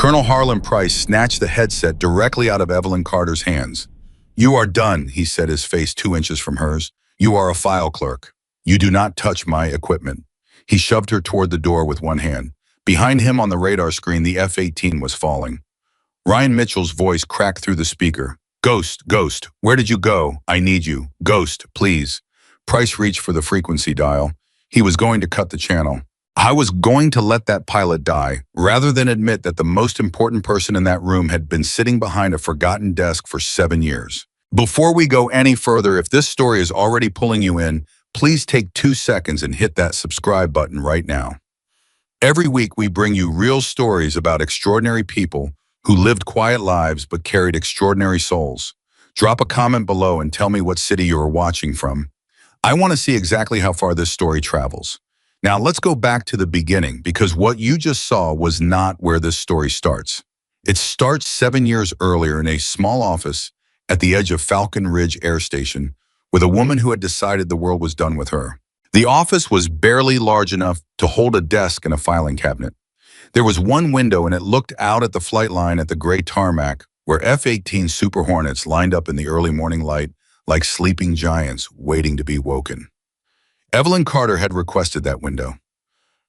Colonel Harlan Price snatched the headset directly out of Evelyn Carter's hands. "You are done," he said, his face 2 inches from hers. "You are a file clerk. You do not touch my equipment." He shoved her toward the door with one hand. Behind him on the radar screen, the F-18 was falling. Ryan Mitchell's voice cracked through the speaker. "Ghost, Ghost, where did you go? I need you. Ghost, please." Price reached for the frequency dial. He was going to cut the channel. "I was going to let that pilot die, rather than admit that the most important person in that room had been sitting behind a forgotten desk for 7 years. Before we go any further, if this story is already pulling you in, please take 2 seconds and hit that subscribe button right now. Every week we bring you real stories about extraordinary people who lived quiet lives but carried extraordinary souls. Drop a comment below and tell me what city you are watching from. I want to see exactly how far this story travels. Now let's go back to the beginning, because what you just saw was not where this story starts. It starts 7 years earlier in a small office at the edge of Falcon Ridge Air Station with a woman who had decided the world was done with her. The office was barely large enough to hold a desk and a filing cabinet. There was one window and it looked out at the flight line at the gray tarmac where F-18 Super Hornets lined up in the early morning light like sleeping giants waiting to be woken. Evelyn Carter had requested that window.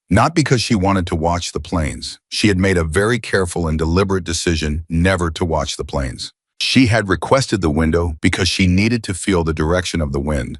Not because she wanted to watch the planes. She had made a very careful and deliberate decision never to watch the planes. She had requested the window because she needed to feel the direction of the wind.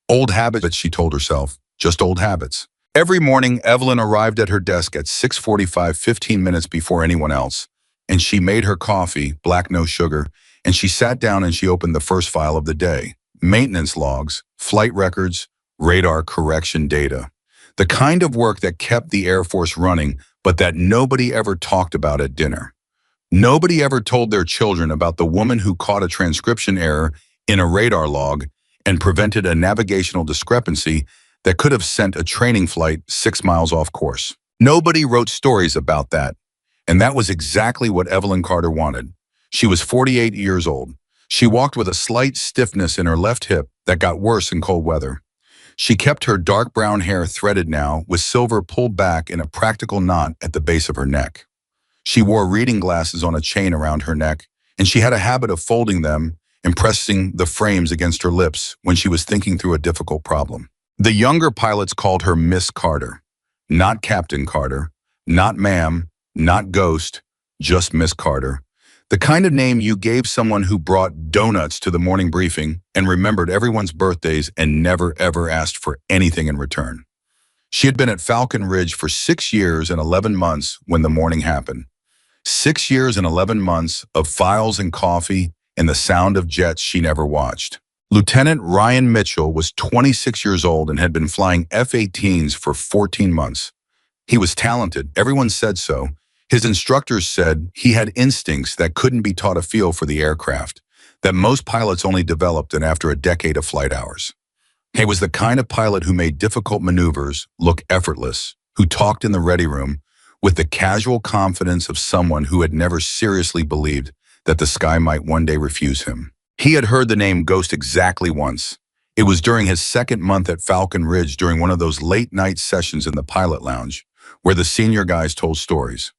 Old habits, she told herself, just old habits. Every morning, Evelyn arrived at her desk at 6:45, 15 minutes before anyone else, and she made her coffee, black no sugar, and she sat down and she opened the first file of the day. Maintenance logs, flight records, radar correction data. The kind of work that kept the Air Force running, but that nobody ever talked about at dinner. Nobody ever told their children about the woman who caught a transcription error in a radar log and prevented a navigational discrepancy that could have sent a training flight 6 miles off course. Nobody wrote stories about that, and that was exactly what Evelyn Carter wanted. She was 48 years old. She walked with a slight stiffness in her left hip that got worse in cold weather. She kept her dark brown hair threaded now with silver pulled back in a practical knot at the base of her neck. She wore reading glasses on a chain around her neck, and she had a habit of folding them and pressing the frames against her lips when she was thinking through a difficult problem. The younger pilots called her Miss Carter. Not Captain Carter, not ma'am, not ghost, just Miss Carter. The kind of name you gave someone who brought donuts to the morning briefing and remembered everyone's birthdays and never ever asked for anything in return. She had been at Falcon Ridge for 6 years and 11 months when the morning happened. 6 years and 11 months of files and coffee and the sound of jets she never watched. Lieutenant Ryan Mitchell was 26 years old and had been flying F-18s for 14 months. He was talented, everyone said so. His instructors said he had instincts that couldn't be taught a feel for the aircraft, that most pilots only developed in after a decade of flight hours. He was the kind of pilot who made difficult maneuvers look effortless, who talked in the ready room with the casual confidence of someone who had never seriously believed that the sky might one day refuse him. He had heard the name Ghost exactly once. It was during his second month at Falcon Ridge during one of those late-night sessions in the pilot lounge, where the senior guys told stories.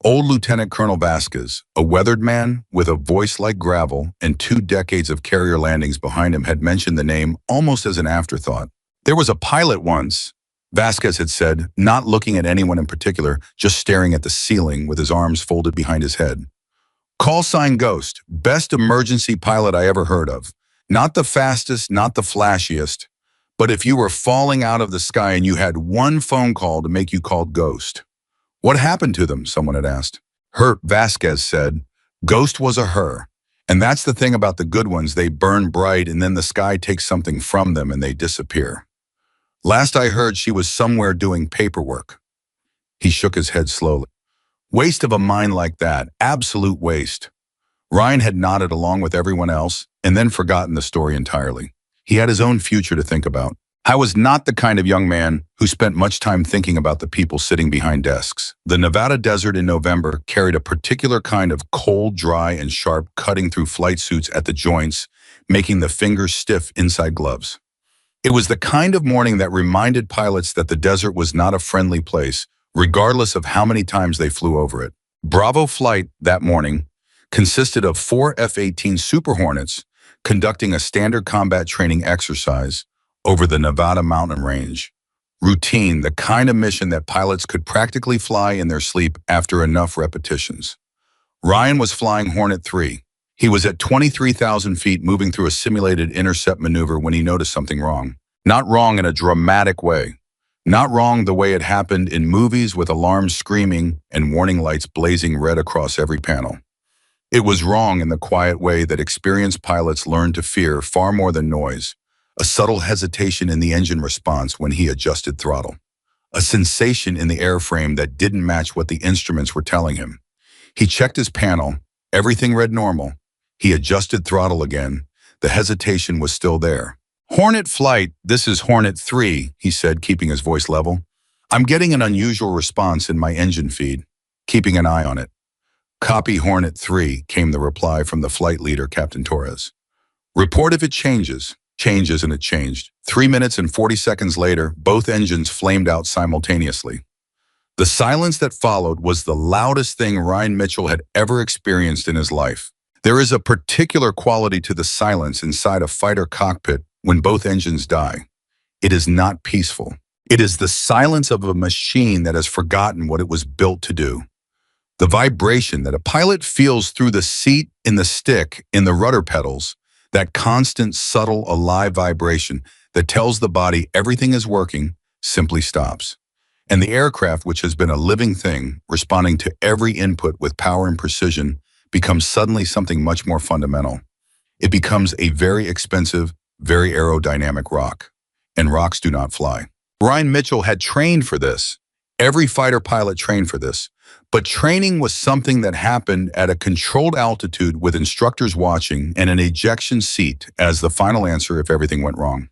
Old Lieutenant Colonel Vasquez, a weathered man with a voice like gravel and 2 decades of carrier landings behind him, had mentioned the name almost as an afterthought. "There was a pilot once," Vasquez had said, not looking at anyone in particular, just staring at the ceiling with his arms folded behind his head. "Call sign Ghost, best emergency pilot I ever heard of. Not the fastest, not the flashiest, but if you were falling out of the sky and you had one phone call to make you called Ghost." "What happened to them?" someone had asked. "Her," Vasquez said. "Ghost was a her. And that's the thing about the good ones, they burn bright and then the sky takes something from them and they disappear. Last I heard, she was somewhere doing paperwork." He shook his head slowly. "Waste of a mind like that, absolute waste." Ryan had nodded along with everyone else and then forgotten the story entirely. He had his own future to think about. I was not the kind of young man who spent much time thinking about the people sitting behind desks. The Nevada desert in November carried a particular kind of cold, dry, and sharp cutting through flight suits at the joints, making the fingers stiff inside gloves. It was the kind of morning that reminded pilots that the desert was not a friendly place, regardless of how many times they flew over it. Bravo flight that morning consisted of 4 F-18 Super Hornets conducting a standard combat training exercise over the Nevada mountain range. Routine, the kind of mission that pilots could practically fly in their sleep after enough repetitions. Ryan was flying Hornet 3. He was at 23,000 feet moving through a simulated intercept maneuver when he noticed something wrong. Not wrong in a dramatic way. Not wrong the way it happened in movies with alarms screaming and warning lights blazing red across every panel. It was wrong in the quiet way that experienced pilots learn to fear far more than noise. A subtle hesitation in the engine response when he adjusted throttle. A sensation in the airframe that didn't match what the instruments were telling him. He checked his panel. Everything read normal. He adjusted throttle again. The hesitation was still there. Hornet flight, this is Hornet 3, he said, keeping his voice level. I'm getting an unusual response in my engine feed. Keeping an eye on it. Copy Hornet 3, came the reply from the flight leader, Captain Torres. Report if it changes. Changes, and it changed. 3 minutes and 40 seconds later, both engines flamed out simultaneously. The silence that followed was the loudest thing Ryan Mitchell had ever experienced in his life. There is a particular quality to the silence inside a fighter cockpit when both engines die. It is not peaceful. It is the silence of a machine that has forgotten what it was built to do. The vibration that a pilot feels through the seat, in the stick, in the rudder pedals, that constant, subtle, alive vibration that tells the body everything is working, simply stops. And the aircraft, which has been a living thing, responding to every input with power and precision, becomes suddenly something much more fundamental. It becomes a very expensive, very aerodynamic rock. And rocks do not fly. Ryan Mitchell had trained for this. Every fighter pilot trained for this. But training was something that happened at a controlled altitude with instructors watching and an ejection seat as the final answer if everything went wrong.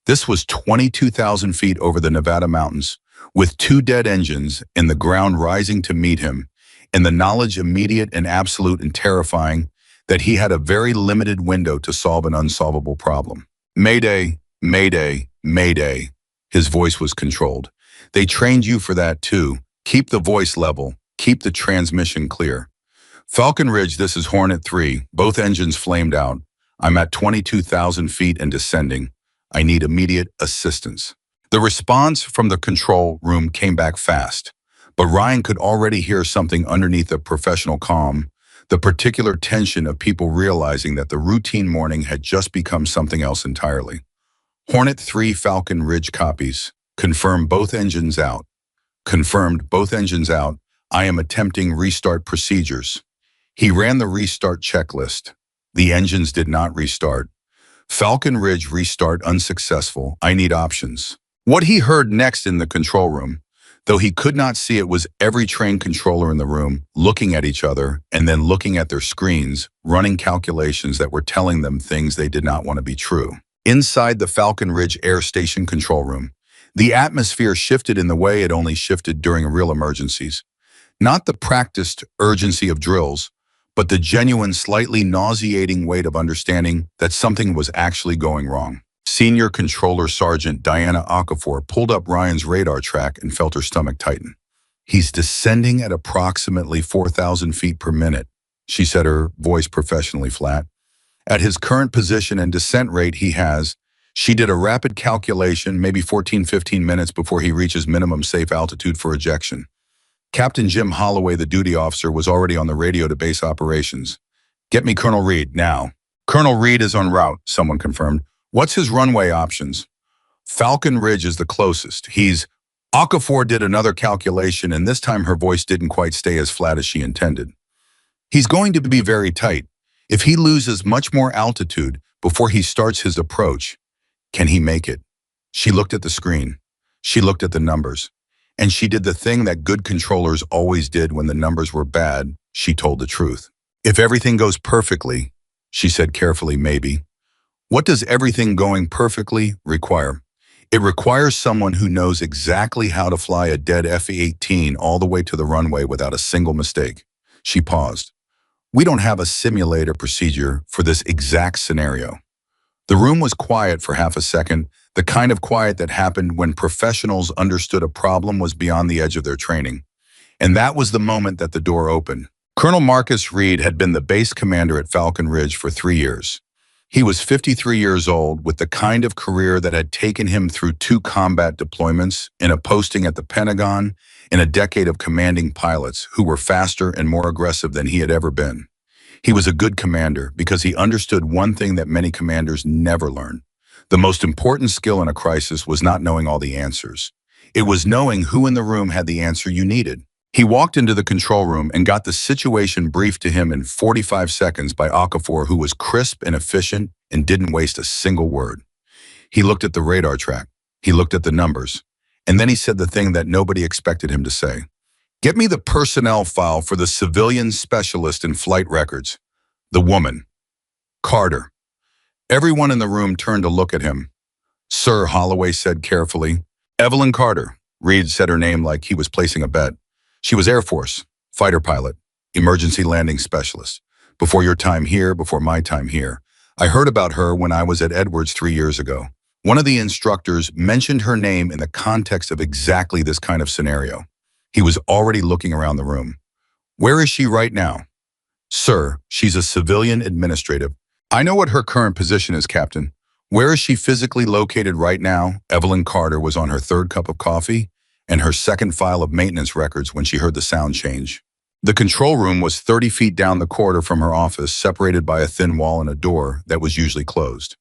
This was 22,000 feet over the Nevada mountains, with 2 dead engines and the ground rising to meet him, and the knowledge immediate and absolute and terrifying that he had a very limited window to solve an unsolvable problem. Mayday, mayday, mayday. His voice was controlled. They trained you for that too. Keep the voice level. Keep the transmission clear. Falcon Ridge, this is Hornet 3. Both engines flamed out. I'm at 22,000 feet and descending. I need immediate assistance. The response from the control room came back fast, but Ryan could already hear something underneath the professional calm, the particular tension of people realizing that the routine morning had just become something else entirely. Hornet 3 Falcon Ridge copies. Confirm both engines out. Confirmed both engines out. I am attempting restart procedures. He ran the restart checklist. The engines did not restart. Falcon Ridge restart unsuccessful. I need options. What he heard next in the control room, though he could not see it, was every trained controller in the room looking at each other and then looking at their screens, running calculations that were telling them things they did not want to be true. Inside the Falcon Ridge Air Station control room, the atmosphere shifted in the way it only shifted during real emergencies. Not the practiced urgency of drills, but the genuine, slightly nauseating weight of understanding that something was actually going wrong. Senior Controller Sergeant Diana Okafor pulled up Ryan's radar track and felt her stomach tighten. He's descending at approximately 4,000 feet per minute, she said, her voice professionally flat. At his current position and descent rate she did a rapid calculation, maybe 14-15 minutes before he reaches minimum safe altitude for ejection. Captain Jim Holloway, the duty officer, was already on the radio to base operations. Get me Colonel Reed, now. Colonel Reed is en route, someone confirmed. What's his runway options? Falcon Ridge is the closest. Okafor did another calculation, and this time her voice didn't quite stay as flat as she intended. He's going to be very tight. If he loses much more altitude before he starts his approach, can he make it? She looked at the screen. She looked at the numbers. And she did the thing that good controllers always did when the numbers were bad. She told the truth. If everything goes perfectly, she said carefully, maybe. What does everything going perfectly require? It requires someone who knows exactly how to fly a dead F-18 all the way to the runway without a single mistake. She paused. We don't have a simulator procedure for this exact scenario. The room was quiet for half a second, the kind of quiet that happened when professionals understood a problem was beyond the edge of their training. And that was the moment that the door opened. Colonel Marcus Reed had been the base commander at Falcon Ridge for 3 years. He was 53 years old with the kind of career that had taken him through 2 combat deployments, in a posting at the Pentagon, in a decade of commanding pilots who were faster and more aggressive than he had ever been. He was a good commander because he understood one thing that many commanders never learn. The most important skill in a crisis was not knowing all the answers. It was knowing who in the room had the answer you needed. He walked into the control room and got the situation briefed to him in 45 seconds by Okafor, who was crisp and efficient and didn't waste a single word. He looked at the radar track. He looked at the numbers. And then he said the thing that nobody expected him to say. "Get me the personnel file for the civilian specialist in flight records." The woman. Carter. Everyone in the room turned to look at him. "Sir," Holloway said carefully. "Evelyn Carter." Reed said her name like he was placing a bet. "She was Air Force, fighter pilot, emergency landing specialist. Before your time here, before my time here. I heard about her when I was at Edwards 3 years ago." One of the instructors mentioned her name in the context of exactly this kind of scenario. He was already looking around the room. "Where is she right now?" "Sir, she's a civilian administrative." "I know what her current position is, Captain." "Where is she physically located right now?" Evelyn Carter was on her 3rd cup of coffee and her 2nd file of maintenance records when she heard the sound change. The control room was 30 feet down the corridor from her office, separated by a thin wall and a door that was usually closed.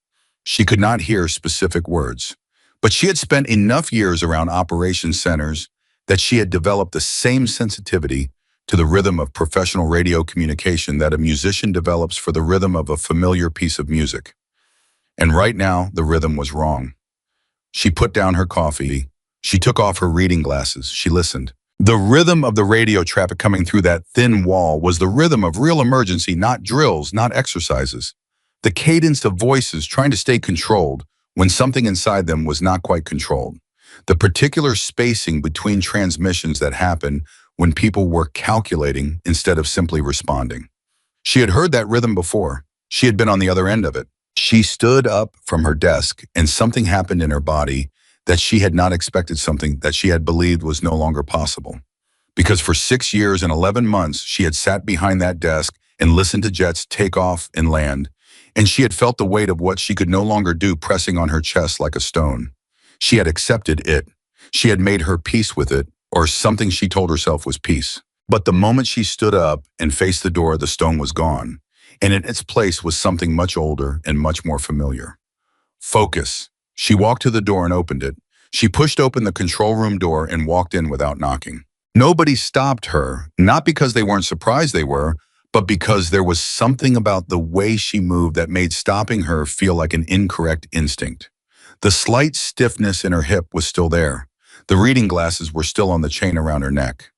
She could not hear specific words, but she had spent enough years around operations centers that she had developed the same sensitivity to the rhythm of professional radio communication that a musician develops for the rhythm of a familiar piece of music. And right now, the rhythm was wrong. She put down her coffee. She took off her reading glasses. She listened. The rhythm of the radio traffic coming through that thin wall was the rhythm of real emergency, not drills, not exercises. The cadence of voices trying to stay controlled when something inside them was not quite controlled. The particular spacing between transmissions that happened when people were calculating instead of simply responding. She had heard that rhythm before. She had been on the other end of it. She stood up from her desk, and something happened in her body that she had not expected, something that she had believed was no longer possible. Because for 6 years and 11 months, she had sat behind that desk and listened to jets take off and land, and she had felt the weight of what she could no longer do pressing on her chest like a stone. She had accepted it. She had made her peace with it, or something she told herself was peace. But the moment she stood up and faced the door, the stone was gone, and in its place was something much older and much more familiar. Focus. She walked to the door and opened it. She pushed open the control room door and walked in without knocking. Nobody stopped her, not because they weren't surprised they were, but because there was something about the way she moved that made stopping her feel like an incorrect instinct. The slight stiffness in her hip was still there. The reading glasses were still on the chain around her neck.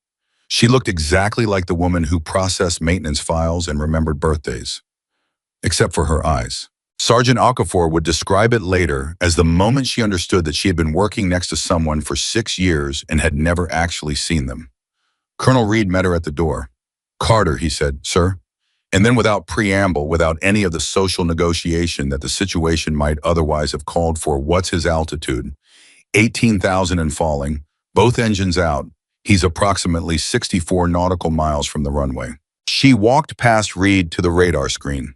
She looked exactly like the woman who processed maintenance files and remembered birthdays, except for her eyes. Sergeant Okafor would describe it later as the moment she understood that she had been working next to someone for 6 years and had never actually seen them. Colonel Reed met her at the door. "Carter," he said, "Sir." And then without preamble, without any of the social negotiation that the situation might otherwise have called for, "What's his altitude?" 18,000 and falling, both engines out. He's approximately 64 nautical miles from the runway. She walked past Reed to the radar screen.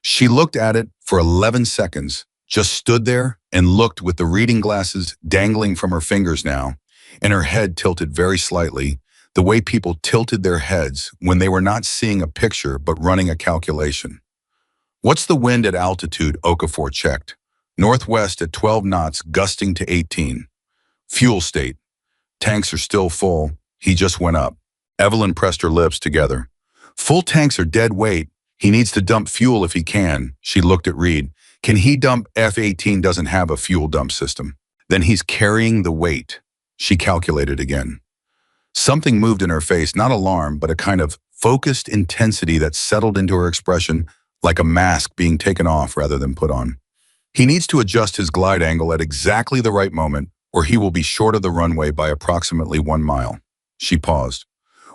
She looked at it for 11 seconds, just stood there and looked with the reading glasses dangling from her fingers now, and her head tilted very slightly, the way people tilted their heads when they were not seeing a picture but running a calculation. "What's the wind at altitude?" Okafor checked. "Northwest at 12 knots, gusting to 18. Fuel state. Tanks are still full. He just went up." Evelyn pressed her lips together. "Full tanks are dead weight. He needs to dump fuel if he can." She looked at Reed. "Can he dump? F-18 doesn't have a fuel dump system." "Then he's carrying the weight." She calculated again. Something moved in her face, not alarm, but a kind of focused intensity that settled into her expression like a mask being taken off rather than put on. "He needs to adjust his glide angle at exactly the right moment, or he will be short of the runway by approximately 1 mile. She paused.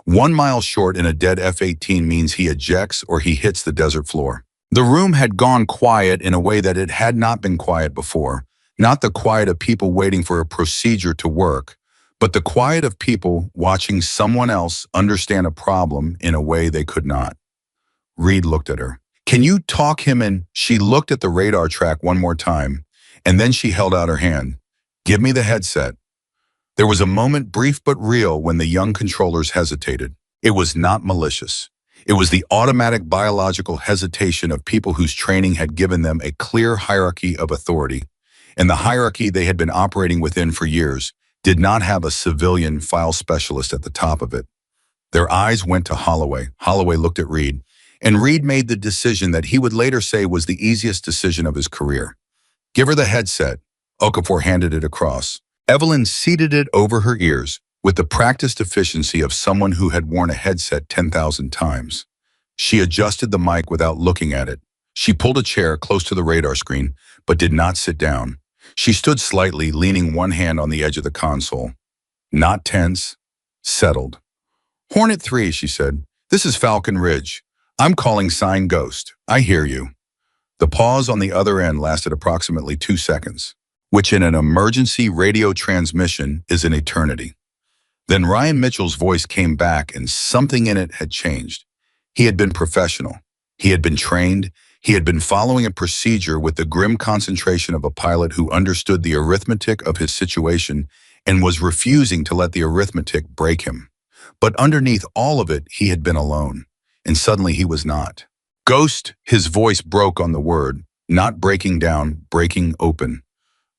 1 mile short in a dead F-18 means he ejects or he hits the desert floor. The room had gone quiet in a way that it had not been quiet before, not the quiet of people waiting for a procedure to work, but the quiet of people watching someone else understand a problem in a way they could not. Reed looked at her. Can you talk him in? She looked at the radar track one more time, and then she held out her hand. Give me the headset. There was a moment, brief but real, when the young controllers hesitated. It was not malicious. It was the automatic biological hesitation of people whose training had given them a clear hierarchy of authority, and the hierarchy they had been operating within for years did not have a civilian file specialist at the top of it. Their eyes went to Holloway. Holloway looked at Reed, and Reed made the decision that he would later say was the easiest decision of his career. Give her the headset. Okafor handed it across. Evelyn seated it over her ears with the practiced efficiency of someone who had worn a headset 10,000 times. She adjusted the mic without looking at it. She pulled a chair close to the radar screen, but did not sit down. She stood slightly, leaning one hand on the edge of the console. Not tense, settled. Hornet 3, she said. This is Falcon Ridge. I'm calling sign Ghost. I hear you. The pause on the other end lasted approximately 2 seconds, which in an emergency radio transmission is an eternity. Then Ryan Mitchell's voice came back and something in it had changed. He had been professional. He had been trained. He had been following a procedure with the grim concentration of a pilot who understood the arithmetic of his situation and was refusing to let the arithmetic break him. But underneath all of it, he had been alone. And suddenly he was not. Ghost, his voice broke on the word, not breaking down, breaking open.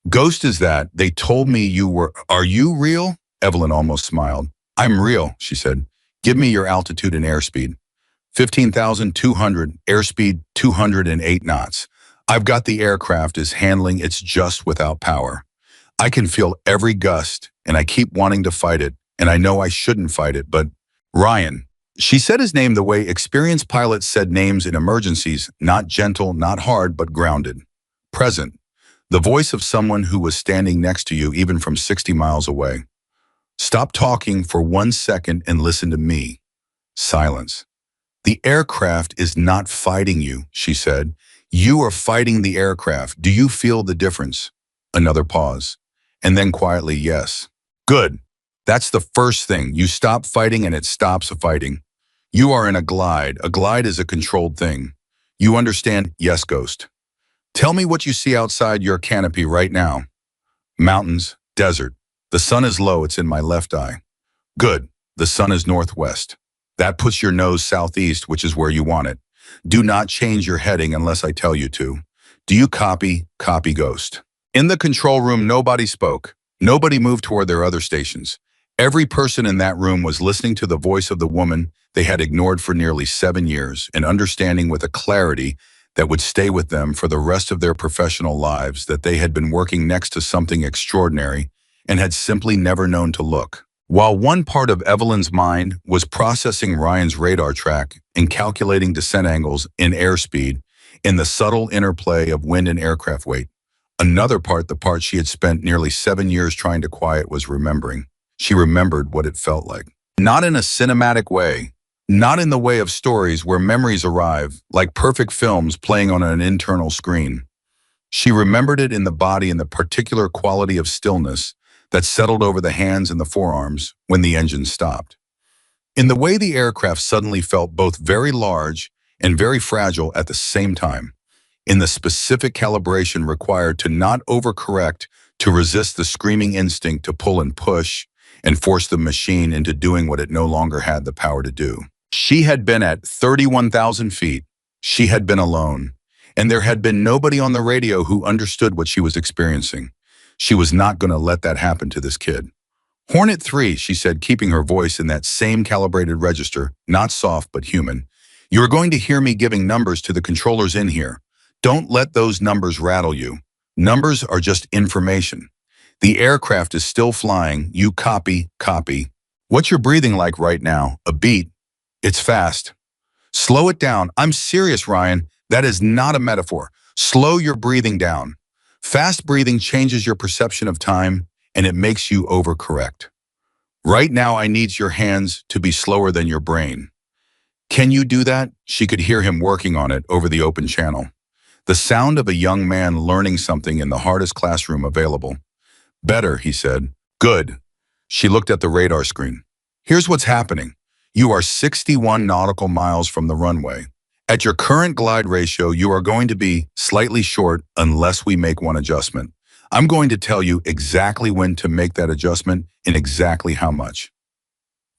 Ghost is that, they told me you were, are you real? Evelyn almost smiled. I'm real, she said. Give me your altitude and airspeed. 15,200, airspeed 208 knots. I've got the aircraft is handling its just without power. I can feel every gust, and I keep wanting to fight it, and I know I shouldn't fight it, but Ryan. She said his name the way experienced pilots said names in emergencies, not gentle, not hard, but grounded. Present. The voice of someone who was standing next to you even from 60 miles away. Stop talking for 1 second and listen to me. Silence. The aircraft is not fighting you, she said. You are fighting the aircraft. Do you feel the difference? Another pause. And then quietly, yes. Good. That's the first thing. You stop fighting and it stops fighting. You are in a glide. A glide is a controlled thing. You understand? Yes, Ghost. Tell me what you see outside your canopy right now. Mountains, desert. The sun is low, it's in my left eye. Good. The sun is northwest. That puts your nose southeast, which is where you want it. Do not change your heading unless I tell you to. Do you copy? Copy, Ghost. In the control room, nobody spoke. Nobody moved toward their other stations. Every person in that room was listening to the voice of the woman they had ignored for nearly 7 years and understanding with a clarity that would stay with them for the rest of their professional lives that they had been working next to something extraordinary and had simply never known to look. While one part of Evelyn's mind was processing Ryan's radar track and calculating descent angles in airspeed in the subtle interplay of wind and aircraft weight, another part, the part she had spent nearly 7 years trying to quiet, was remembering. She remembered what it felt like. Not in a cinematic way, not in the way of stories where memories arrive, like perfect films playing on an internal screen. She remembered it in the body and the particular quality of stillness that settled over the hands and the forearms when the engine stopped. In the way the aircraft suddenly felt both very large and very fragile at the same time. In the specific calibration required to not overcorrect to resist the screaming instinct to pull and push and force the machine into doing what it no longer had the power to do. She had been at 31,000 feet. She had been alone. And there had been nobody on the radio who understood what she was experiencing. She was not going to let that happen to this kid. Hornet 3, she said, keeping her voice in that same calibrated register, not soft but human. You are going to hear me giving numbers to the controllers in here. Don't let those numbers rattle you. Numbers are just information. The aircraft is still flying. You copy, copy. What's your breathing like right now? A beat. It's fast. Slow it down. I'm serious, Ryan. That is not a metaphor. Slow your breathing down. Fast breathing changes your perception of time, and it makes you overcorrect. Right now, I need your hands to be slower than your brain. Can you do that? She could hear him working on it over the open channel. The sound of a young man learning something in the hardest classroom available. Better, he said. Good. She looked at the radar screen. Here's what's happening. You are 61 nautical miles from the runway. At your current glide ratio, you are going to be slightly short unless we make one adjustment. I'm going to tell you exactly when to make that adjustment and exactly how much.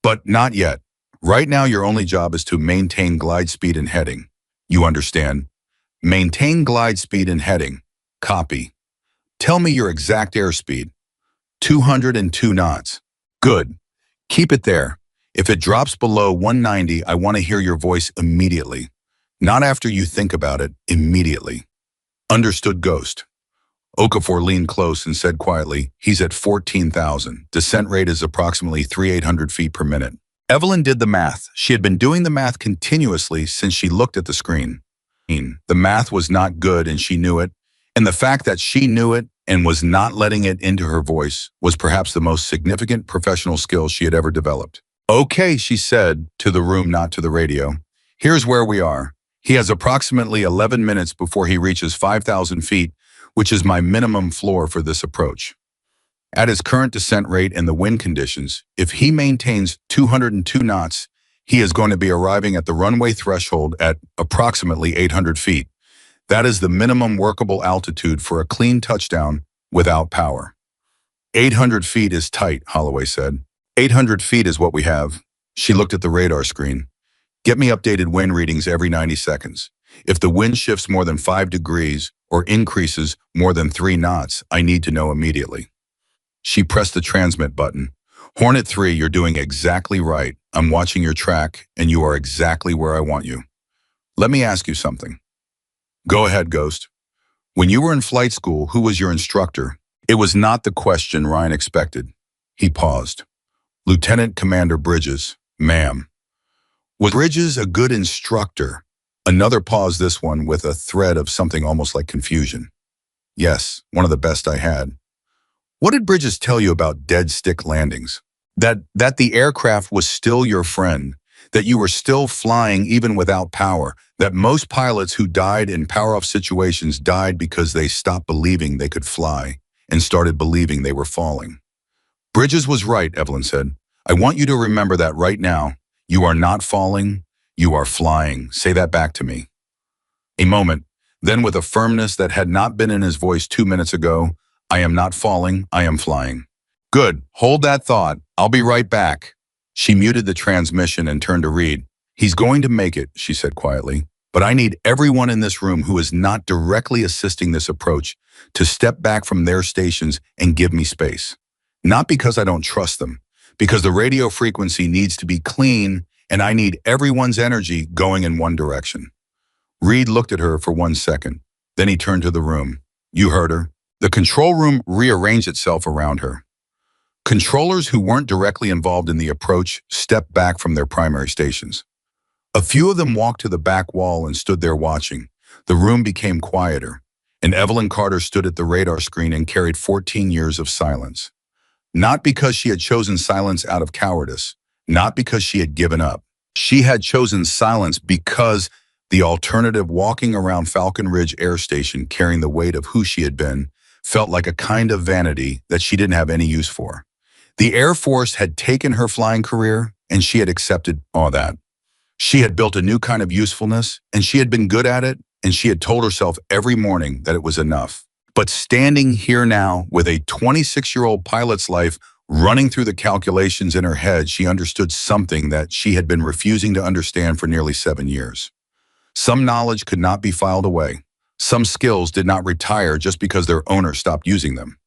But not yet. Right now, your only job is to maintain glide speed and heading. You understand? Maintain glide speed and heading. Copy. Tell me your exact airspeed. 202 knots. Good. Keep it there. If it drops below 190, I want to hear your voice immediately. Not after you think about it, immediately. Understood, Ghost. Okafor leaned close and said quietly, he's at 14,000. Descent rate is approximately 3,800 feet per minute. Evelyn did the math. She had been doing the math continuously since she looked at the screen. The math was not good and she knew it, and the fact that she knew it and was not letting it into her voice was perhaps the most significant professional skill she had ever developed. Okay, she said, to the room, not to the radio. Here's where we are. He has approximately 11 minutes before he reaches 5,000 feet, which is my minimum floor for this approach. At his current descent rate and the wind conditions, if he maintains 202 knots, he is going to be arriving at the runway threshold at approximately 800 feet. That is the minimum workable altitude for a clean touchdown without power. 800 feet is tight, Holloway said. 800 feet is what we have. She looked at the radar screen. Get me updated wind readings every 90 seconds. If the wind shifts more than 5 degrees or increases more than 3 knots, I need to know immediately. She pressed the transmit button. Hornet 3, you're doing exactly right. I'm watching your track, and you are exactly where I want you. Let me ask you something. Go ahead, Ghost. When you were in flight school, who was your instructor? It was not the question Ryan expected. He paused. Lieutenant Commander Bridges, ma'am. Was Bridges a good instructor? Another pause, this one with a thread of something almost like confusion. Yes, one of the best I had. What did Bridges tell you about dead stick landings? That the aircraft was still your friend, that you were still flying even without power, that most pilots who died in power-off situations died because they stopped believing they could fly and started believing they were falling. Bridges was right, Evelyn said. I want you to remember that right now. You are not falling, you are flying. Say that back to me. A moment, then with a firmness that had not been in his voice 2 minutes ago, I am not falling, I am flying. Good, hold that thought. I'll be right back. She muted the transmission and turned to Reed. He's going to make it, she said quietly. But I need everyone in this room who is not directly assisting this approach to step back from their stations and give me space. Not because I don't trust them, because the radio frequency needs to be clean and I need everyone's energy going in one direction. Reed looked at her for 1 second. Then he turned to the room. You heard her. The control room rearranged itself around her. Controllers who weren't directly involved in the approach stepped back from their primary stations. A few of them walked to the back wall and stood there watching. The room became quieter, and Evelyn Carter stood at the radar screen and carried 14 years of silence. Not because she had chosen silence out of cowardice, not because she had given up. She had chosen silence because the alternative, walking around Falcon Ridge Air Station carrying the weight of who she had been, felt like a kind of vanity that she didn't have any use for. The Air Force had taken her flying career, and she had accepted all that. She had built a new kind of usefulness, and she had been good at it, and she had told herself every morning that it was enough. But standing here now with a 26-year-old pilot's life running through the calculations in her head, she understood something that she had been refusing to understand for nearly 7 years. Some knowledge could not be filed away. Some skills did not retire just because their owner stopped using them.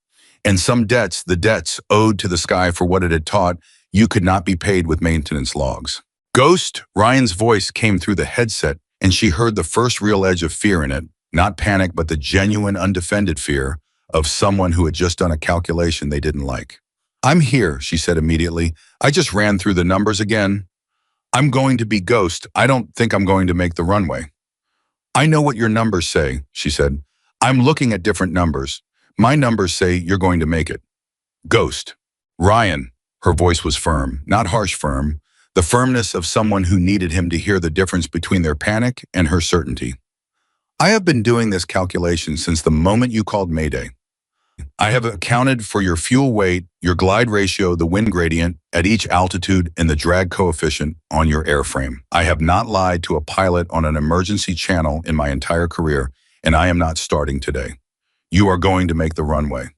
And some debts, the debts owed to the sky for what it had taught, you could not be paid with maintenance logs. Ghost, Ryan's voice came through the headset, and she heard the first real edge of fear in it, not panic, but the genuine, undefended fear of someone who had just done a calculation they didn't like. I'm here, she said immediately. I just ran through the numbers again. I'm going to be Ghost. I don't think I'm going to make the runway. I know what your numbers say, she said. I'm looking at different numbers. My numbers say you're going to make it. Ghost. Ryan. Her voice was firm, not harsh firm, the firmness of someone who needed him to hear the difference between their panic and her certainty. I have been doing this calculation since the moment you called Mayday. I have accounted for your fuel weight, your glide ratio, the wind gradient at each altitude, and the drag coefficient on your airframe. I have not lied to a pilot on an emergency channel in my entire career, and I am not starting today. You are going to make the runway.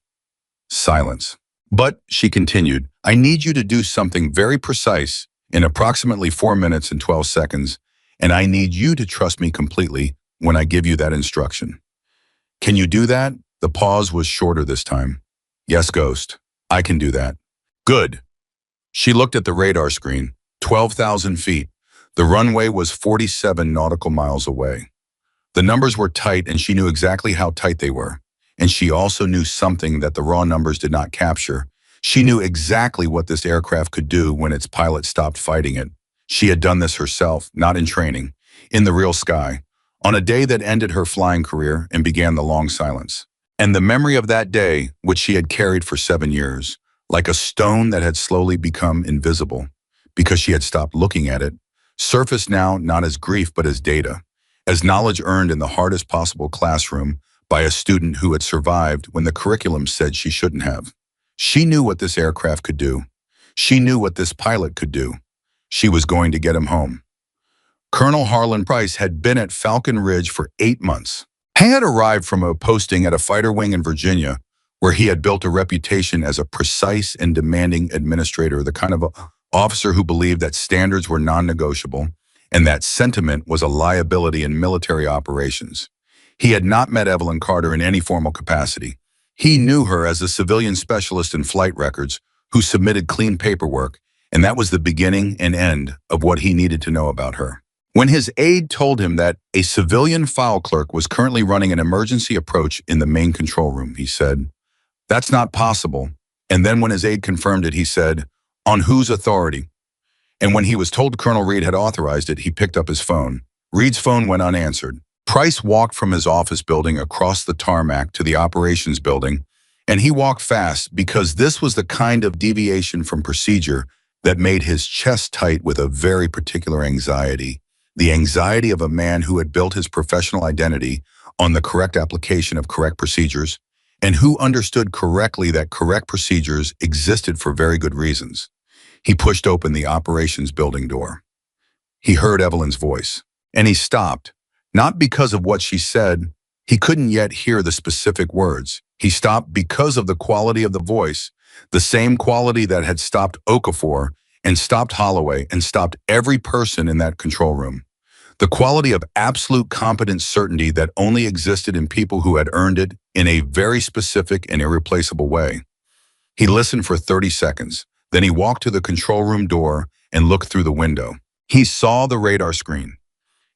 Silence. But, she continued, I need you to do something very precise in approximately 4 minutes and 12 seconds, and I need you to trust me completely when I give you that instruction. Can you do that? The pause was shorter this time. Yes, Ghost. I can do that. Good. She looked at the radar screen. 12,000 feet. The runway was 47 nautical miles away. The numbers were tight and she knew exactly how tight they were. And she also knew something that the raw numbers did not capture. She knew exactly what this aircraft could do when its pilot stopped fighting it. She had done this herself, not in training, in the real sky, on a day that ended her flying career and began the long silence. And the memory of that day, which she had carried for 7 years, like a stone that had slowly become invisible, because she had stopped looking at it, surfaced now not as grief but as data, as knowledge earned in the hardest possible classroom by a student who had survived when the curriculum said she shouldn't have. She knew what this aircraft could do. She knew what this pilot could do. She was going to get him home. Colonel Harlan Price had been at Falcon Ridge for 8 months. He had arrived from a posting at a fighter wing in Virginia, where he had built a reputation as a precise and demanding administrator, the kind of officer who believed that standards were non-negotiable and that sentiment was a liability in military operations. He had not met Evelyn Carter in any formal capacity. He knew her as a civilian specialist in flight records who submitted clean paperwork, and that was the beginning and end of what he needed to know about her. When his aide told him that a civilian file clerk was currently running an emergency approach in the main control room, he said, "That's not possible." And then when his aide confirmed it, he said, "On whose authority?" And when he was told Colonel Reed had authorized it, he picked up his phone. Reed's phone went unanswered. Price walked from his office building across the tarmac to the operations building, and he walked fast because this was the kind of deviation from procedure that made his chest tight with a very particular anxiety. The anxiety of a man who had built his professional identity on the correct application of correct procedures, and who understood correctly that correct procedures existed for very good reasons. He pushed open the operations building door. He heard Evelyn's voice, and he stopped, not because of what she said. He couldn't yet hear the specific words. He stopped because of the quality of the voice, the same quality that had stopped Okafor and stopped Holloway and stopped every person in that control room. The quality of absolute competent certainty that only existed in people who had earned it in a very specific and irreplaceable way. He listened for 30 seconds. Then he walked to the control room door and looked through the window. He saw the radar screen.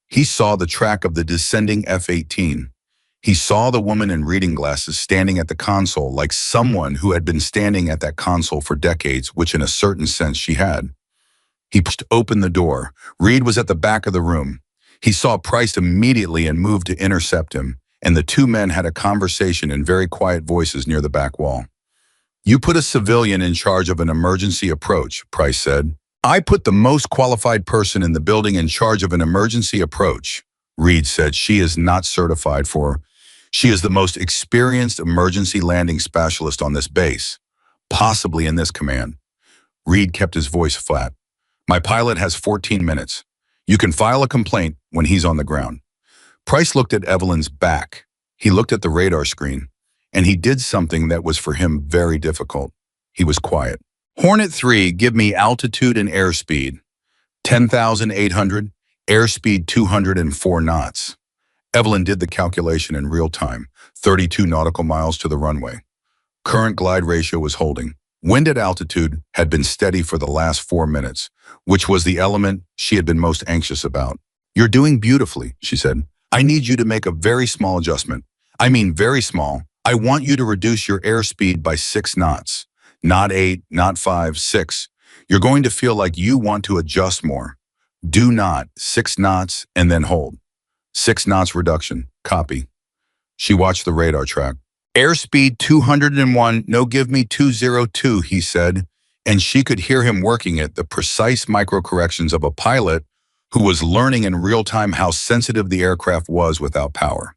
He saw the track of the descending F-18. He saw the woman in reading glasses standing at the console like someone who had been standing at that console for decades, which in a certain sense she had. He pushed open the door. Reed was at the back of the room. He saw Price immediately and moved to intercept him, and the two men had a conversation in very quiet voices near the back wall. "You put a civilian in charge of an emergency approach," Price said. "I put the most qualified person in the building in charge of an emergency approach," Reed said. "She is not certified for. She is the most experienced emergency landing specialist on this base, possibly in this command." Reed kept his voice flat. "My pilot has 14 minutes. You can file a complaint when he's on the ground." Price looked at Evelyn's back. He looked at the radar screen, and he did something that was for him very difficult. He was quiet. "Hornet 3, give me altitude and airspeed. 10,800, airspeed 204 knots. Evelyn did the calculation in real time, 32 nautical miles to the runway. Current glide ratio was holding. Wind at altitude had been steady for the last 4 minutes, which was the element she had been most anxious about. "You're doing beautifully," she said. "I need you to make a very small adjustment. I mean very small. I want you to reduce your airspeed by 6 knots. Not 8, not 5, 6. You're going to feel like you want to adjust more. Do not. 6 knots and then hold. 6 knots reduction. Copy." She watched the radar track. "Airspeed 201, no give me 202, he said, and she could hear him working it, the precise micro-corrections of a pilot who was learning in real time how sensitive the aircraft was without power.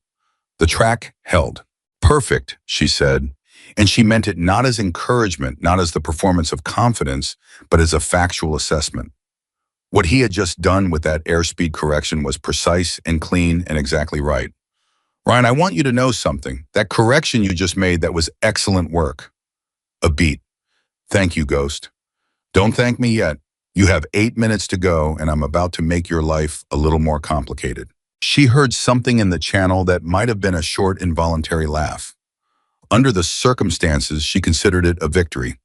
The track held. "Perfect," she said. And she meant it not as encouragement, not as the performance of confidence, but as a factual assessment. What he had just done with that airspeed correction was precise and clean and exactly right. Ryan, I want you to know something. That correction you just made, that was excellent work. A beat. Thank you, Ghost. Don't thank me yet. You have 8 minutes to go, and I'm about to make your life a little more complicated. She heard something in the channel that might have been a short, involuntary laugh. Under the circumstances, she considered it a victory.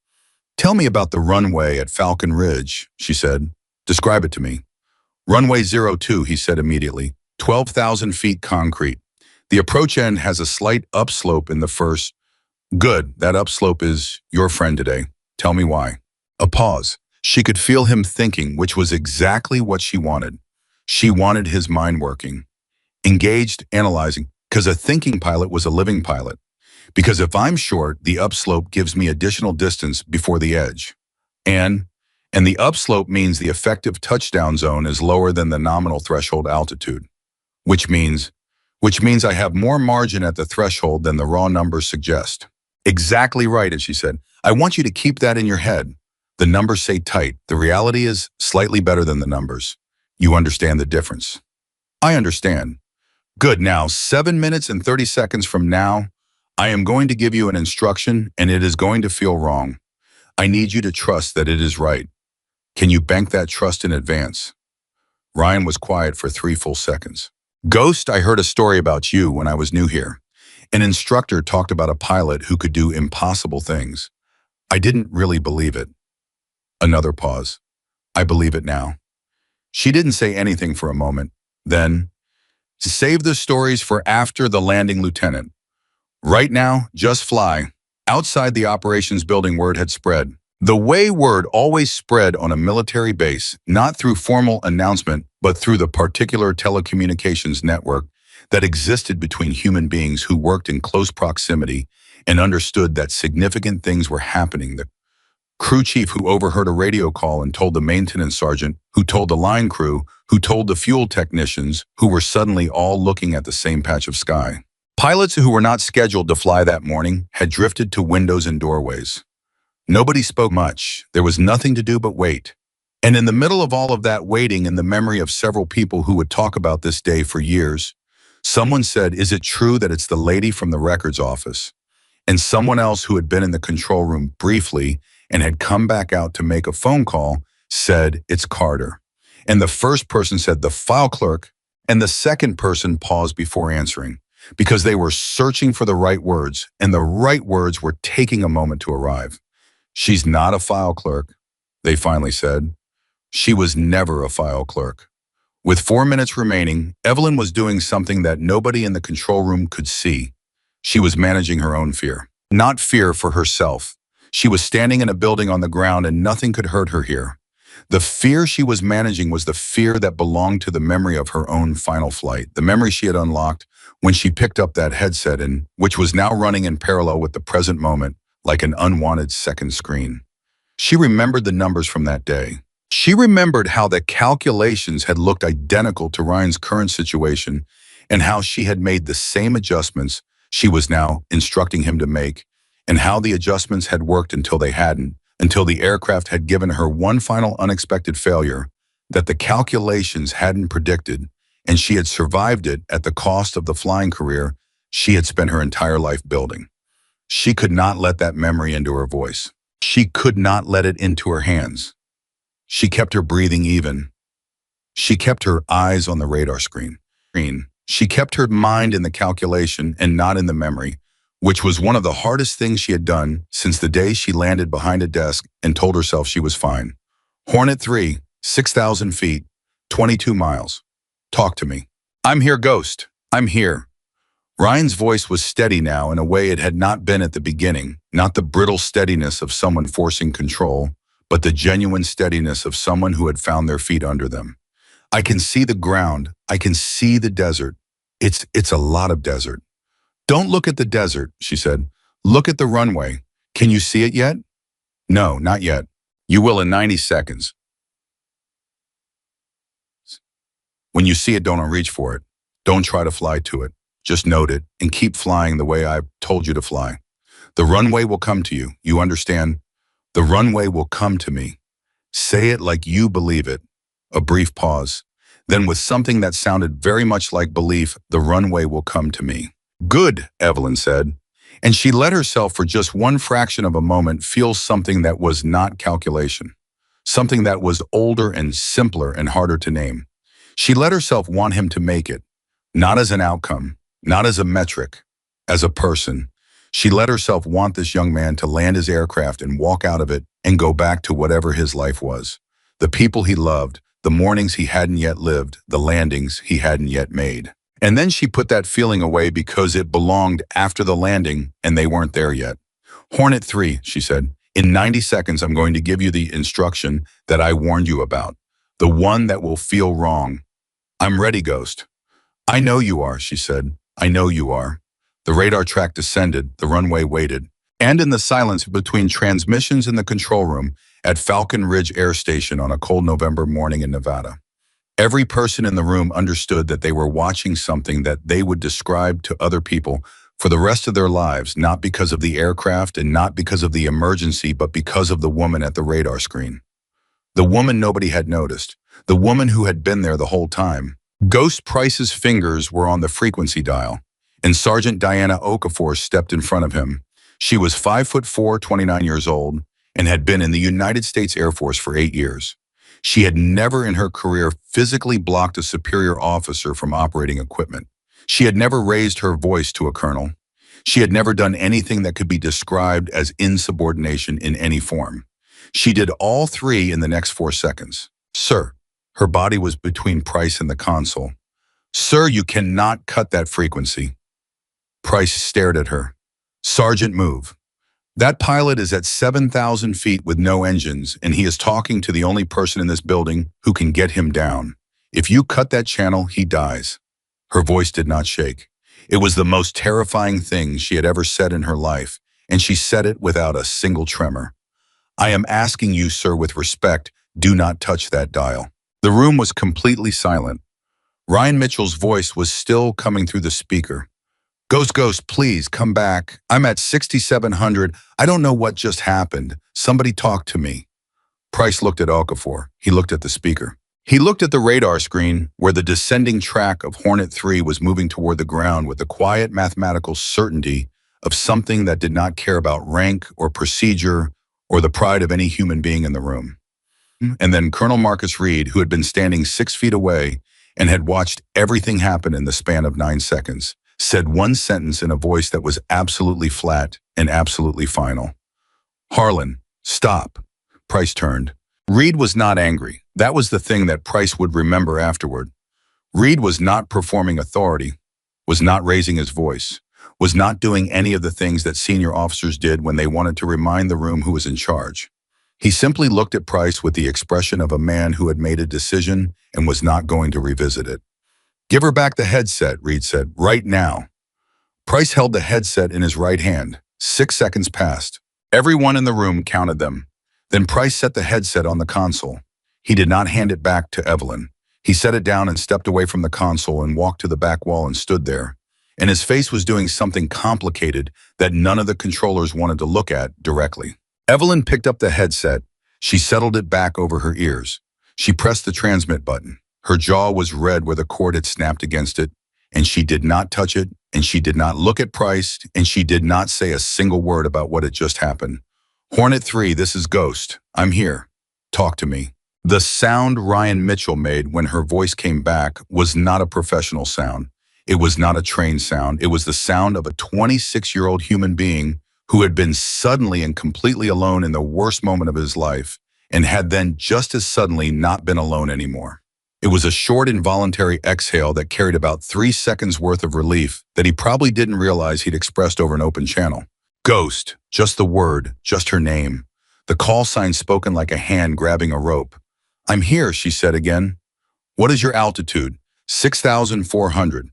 Tell me about the runway at Falcon Ridge, she said. Describe it to me. Runway 02, he said immediately. 12,000 feet concrete. The approach end has a slight upslope in the first. Good, that upslope is your friend today. Tell me why. A pause. She could feel him thinking, which was exactly what she wanted. She wanted his mind working. Engaged, analyzing, because a thinking pilot was a living pilot. Because if I'm short, the upslope gives me additional distance before the edge. And the upslope means the effective touchdown zone is lower than the nominal threshold altitude, which means I have more margin at the threshold than the raw numbers suggest. Exactly right, as she said. I want you to keep that in your head. The numbers say tight. The reality is slightly better than the numbers. You understand the difference. I understand. Good. Now, 7 minutes and 30 seconds from now, I am going to give you an instruction, and it is going to feel wrong. I need you to trust that it is right. Can you bank that trust in advance? Ryan was quiet for 3 full seconds. Ghost, I heard a story about you when I was new here. An instructor talked about a pilot who could do impossible things. I didn't really believe it. Another pause. I believe it now. She didn't say anything for a moment. Then, save the stories for after the landing, Lieutenant. Right now, just fly. Outside the operations building, word had spread. The way word always spread on a military base, not through formal announcement, but through the particular telecommunications network that existed between human beings who worked in close proximity and understood that significant things were happening. The crew chief who overheard a radio call and told the maintenance sergeant, who told the line crew, who told the fuel technicians, who were suddenly all looking at the same patch of sky. Pilots who were not scheduled to fly that morning had drifted to windows and doorways. Nobody spoke much. There was nothing to do but wait. And in the middle of all of that waiting, in the memory of several people who would talk about this day for years, someone said, "Is it true that it's the lady from the records office?" And someone else who had been in the control room briefly and had come back out to make a phone call said, "It's Carter." And the first person said, "The file clerk," and the second person paused before answering, because they were searching for the right words, and the right words were taking a moment to arrive. "She's not a file clerk," they finally said. She was never a file clerk. With 4 minutes remaining, Evelyn was doing something that nobody in the control room could see. She was managing her own fear. Not fear for herself. She was standing in a building on the ground and nothing could hurt her here. The fear she was managing was the fear that belonged to the memory of her own final flight, the memory she had unlocked when she picked up that headset, and which was now running in parallel with the present moment, like an unwanted second screen. She remembered the numbers from that day. She remembered how the calculations had looked identical to Ryan's current situation and how she had made the same adjustments she was now instructing him to make, and how the adjustments had worked until they hadn't, until the aircraft had given her one final unexpected failure that the calculations hadn't predicted, and she had survived it at the cost of the flying career she had spent her entire life building. She could not let that memory into her voice. She could not let it into her hands. She kept her breathing even. She kept her eyes on the radar screen. She kept her mind in the calculation and not in the memory, which was one of the hardest things she had done since the day she landed behind a desk and told herself she was fine. Hornet 3, 6,000 feet, 22 miles. Talk to me. I'm here, Ghost. I'm here. Ryan's voice was steady now in a way it had not been at the beginning, not the brittle steadiness of someone forcing control, but the genuine steadiness of someone who had found their feet under them. I can see the ground. I can see the desert. It's a lot of desert. Don't look at the desert, she said. Look at the runway. Can you see it yet? No, not yet. You will in 90 seconds. When you see it, don't reach for it. Don't try to fly to it. Just note it and keep flying the way I've told you to fly. The runway will come to you. You understand? The runway will come to me. Say it like you believe it. A brief pause. Then with something that sounded very much like belief, the runway will come to me. Good, Evelyn said. And she let herself for just one fraction of a moment feel something that was not calculation. Something that was older and simpler and harder to name. She let herself want him to make it. Not as an outcome, not as a metric, as a person. She let herself want this young man to land his aircraft and walk out of it and go back to whatever his life was. The people he loved, the mornings he hadn't yet lived, the landings he hadn't yet made. And then she put that feeling away because it belonged after the landing and they weren't there yet. Hornet 3, she said, in 90 seconds I'm going to give you the instruction that I warned you about. The one that will feel wrong. I'm ready, Ghost. I know you are, she said. I know you are. The radar track descended, the runway waited. And in the silence between transmissions in the control room at Falcon Ridge Air Station on a cold November morning in Nevada, every person in the room understood that they were watching something that they would describe to other people for the rest of their lives, not because of the aircraft and not because of the emergency, but because of the woman at the radar screen. The woman nobody had noticed. The woman who had been there the whole time. Ghost Price's fingers were on the frequency dial, and Sergeant Diana Okafor stepped in front of him. She was 5'4", 29 years old, and had been in the United States Air Force for 8 years. She had never in her career physically blocked a superior officer from operating equipment. She had never raised her voice to a colonel. She had never done anything that could be described as insubordination in any form. She did all three in the next 4 seconds. Sir, her body was between Price and the console. Sir, you cannot cut that frequency. Price stared at her. Sergeant, move. That pilot is at 7,000 feet with no engines, and he is talking to the only person in this building who can get him down. If you cut that channel, he dies. Her voice did not shake. It was the most terrifying thing she had ever said in her life, and she said it without a single tremor. I am asking you, sir, with respect, do not touch that dial. The room was completely silent. Ryan Mitchell's voice was still coming through the speaker. Ghost, please, come back. I'm at 6,700. I don't know what just happened. Somebody talk to me. Price looked at Okafor. He looked at the speaker. He looked at the radar screen where the descending track of Hornet 3 was moving toward the ground with the quiet mathematical certainty of something that did not care about rank or procedure or the pride of any human being in the room. And then Colonel Marcus Reed, who had been standing 6 feet away and had watched everything happen in the span of 9 seconds, said one sentence in a voice that was absolutely flat and absolutely final. Harlan, stop. Price turned. Reed was not angry. That was the thing that Price would remember afterward. Reed was not performing authority, was not raising his voice, was not doing any of the things that senior officers did when they wanted to remind the room who was in charge. He simply looked at Price with the expression of a man who had made a decision and was not going to revisit it. Give her back the headset, Reed said, right now. Price held the headset in his right hand. 6 seconds passed. Everyone in the room counted them. Then Price set the headset on the console. He did not hand it back to Evelyn. He set it down and stepped away from the console and walked to the back wall and stood there. And his face was doing something complicated that none of the controllers wanted to look at directly. Evelyn picked up the headset. She settled it back over her ears. She pressed the transmit button. Her jaw was red where the cord had snapped against it, and she did not touch it, and she did not look at Price, and she did not say a single word about what had just happened. Hornet 3, this is Ghost. I'm here. Talk to me. The sound Ryan Mitchell made when her voice came back was not a professional sound. It was not a trained sound. It was the sound of a 26-year-old human being who had been suddenly and completely alone in the worst moment of his life, and had then just as suddenly not been alone anymore. It was a short involuntary exhale that carried about 3 seconds worth of relief that he probably didn't realize he'd expressed over an open channel. Ghost, just the word, just her name. The call sign spoken like a hand grabbing a rope. I'm here, she said again. What is your altitude? 6,400.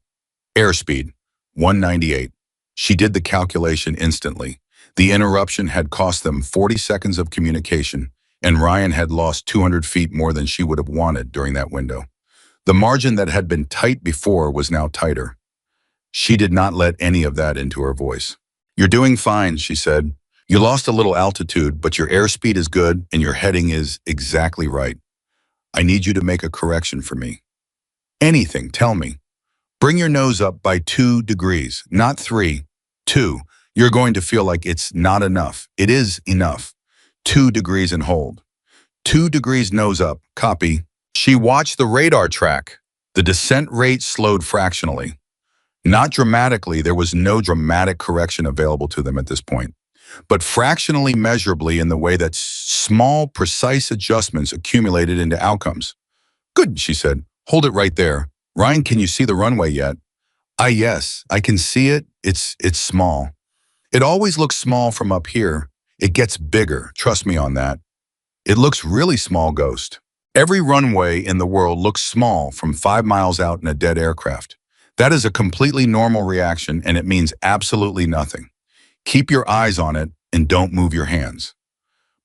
Airspeed, 198. She did the calculation instantly. The interruption had cost them 40 seconds of communication, and Ryan had lost 200 feet more than she would have wanted during that window. The margin that had been tight before was now tighter. She did not let any of that into her voice. You're doing fine, she said. You lost a little altitude, but your airspeed is good and your heading is exactly right. I need you to make a correction for me. Anything, tell me. Bring your nose up by 2 degrees, not 3. 2. You're going to feel like it's not enough. It is enough. 2 degrees and hold. 2 degrees nose up. Copy. She watched the radar track. The descent rate slowed fractionally. Not dramatically, there was no dramatic correction available to them at this point, but fractionally measurably in the way that small, precise adjustments accumulated into outcomes. Good, she said. Hold it right there. Ryan, can you see the runway yet? Yes, I can see it. It's small. It always looks small from up here. It gets bigger, trust me on that. It looks really small, Ghost. Every runway in the world looks small from 5 miles out in a dead aircraft. That is a completely normal reaction and it means absolutely nothing. Keep your eyes on it and don't move your hands.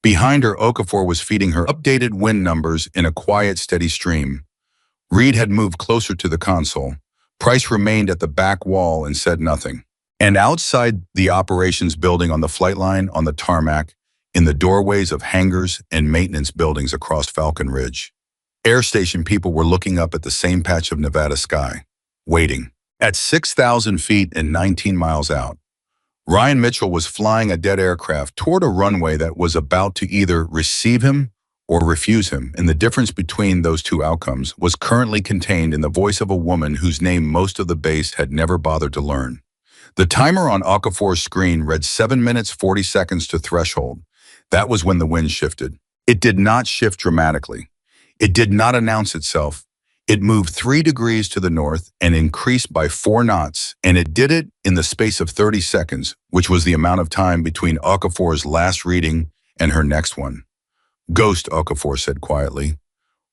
Behind her, Okafor was feeding her updated wind numbers in a quiet, steady stream. Reed had moved closer to the console. Price remained at the back wall and said nothing. And outside the operations building on the flight line, on the tarmac, in the doorways of hangars and maintenance buildings across Falcon Ridge, air station people were looking up at the same patch of Nevada sky, waiting. At 6,000 feet and 19 miles out, Ryan Mitchell was flying a dead aircraft toward a runway that was about to either receive him or refuse him, and the difference between those two outcomes was currently contained in the voice of a woman whose name most of the base had never bothered to learn. The timer on Okafor's screen read 7 minutes 40 seconds to threshold. That was when the wind shifted. It did not shift dramatically. It did not announce itself. It moved 3 degrees to the north and increased by 4 knots, and it did it in the space of 30 seconds, which was the amount of time between Okafor's last reading and her next one. Ghost, Okafor said quietly.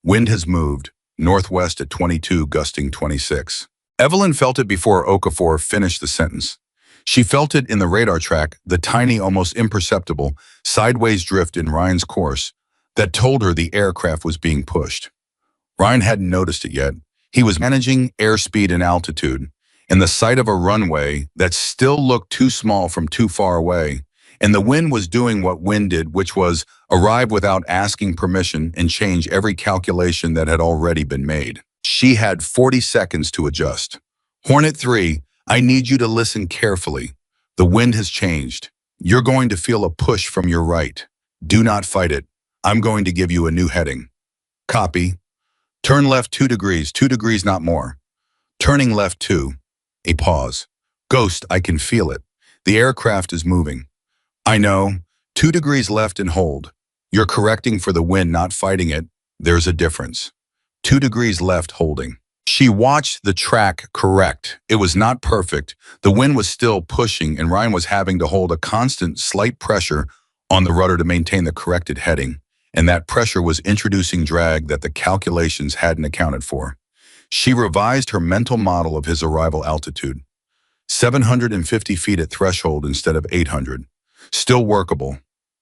Wind has moved, northwest at 22, gusting 26. Evelyn felt it before Okafor finished the sentence. She felt it in the radar track, the tiny, almost imperceptible, sideways drift in Ryan's course that told her the aircraft was being pushed. Ryan hadn't noticed it yet. He was managing airspeed and altitude, and the sight of a runway that still looked too small from too far away, and the wind was doing what wind did, which was arrive without asking permission and change every calculation that had already been made. She had 40 seconds to adjust. Hornet 3, I need you to listen carefully. The wind has changed. You're going to feel a push from your right. Do not fight it. I'm going to give you a new heading. Copy. Turn left 2 degrees, not more. Turning left 2. A pause. Ghost, I can feel it. The aircraft is moving. I know. 2 degrees left and hold. You're correcting for the wind, not fighting it. There's a difference. 2 degrees left, holding. She watched the track correct. It was not perfect. The wind was still pushing and Ryan was having to hold a constant slight pressure on the rudder to maintain the corrected heading. And that pressure was introducing drag that the calculations hadn't accounted for. She revised her mental model of his arrival altitude. 750 feet at threshold instead of 800. Still workable.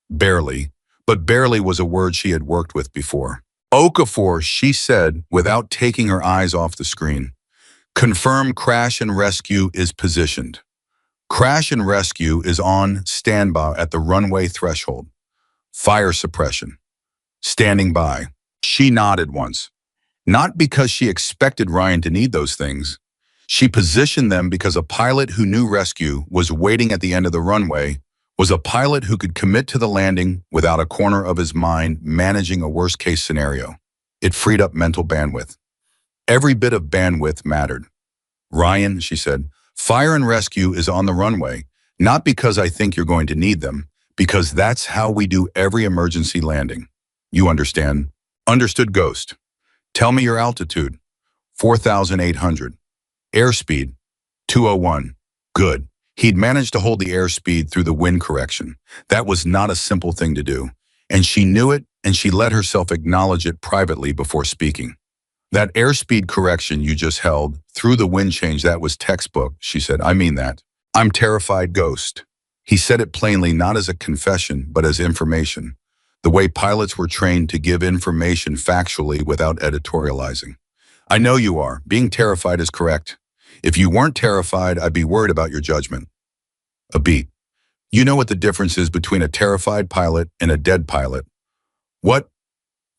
Barely. But barely was a word she had worked with before. Okafor, she said, without taking her eyes off the screen. Confirm crash and rescue is positioned. Crash and rescue is on standby at the runway threshold. Fire suppression. Standing by. She nodded once. Not because she expected Ryan to need those things. She positioned them because a pilot who knew rescue was waiting at the end of the runway, was a pilot who could commit to the landing without a corner of his mind managing a worst-case scenario. It freed up mental bandwidth. Every bit of bandwidth mattered. Ryan, she said, fire and rescue is on the runway, not because I think you're going to need them, because that's how we do every emergency landing. You understand? Understood, Ghost. Tell me your altitude. 4,800. Airspeed. 201. Good. He'd managed to hold the airspeed through the wind correction. That was not a simple thing to do. And she knew it, and she let herself acknowledge it privately before speaking. That airspeed correction you just held, through the wind change, that was textbook, she said. I mean that. I'm terrified, Ghost. He said it plainly, not as a confession, but as information. The way pilots were trained to give information factually without editorializing. I know you are. Being terrified is correct. If you weren't terrified, I'd be worried about your judgment. A beat. You know what the difference is between a terrified pilot and a dead pilot. What?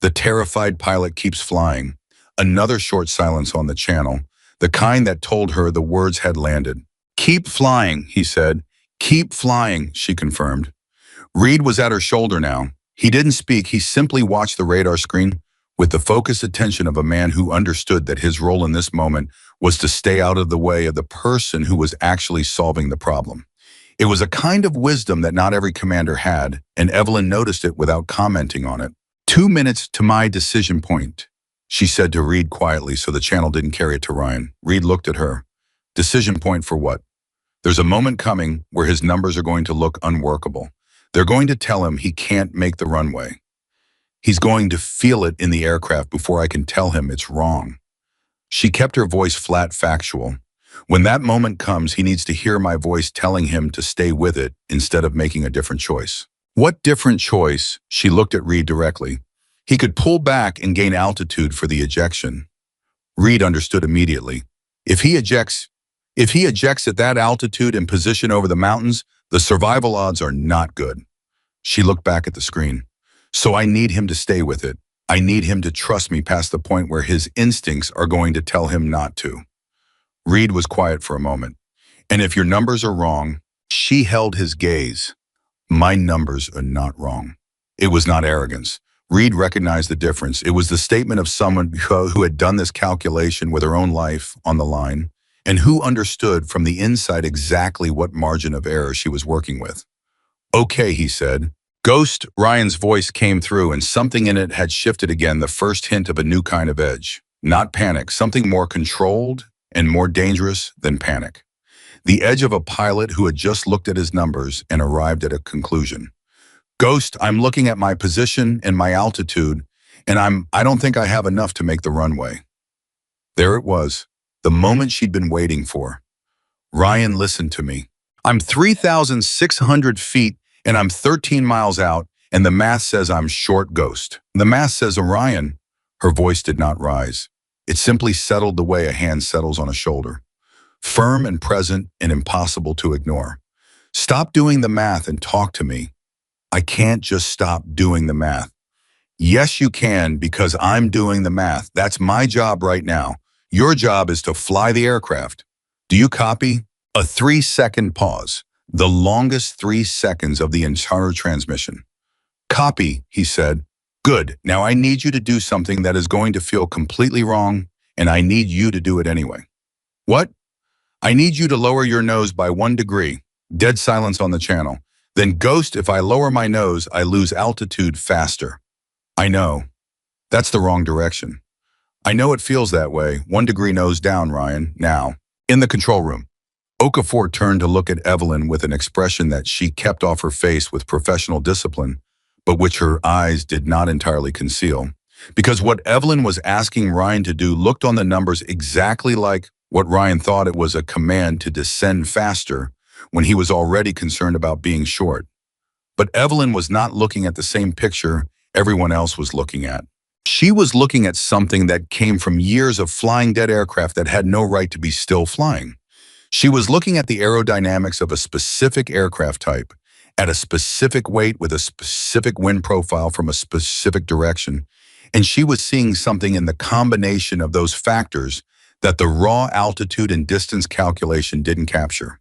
The terrified pilot keeps flying. Another short silence on the channel, the kind that told her the words had landed. Keep flying, he said. Keep flying, she confirmed. Reed was at her shoulder now. He didn't speak, he simply watched the radar screen with the focused attention of a man who understood that his role in this moment was to stay out of the way of the person who was actually solving the problem. It was a kind of wisdom that not every commander had, and Evelyn noticed it without commenting on it. 2 minutes to my decision point, she said to Reed quietly so the channel didn't carry it to Ryan. Reed looked at her. Decision point for what? There's a moment coming where his numbers are going to look unworkable. They're going to tell him he can't make the runway. He's going to feel it in the aircraft before I can tell him it's wrong. She kept her voice flat, factual. When that moment comes, he needs to hear my voice telling him to stay with it instead of making a different choice. What different choice? She looked at Reed directly. He could pull back and gain altitude for the ejection. Reed understood immediately. If he ejects at that altitude and position over the mountains, the survival odds are not good. She looked back at the screen. So I need him to stay with it. I need him to trust me past the point where his instincts are going to tell him not to. Reed was quiet for a moment. And if your numbers are wrong, she held his gaze. My numbers are not wrong. It was not arrogance. Reed recognized the difference. It was the statement of someone who had done this calculation with her own life on the line and who understood from the inside exactly what margin of error she was working with. Okay, he said. Ghost, Ryan's voice came through and something in it had shifted again, the first hint of a new kind of edge. Not panic, something more controlled and more dangerous than panic. The edge of a pilot who had just looked at his numbers and arrived at a conclusion. Ghost, I'm looking at my position and my altitude, and I don't think I have enough to make the runway. There it was, the moment she'd been waiting for. Ryan, listened to me. I'm 3,600 feet and I'm 13 miles out, and the math says I'm short, Ghost. The math says Orion. Her voice did not rise. It simply settled the way a hand settles on a shoulder. Firm and present and impossible to ignore. Stop doing the math and talk to me. I can't just stop doing the math. Yes, you can, because I'm doing the math. That's my job right now. Your job is to fly the aircraft. Do you copy? A 3-second pause. The longest 3 seconds of the entire transmission. Copy, he said. Good. Now I need you to do something that is going to feel completely wrong, and I need you to do it anyway. What? I need you to lower your nose by 1 degree. Dead silence on the channel. Then Ghost, if I lower my nose, I lose altitude faster. I know. That's the wrong direction. I know it feels that way. 1 degree nose down, Ryan. Now. In the control room. Okafor turned to look at Evelyn with an expression that she kept off her face with professional discipline, but which her eyes did not entirely conceal. Because what Evelyn was asking Ryan to do looked on the numbers exactly like what Ryan thought it was, a command to descend faster when he was already concerned about being short. But Evelyn was not looking at the same picture everyone else was looking at. She was looking at something that came from years of flying dead aircraft that had no right to be still flying. She was looking at the aerodynamics of a specific aircraft type, at a specific weight with a specific wind profile from a specific direction, and she was seeing something in the combination of those factors that the raw altitude and distance calculation didn't capture.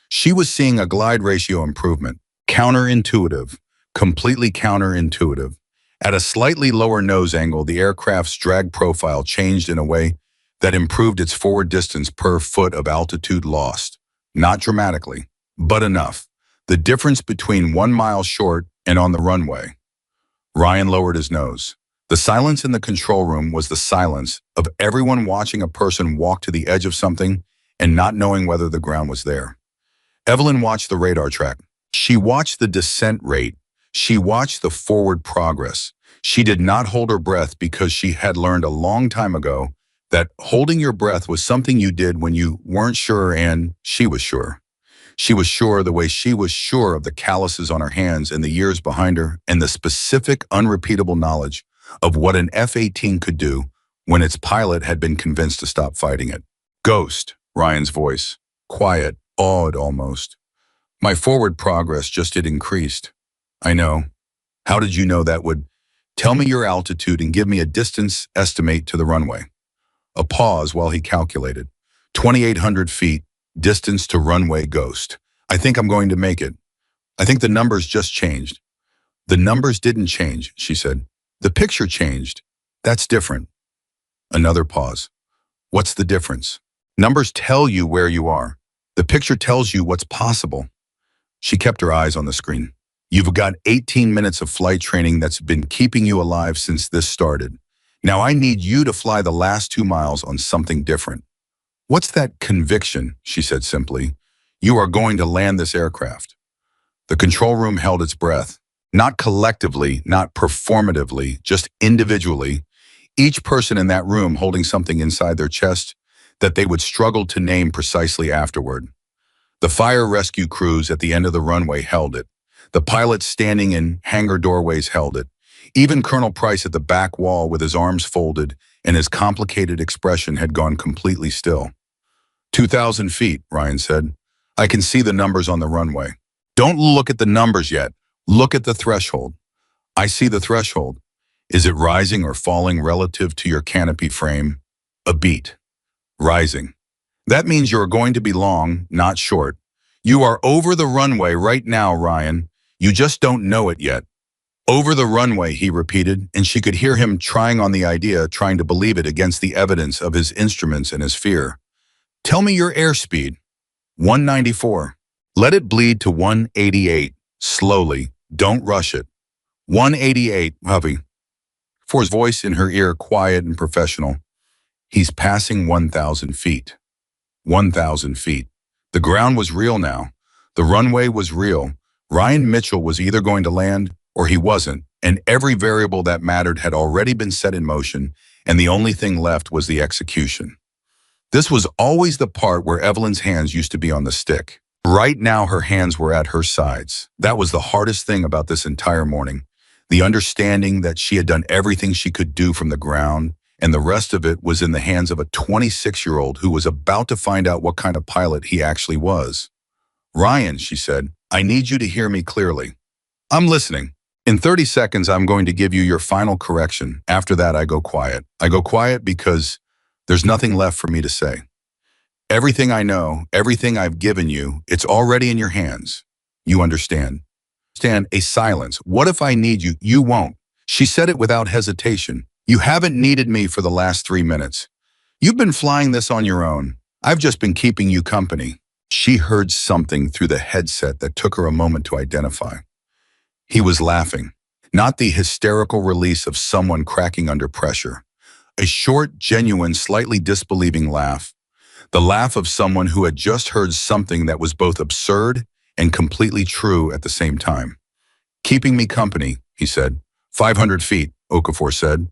She was seeing a glide ratio improvement, counterintuitive, completely counterintuitive. At a slightly lower nose angle, the aircraft's drag profile changed in a way that improved its forward distance per foot of altitude lost. Not dramatically, but enough. The difference between 1 mile short and on the runway. Ryan lowered his nose. The silence in the control room was the silence of everyone watching a person walk to the edge of something and not knowing whether the ground was there. Evelyn watched the radar track. She watched the descent rate. She watched the forward progress. She did not hold her breath because she had learned a long time ago that holding your breath was something you did when you weren't sure, and she was sure. She was sure the way she was sure of the calluses on her hands and the years behind her and the specific, unrepeatable knowledge of what an F-18 could do when its pilot had been convinced to stop fighting it. Ghost, Ryan's voice. Quiet, awed almost. My forward progress just it increased. I know. How did you know that would? Tell me your altitude and give me a distance estimate to the runway. A pause while he calculated. 2,800 feet, distance to runway ghost. I think I'm going to make it. I think the numbers just changed. The numbers didn't change, she said. The picture changed. That's different. Another pause. What's the difference? Numbers tell you where you are. The picture tells you what's possible. She kept her eyes on the screen. You've got 18 minutes of flight training that's been keeping you alive since this started. Now I need you to fly the last 2 miles on something different. What's that conviction? She said simply. You are going to land this aircraft. The control room held its breath. Not collectively, not performatively, just individually. Each person in that room holding something inside their chest that they would struggle to name precisely afterward. The fire rescue crews at the end of the runway held it. The pilots standing in hangar doorways held it. Even Colonel Price at the back wall with his arms folded and his complicated expression had gone completely still. 2,000 feet, Ryan said. I can see the numbers on the runway. Don't look at the numbers yet. Look at the threshold. I see the threshold. Is it rising or falling relative to your canopy frame? A beat. Rising. That means you're going to be long, not short. You are over the runway right now, Ryan. You just don't know it yet. Over the runway, he repeated, and she could hear him trying on the idea, trying to believe it against the evidence of his instruments and his fear. Tell me your airspeed. 194. Let it bleed to 188. Slowly. Don't rush it. 188, Hovey. For his voice in her ear, quiet and professional. He's passing 1,000 feet. 1,000 feet. The ground was real now. The runway was real. Ryan Mitchell was either going to land or he wasn't, and every variable that mattered had already been set in motion, and the only thing left was the execution. This was always the part where Evelyn's hands used to be on the stick. Right now, her hands were at her sides. That was the hardest thing about this entire morning. The understanding that she had done everything she could do from the ground, and the rest of it was in the hands of a 26-year-old who was about to find out what kind of pilot he actually was. Ryan, she said, I need you to hear me clearly. I'm listening. In 30 seconds, I'm going to give you your final correction. After that, I go quiet. I go quiet because there's nothing left for me to say. Everything I know, everything I've given you, it's already in your hands. You understand. Stand a silence. What if I need you? You won't. She said it without hesitation. You haven't needed me for the last 3 minutes. You've been flying this on your own. I've just been keeping you company. She heard something through the headset that took her a moment to identify. He was laughing, not the hysterical release of someone cracking under pressure. A short, genuine, slightly disbelieving laugh. The laugh of someone who had just heard something that was both absurd and completely true at the same time. Keeping me company, he said. 500 feet, Okafor said.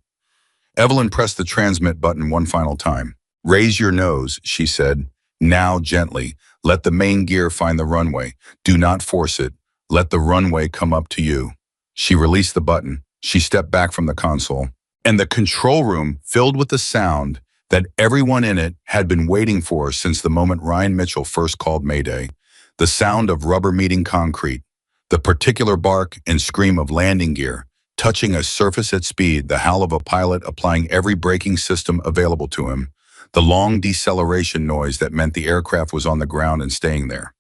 Evelyn pressed the transmit button one final time. Raise your nose, she said. Now gently. Let the main gear find the runway. Do not force it. Let the runway come up to you. She released the button. She stepped back from the console. And the control room filled with the sound that everyone in it had been waiting for since the moment Ryan Mitchell first called Mayday. The sound of rubber meeting concrete. The particular bark and scream of landing gear, touching a surface at speed, the howl of a pilot applying every braking system available to him. The long deceleration noise that meant the aircraft was on the ground and staying there.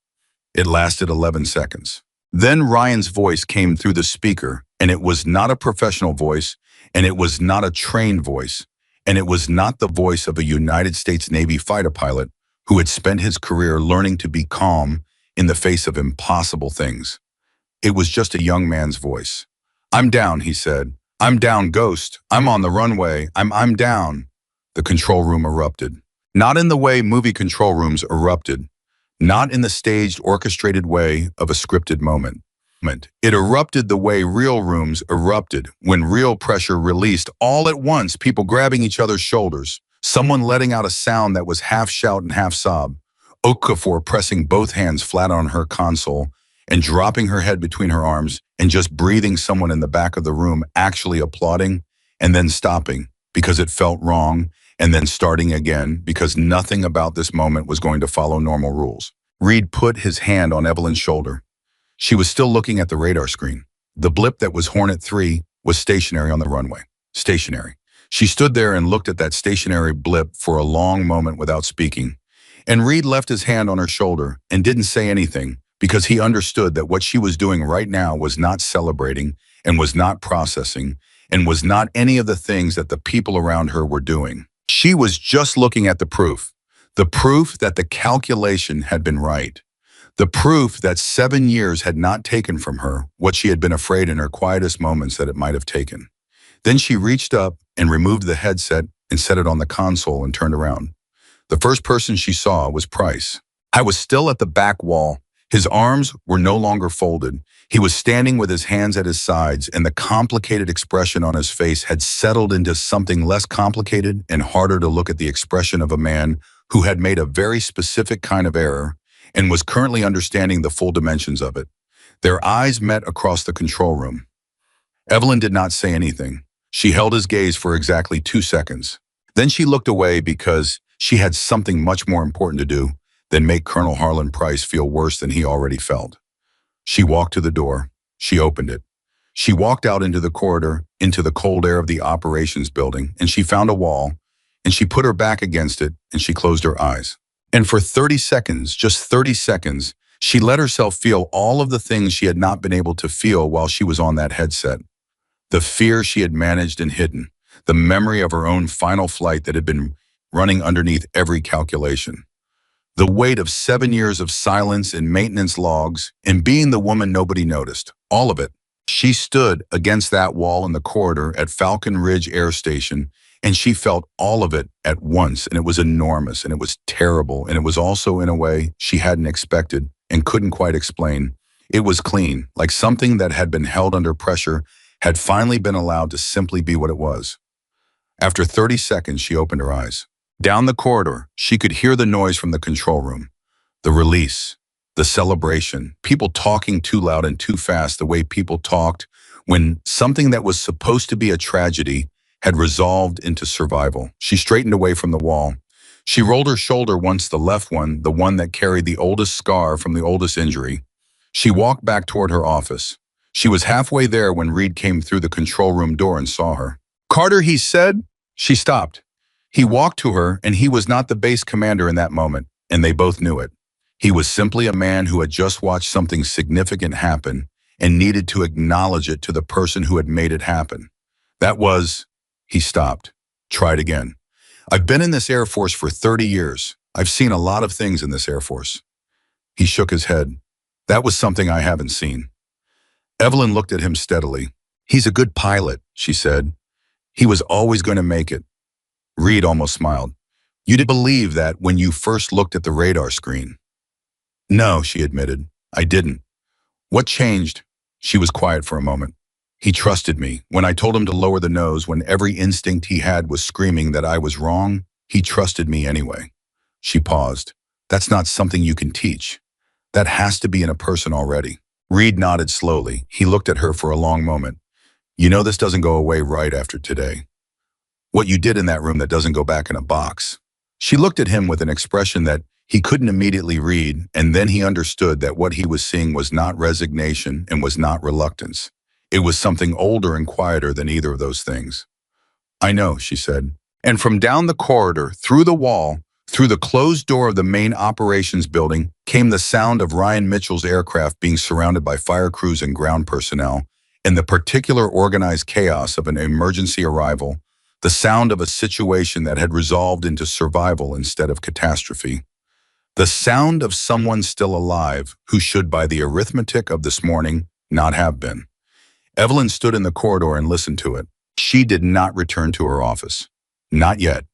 It lasted 11 seconds. Then Ryan's voice came through the speaker, and it was not a professional voice, and it was not a trained voice, and it was not the voice of a United States Navy fighter pilot who had spent his career learning to be calm in the face of impossible things. It was just a young man's voice. I'm down, he said. I'm down, Ghost. I'm on the runway. I'm down. The control room erupted. Not in the way movie control rooms erupted. Not in the staged, orchestrated way of a scripted moment. It erupted the way real rooms erupted, when real pressure released all at once, people grabbing each other's shoulders, someone letting out a sound that was half shout and half sob, Okafor pressing both hands flat on her console and dropping her head between her arms and just breathing, someone in the back of the room actually applauding and then stopping because it felt wrong, and then starting again because nothing about this moment was going to follow normal rules. Reed put his hand on Evelyn's shoulder. She was still looking at the radar screen. The blip that was Hornet 3 was stationary on the runway. Stationary. She stood there and looked at that stationary blip for a long moment without speaking. And Reed left his hand on her shoulder and didn't say anything because he understood that what she was doing right now was not celebrating and was not processing and was not any of the things that the people around her were doing. She was just looking at the proof that the calculation had been right. The proof that 7 years had not taken from her what she had been afraid in her quietest moments that it might have taken. Then she reached up and removed the headset and set it on the console and turned around. The first person she saw was Price. I was still at the back wall. His arms were no longer folded. He was standing with his hands at his sides, and the complicated expression on his face had settled into something less complicated and harder to look at, the expression of a man who had made a very specific kind of error and was currently understanding the full dimensions of it. Their eyes met across the control room. Evelyn did not say anything. She held his gaze for exactly 2 seconds. Then she looked away because she had something much more important to do than make Colonel Harlan Price feel worse than he already felt. She walked to the door. She opened it. She walked out into the corridor, into the cold air of the operations building, and she found a wall, and she put her back against it, and she closed her eyes. And for 30 seconds, just 30 seconds, she let herself feel all of the things she had not been able to feel while she was on that headset. The fear she had managed and hidden, the memory of her own final flight that had been running underneath every calculation. The weight of 7 years of silence and maintenance logs and being the woman nobody noticed, all of it. She stood against that wall in the corridor at Falcon Ridge Air Station, and she felt all of it at once, and it was enormous, and it was terrible, and it was also in a way she hadn't expected and couldn't quite explain. It was clean, like something that had been held under pressure had finally been allowed to simply be what it was. After 30 seconds, she opened her eyes. Down the corridor, she could hear the noise from the control room, the release, the celebration, people talking too loud and too fast the way people talked when something that was supposed to be a tragedy had resolved into survival. She straightened away from the wall. She rolled her shoulder once, the left one, the one that carried the oldest scar from the oldest injury. She walked back toward her office. She was halfway there when Reed came through the control room door and saw her. "Carter," he said. She stopped. He walked to her, and he was not the base commander in that moment, and they both knew it. He was simply a man who had just watched something significant happen and needed to acknowledge it to the person who had made it happen. That was... He stopped. Tried again. "I've been in this Air Force for 30 years. I've seen a lot of things in this Air Force." He shook his head. "That was something I haven't seen." Evelyn looked at him steadily. "He's a good pilot," she said. "He was always going to make it." Reed almost smiled. "You did believe that when you first looked at the radar screen?" "No," she admitted. "I didn't." "What changed?" She was quiet for a moment. "He trusted me. When I told him to lower the nose, when every instinct he had was screaming that I was wrong, he trusted me anyway." She paused. "That's not something you can teach. That has to be in a person already." Reed nodded slowly. He looked at her for a long moment. "You know this doesn't go away right after today. What you did in that room, that doesn't go back in a box." She looked at him with an expression that he couldn't immediately read, and then he understood that what he was seeing was not resignation and was not reluctance. It was something older and quieter than either of those things. "I know," she said. And from down the corridor, through the wall, through the closed door of the main operations building, came the sound of Ryan Mitchell's aircraft being surrounded by fire crews and ground personnel, and the particular organized chaos of an emergency arrival, the sound of a situation that had resolved into survival instead of catastrophe. The sound of someone still alive who should, by the arithmetic of this morning, not have been. Evelyn stood in the corridor and listened to it. She did not return to her office. Not yet.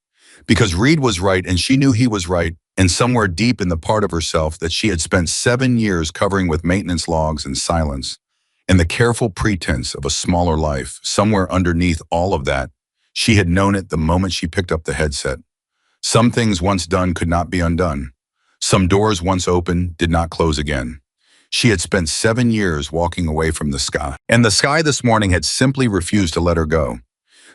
Because Reed was right, and she knew he was right, and somewhere deep in the part of herself that she had spent 7 years covering with maintenance logs and silence, and the careful pretense of a smaller life, somewhere underneath all of that, she had known it the moment she picked up the headset. Some things once done could not be undone. Some doors once opened did not close again. She had spent 7 years walking away from the sky, and the sky this morning had simply refused to let her go.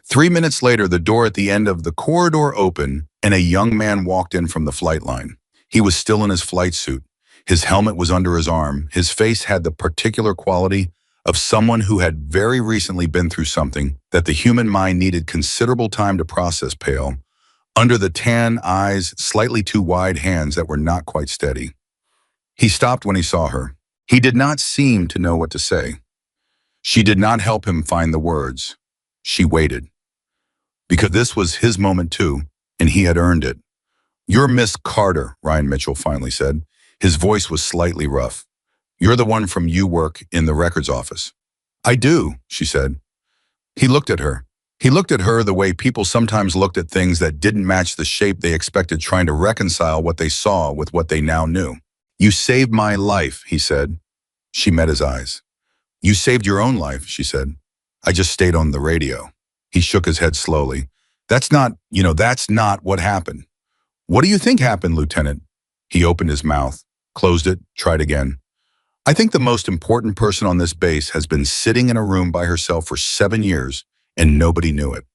3 minutes later, the door at the end of the corridor opened, and a young man walked in from the flight line. He was still in his flight suit. His helmet was under his arm. His face had the particular quality of someone who had very recently been through something that the human mind needed considerable time to process. Pale, under the tan eyes, slightly too wide hands that were not quite steady. He stopped when he saw her. He did not seem to know what to say. She did not help him find the words. She waited. Because this was his moment too, and he had earned it. "You're Miss Carter," Ryan Mitchell finally said. His voice was slightly rough. "You're the one from you work in the records office." "I do," she said. He looked at her. He looked at her the way people sometimes looked at things that didn't match the shape they expected, trying to reconcile what they saw with what they now knew. "You saved my life," he said. She met his eyes. "You saved your own life," she said. "I just stayed on the radio." He shook his head slowly. That's not what happened." "What do you think happened, Lieutenant?" He opened his mouth, closed it, tried again. "I think the most important person on this base has been sitting in a room by herself for 7 years, and nobody knew it."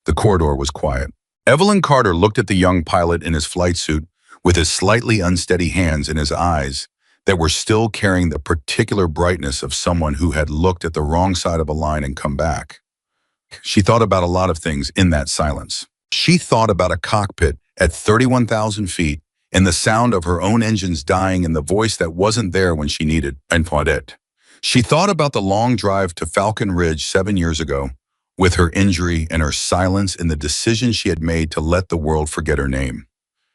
The corridor was quiet. Evelyn Carter looked at the young pilot in his flight suit with his slightly unsteady hands and his eyes that were still carrying the particular brightness of someone who had looked at the wrong side of a line and come back. She thought about a lot of things in that silence. She thought about a cockpit at 31,000 feet and the sound of her own engines dying and the voice that wasn't there when she needed it. She thought about the long drive to Falcon Ridge 7 years ago, with her injury and her silence and the decision she had made to let the world forget her name.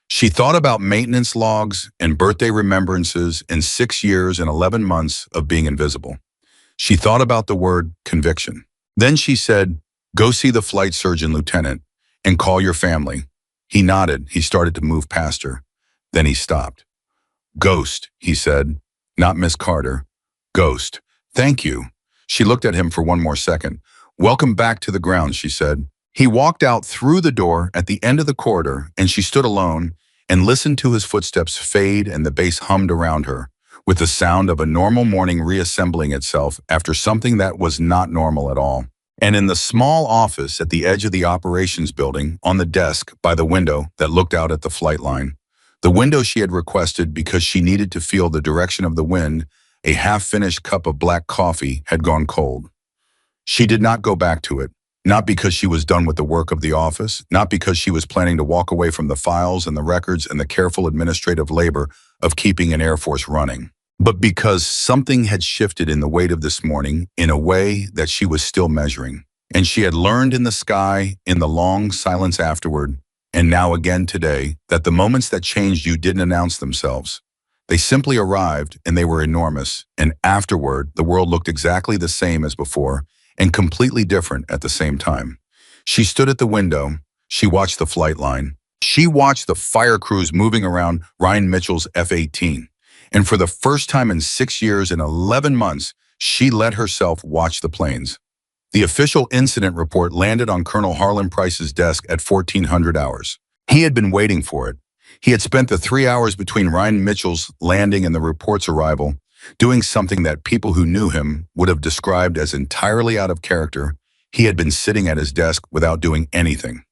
She thought about maintenance logs and birthday remembrances and 6 years and 11 months of being invisible. She thought about the word conviction. Then she said, "Go see the flight surgeon, Lieutenant, and call your family." He nodded. He started to move past her. Then he stopped. "Ghost," he said. "Not Miss Carter. Ghost. Thank you." She looked at him for one more second. "Welcome back to the ground," she said. He walked out through the door at the end of the corridor, and she stood alone and listened to his footsteps fade, and the bass hummed around her, with the sound of a normal morning reassembling itself after something that was not normal at all. And in the small office at the edge of the operations building, on the desk by the window that looked out at the flight line, the window she had requested because she needed to feel the direction of the wind, a half-finished cup of black coffee had gone cold. She did not go back to it, not because she was done with the work of the office, not because she was planning to walk away from the files and the records and the careful administrative labor of keeping an Air Force running, but because something had shifted in the weight of this morning in a way that she was still measuring. And she had learned in the sky, in the long silence afterward, and now again today, that the moments that changed you didn't announce themselves. They simply arrived, and they were enormous, and afterward, the world looked exactly the same as before, and completely different at the same time. She stood at the window. She watched the flight line. She watched the fire crews moving around Ryan Mitchell's F-18. And for the first time in 6 years and 11 months, she let herself watch the planes. The official incident report landed on Colonel Harlan Price's desk at 1400 hours. He had been waiting for it. He had spent the 3 hours between Ryan Mitchell's landing and the report's arrival doing something that people who knew him would have described as entirely out of character. He had been sitting at his desk without doing anything.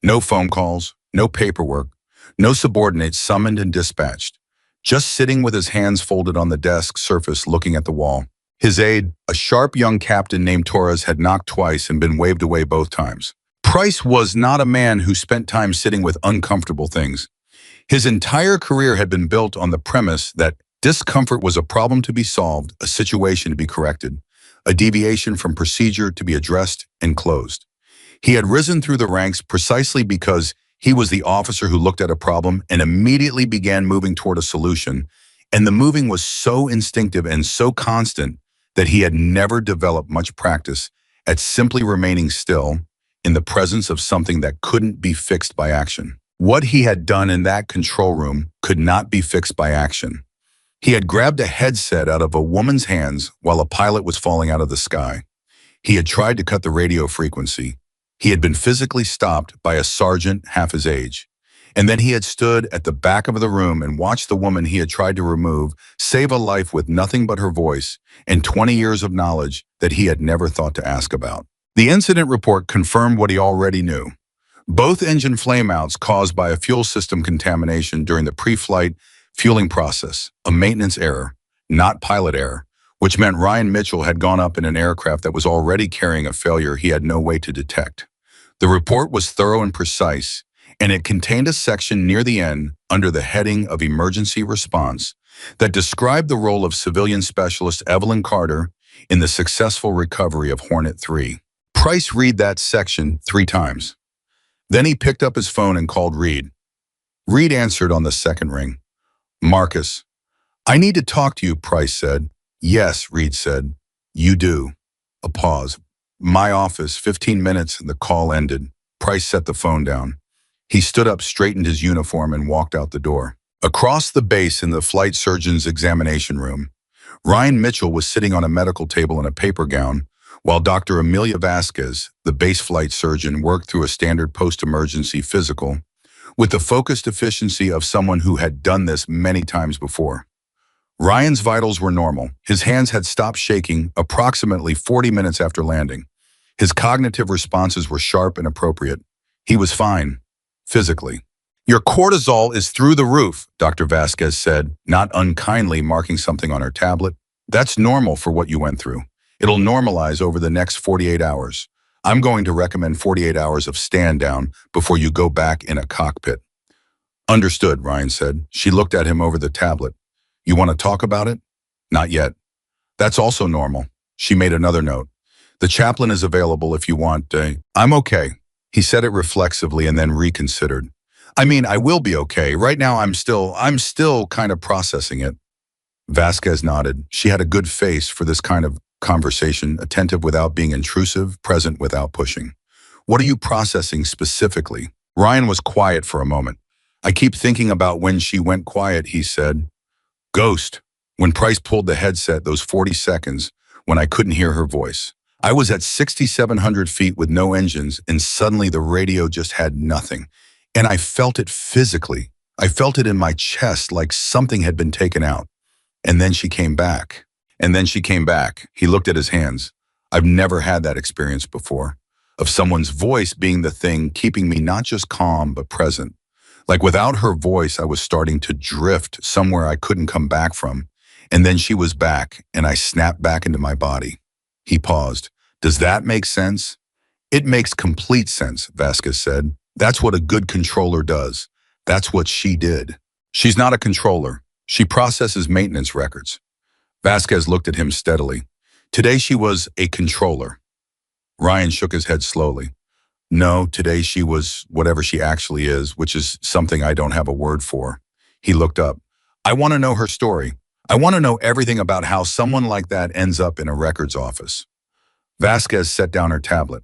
No phone calls, no paperwork, no subordinates summoned and dispatched. Just sitting with his hands folded on the desk surface looking at the wall. His aide, a sharp young captain named Torres, had knocked twice and been waved away both times. Price was not a man who spent time sitting with uncomfortable things. His entire career had been built on the premise that discomfort was a problem to be solved, a situation to be corrected, a deviation from procedure to be addressed and closed. He had risen through the ranks precisely because he was the officer who looked at a problem and immediately began moving toward a solution, and the moving was so instinctive and so constant that he had never developed much practice at simply remaining still in the presence of something that couldn't be fixed by action. What he had done in that control room could not be fixed by action. He had grabbed a headset out of a woman's hands while a pilot was falling out of the sky. He had tried to cut the radio frequency. He had been physically stopped by a sergeant half his age. And then he had stood at the back of the room and watched the woman he had tried to remove save a life with nothing but her voice and 20 years of knowledge that he had never thought to ask about. The incident report confirmed what he already knew. Both engine flameouts caused by a fuel system contamination during the pre-flight Fueling process, a maintenance error, not pilot error, which meant Ryan Mitchell had gone up in an aircraft that was already carrying a failure he had no way to detect. The report was thorough and precise, and it contained a section near the end under the heading of emergency response that described the role of civilian specialist Evelyn Carter in the successful recovery of Hornet 3. Price read that section 3 times. Then he picked up his phone and called Reed. Reed answered on the second ring. Marcus, I need to talk to you, Price said. Yes, Reed said. You do. A pause. My office, 15 minutes, and the call ended. Price set the phone down. He stood up, straightened his uniform, and walked out the door. Across the base in the flight surgeon's examination room, Ryan Mitchell was sitting on a medical table in a paper gown, while Dr. Amelia Vasquez, the base flight surgeon, worked through a standard post-emergency physical with the focused efficiency of someone who had done this many times before. Ryan's vitals were normal. His hands had stopped shaking approximately 40 minutes after landing. His cognitive responses were sharp and appropriate. He was fine, physically. Your cortisol is through the roof, Dr. Vasquez said, not unkindly marking something on her tablet. That's normal for what you went through. It'll normalize over the next 48 hours. I'm going to recommend 48 hours of stand down before you go back in a cockpit. Understood, Ryan said. She looked at him over the tablet. You want to talk about it? Not yet. That's also normal. She made another note. The chaplain is available if you want. I'm okay. He said it reflexively and then reconsidered. I mean, I will be okay. Right now, I'm still kind of processing it. Vasquez nodded. She had a good face for this kind of conversation, attentive without being intrusive, present without pushing. What are you processing specifically? Ryan was quiet for a moment. I keep thinking about when she went quiet, he said. Ghost. When Price pulled the headset, those 40 seconds, when I couldn't hear her voice. I was at 6,700 feet with no engines, and suddenly the radio just had nothing. And I felt it physically. I felt it in my chest like something had been taken out. And then she came back. He looked at his hands. I've never had that experience before, of someone's voice being the thing keeping me not just calm, but present. Like without her voice, I was starting to drift somewhere I couldn't come back from. And then she was back, and I snapped back into my body. He paused. Does that make sense? It makes complete sense, Vasquez said. That's what a good controller does. That's what she did. She's not a controller. She processes maintenance records. Vasquez looked at him steadily. Today she was a controller. Ryan shook his head slowly. No, today she was whatever she actually is, which is something I don't have a word for. He looked up. I want to know her story. I want to know everything about how someone like that ends up in a records office. Vasquez set down her tablet.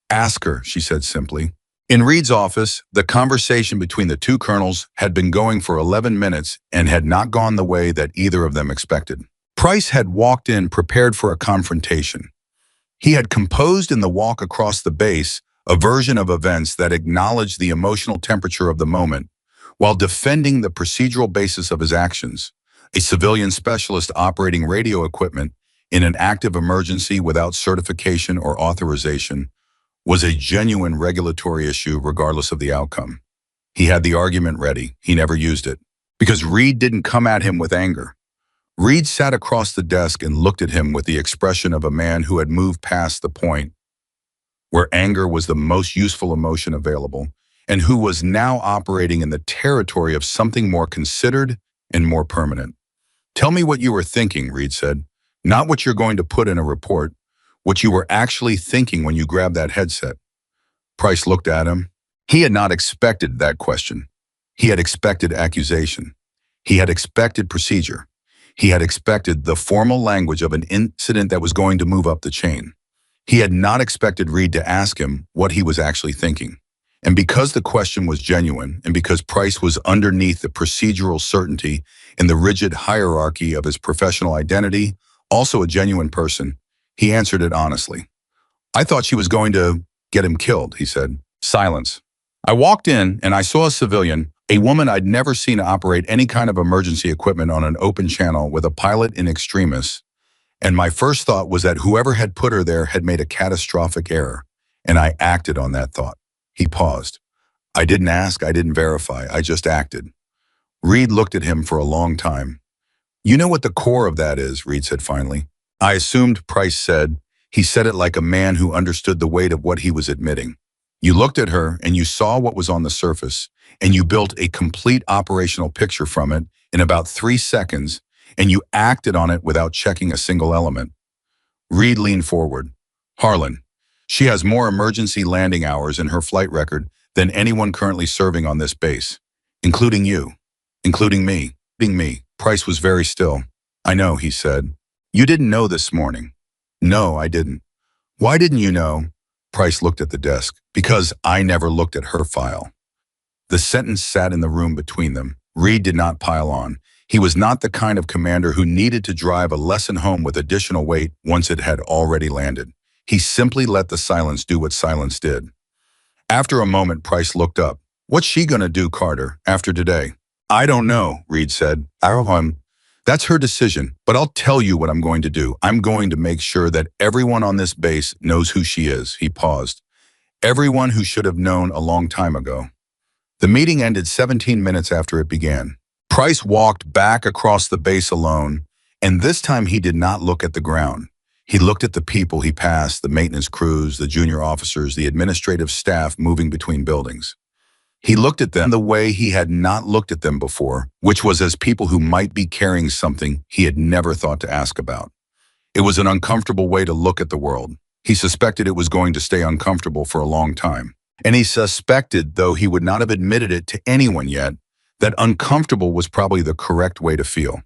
Ask her, she said simply. In Reed's office, the conversation between the two colonels had been going for 11 minutes and had not gone the way that either of them expected. Price had walked in prepared for a confrontation. He had composed in the walk across the base a version of events that acknowledged the emotional temperature of the moment, while defending the procedural basis of his actions. A civilian specialist operating radio equipment in an active emergency without certification or authorization was a genuine regulatory issue regardless of the outcome. He had the argument ready. He never used it. Because Reed didn't come at him with anger. Reed sat across the desk and looked at him with the expression of a man who had moved past the point where anger was the most useful emotion available, and who was now operating in the territory of something more considered and more permanent. Tell me what you were thinking, Reed said. Not what you're going to put in a report, what you were actually thinking when you grabbed that headset. Price looked at him. He had not expected that question. He had expected accusation. He had expected procedure. He had expected the formal language of an incident that was going to move up the chain. He had not expected Reed to ask him what he was actually thinking. And because the question was genuine, and because Price was underneath the procedural certainty and the rigid hierarchy of his professional identity, also a genuine person, he answered it honestly. I thought she was going to get him killed, he said. Silence. I walked in and I saw a civilian, a woman I'd never seen operate any kind of emergency equipment on an open channel with a pilot in extremis. And my first thought was that whoever had put her there had made a catastrophic error. And I acted on that thought. He paused. I didn't ask, I didn't verify, I just acted. Reed looked at him for a long time. You know what the core of that is, Reed said finally. I assumed, Price said. He said it like a man who understood the weight of what he was admitting. You looked at her and you saw what was on the surface, and you built a complete operational picture from it in about 3 seconds, and you acted on it without checking a single element. Reed leaned forward. Harlan, she has more emergency landing hours in her flight record than anyone currently serving on this base, including you, including me. Being me. Price was very still. I know, he said. You didn't know this morning. No, I didn't. Why didn't you know? Price looked at the desk. Because I never looked at her file. The sentence sat in the room between them. Reed did not pile on. He was not the kind of commander who needed to drive a lesson home with additional weight once it had already landed. He simply let the silence do what silence did. After a moment, Price looked up. What's she gonna do, Carter, after today? I don't know, Reed said. That's her decision, but I'll tell you what I'm going to do. I'm going to make sure that everyone on this base knows who she is. He paused. Everyone who should have known a long time ago. The meeting ended 17 minutes after it began. Price walked back across the base alone, and this time he did not look at the ground. He looked at the people he passed, the maintenance crews, the junior officers, the administrative staff moving between buildings. He looked at them the way he had not looked at them before, which was as people who might be carrying something he had never thought to ask about. It was an uncomfortable way to look at the world. He suspected it was going to stay uncomfortable for a long time. And he suspected, though he would not have admitted it to anyone yet, that uncomfortable was probably the correct way to feel.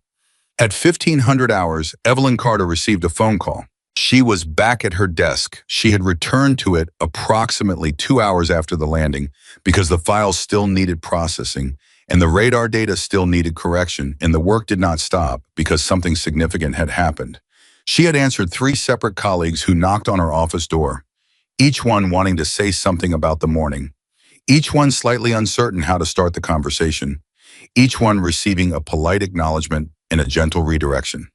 At 1500 hours, Evelyn Carter received a phone call. She was back at her desk. She had returned to it approximately 2 hours after the landing because the files still needed processing and the radar data still needed correction, and the work did not stop because something significant had happened. She had answered 3 separate colleagues who knocked on her office door, each one wanting to say something about the morning, each one slightly uncertain how to start the conversation, each one receiving a polite acknowledgement and a gentle redirection.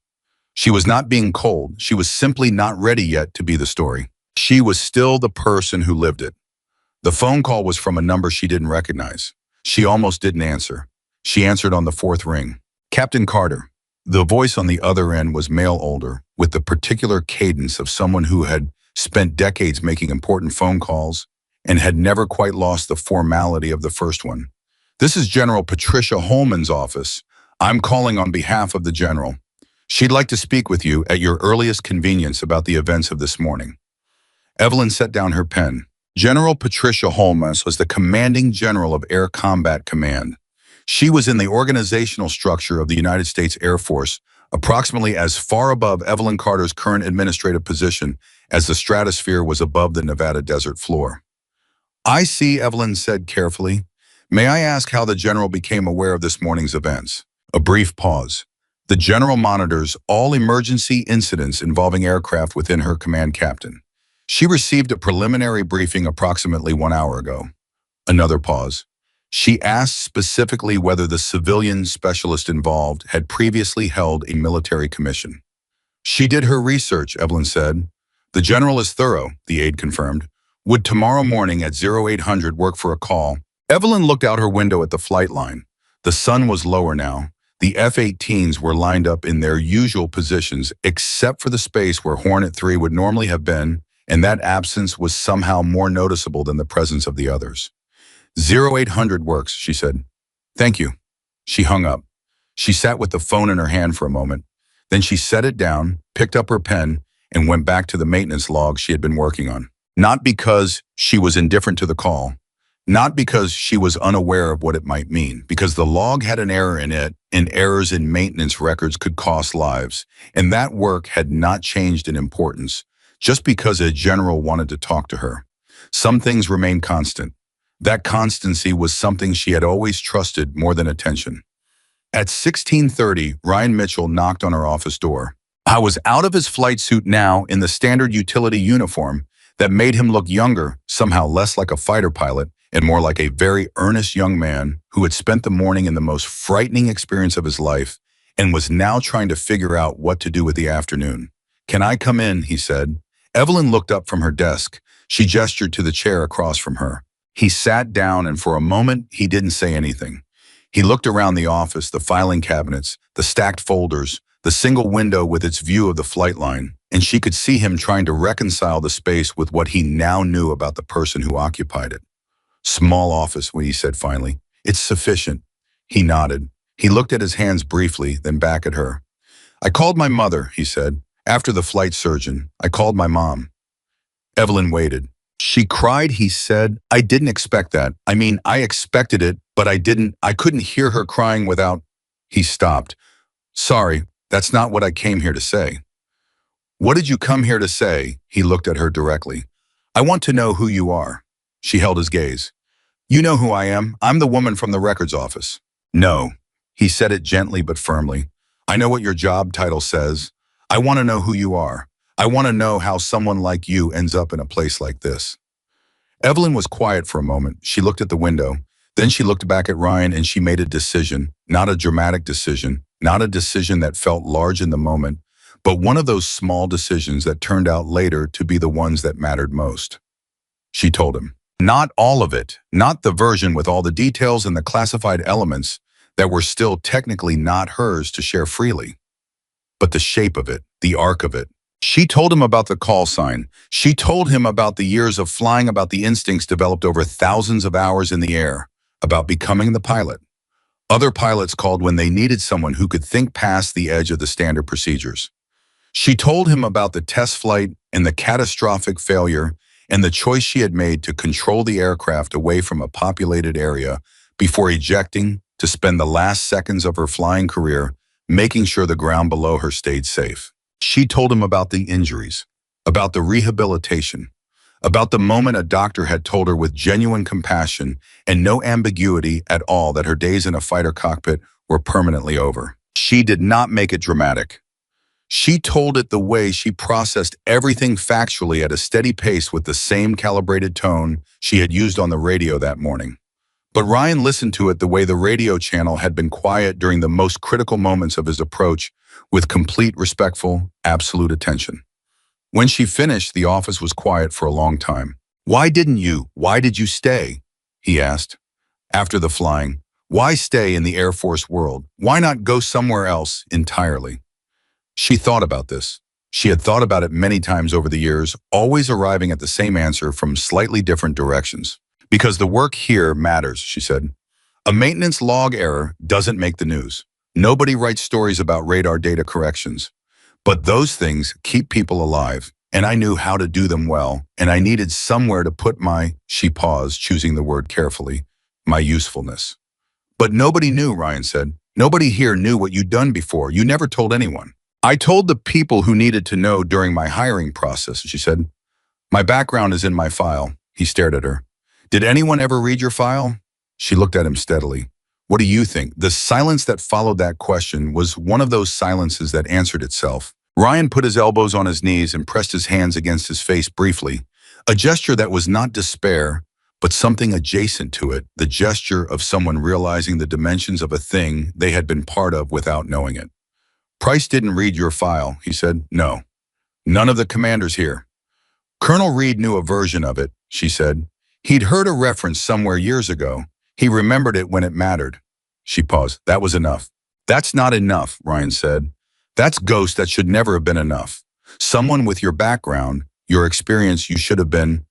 She was not being cold. She was simply not ready yet to be the story. She was still the person who lived it. The phone call was from a number she didn't recognize. She almost didn't answer. She answered on the 4th ring. Captain Carter. The voice on the other end was male, older, with the particular cadence of someone who had spent decades making important phone calls and had never quite lost the formality of the first one. This is General Patricia Holman's office. I'm calling on behalf of the General. She'd like to speak with you at your earliest convenience about the events of this morning. Evelyn set down her pen. General Patricia Holmes was the commanding general of Air Combat Command. She was in the organizational structure of the United States Air Force, approximately as far above Evelyn Carter's current administrative position as the stratosphere was above the Nevada desert floor. I see, Evelyn said carefully. May I ask how the general became aware of this morning's events? A brief pause. The general monitors all emergency incidents involving aircraft within her command captain. She received a preliminary briefing approximately 1 hour ago. Another pause. She asked specifically whether the civilian specialist involved had previously held a military commission. She did her research, Evelyn said. The general is thorough, the aide confirmed. Would tomorrow morning at 0800 work for a call? Evelyn looked out her window at the flight line. The sun was lower now. The F-18s were lined up in their usual positions, except for the space where Hornet 3 would normally have been, and that absence was somehow more noticeable than the presence of the others. 0800 works, she said. Thank you. She hung up. She sat with the phone in her hand for a moment. Then she set it down, picked up her pen, and went back to the maintenance log she had been working on. Not because she was indifferent to the call, not because she was unaware of what it might mean, because the log had an error in it, and errors in maintenance records could cost lives, and that work had not changed in importance just because a general wanted to talk to her. Some things remained constant. That constancy was something she had always trusted more than attention. At 16:30, Ryan Mitchell knocked on her office door. I was out of his flight suit now in the standard utility uniform that made him look younger, somehow less like a fighter pilot, and more like a very earnest young man who had spent the morning in the most frightening experience of his life and was now trying to figure out what to do with the afternoon. Can I come in? He said. Evelyn looked up from her desk. She gestured to the chair across from her. He sat down, and for a moment, he didn't say anything. He looked around the office, the filing cabinets, the stacked folders, the single window with its view of the flight line, and she could see him trying to reconcile the space with what he now knew about the person who occupied it. Small office, he said finally. It's sufficient. He nodded. He looked at his hands briefly, then back at her. I called my mother, he said. After the flight surgeon, I called my mom. Evelyn waited. She cried, he said. I didn't expect that. I mean, I expected it, but I couldn't hear her crying without. He stopped. Sorry, that's not what I came here to say. What did you come here to say? He looked at her directly. I want to know who you are. She held his gaze. You know who I am. I'm the woman from the records office. No. He said it gently but firmly. I know what your job title says. I want to know who you are. I want to know how someone like you ends up in a place like this. Evelyn was quiet for a moment. She looked at the window. Then she looked back at Ryan and she made a decision, not a dramatic decision, not a decision that felt large in the moment, but one of those small decisions that turned out later to be the ones that mattered most. She told him. Not all of it, not the version with all the details and the classified elements that were still technically not hers to share freely, but the shape of it, the arc of it. She told him about the call sign. She told him about the years of flying, about the instincts developed over thousands of hours in the air, about becoming the pilot. Other pilots called when they needed someone who could think past the edge of the standard procedures. She told him about the test flight and the catastrophic failure and the choice she had made to control the aircraft away from a populated area before ejecting to spend the last seconds of her flying career making sure the ground below her stayed safe. She told him about the injuries, about the rehabilitation, about the moment a doctor had told her with genuine compassion and no ambiguity at all that her days in a fighter cockpit were permanently over. She did not make it dramatic. She told it the way she processed everything factually at a steady pace with the same calibrated tone she had used on the radio that morning. But Ryan listened to it the way the radio channel had been quiet during the most critical moments of his approach, with complete, respectful, absolute attention. When she finished, the office was quiet for a long time. Why did you stay? He asked. After the flying, why stay in the Air Force world? Why not go somewhere else entirely? She thought about this. She had thought about it many times over the years, always arriving at the same answer from slightly different directions. Because the work here matters, she said. A maintenance log error doesn't make the news. Nobody writes stories about radar data corrections. But those things keep people alive, and I knew how to do them well, and I needed somewhere to put she paused, choosing the word carefully, my usefulness. But nobody knew, Ryan said. Nobody here knew what you'd done before. You never told anyone. I told the people who needed to know during my hiring process, she said. My background is in my file. He stared at her. Did anyone ever read your file? She looked at him steadily. What do you think? The silence that followed that question was one of those silences that answered itself. Ryan put his elbows on his knees and pressed his hands against his face briefly, a gesture that was not despair, but something adjacent to it, the gesture of someone realizing the dimensions of a thing they had been part of without knowing it. Price didn't read your file, he said. No. None of the commanders here. Colonel Reed knew a version of it, she said. He'd heard a reference somewhere years ago. He remembered it when it mattered. She paused. That was enough. That's not enough, Ryan said. That's ghost. That should never have been enough. Someone with your background, your experience, you should have been.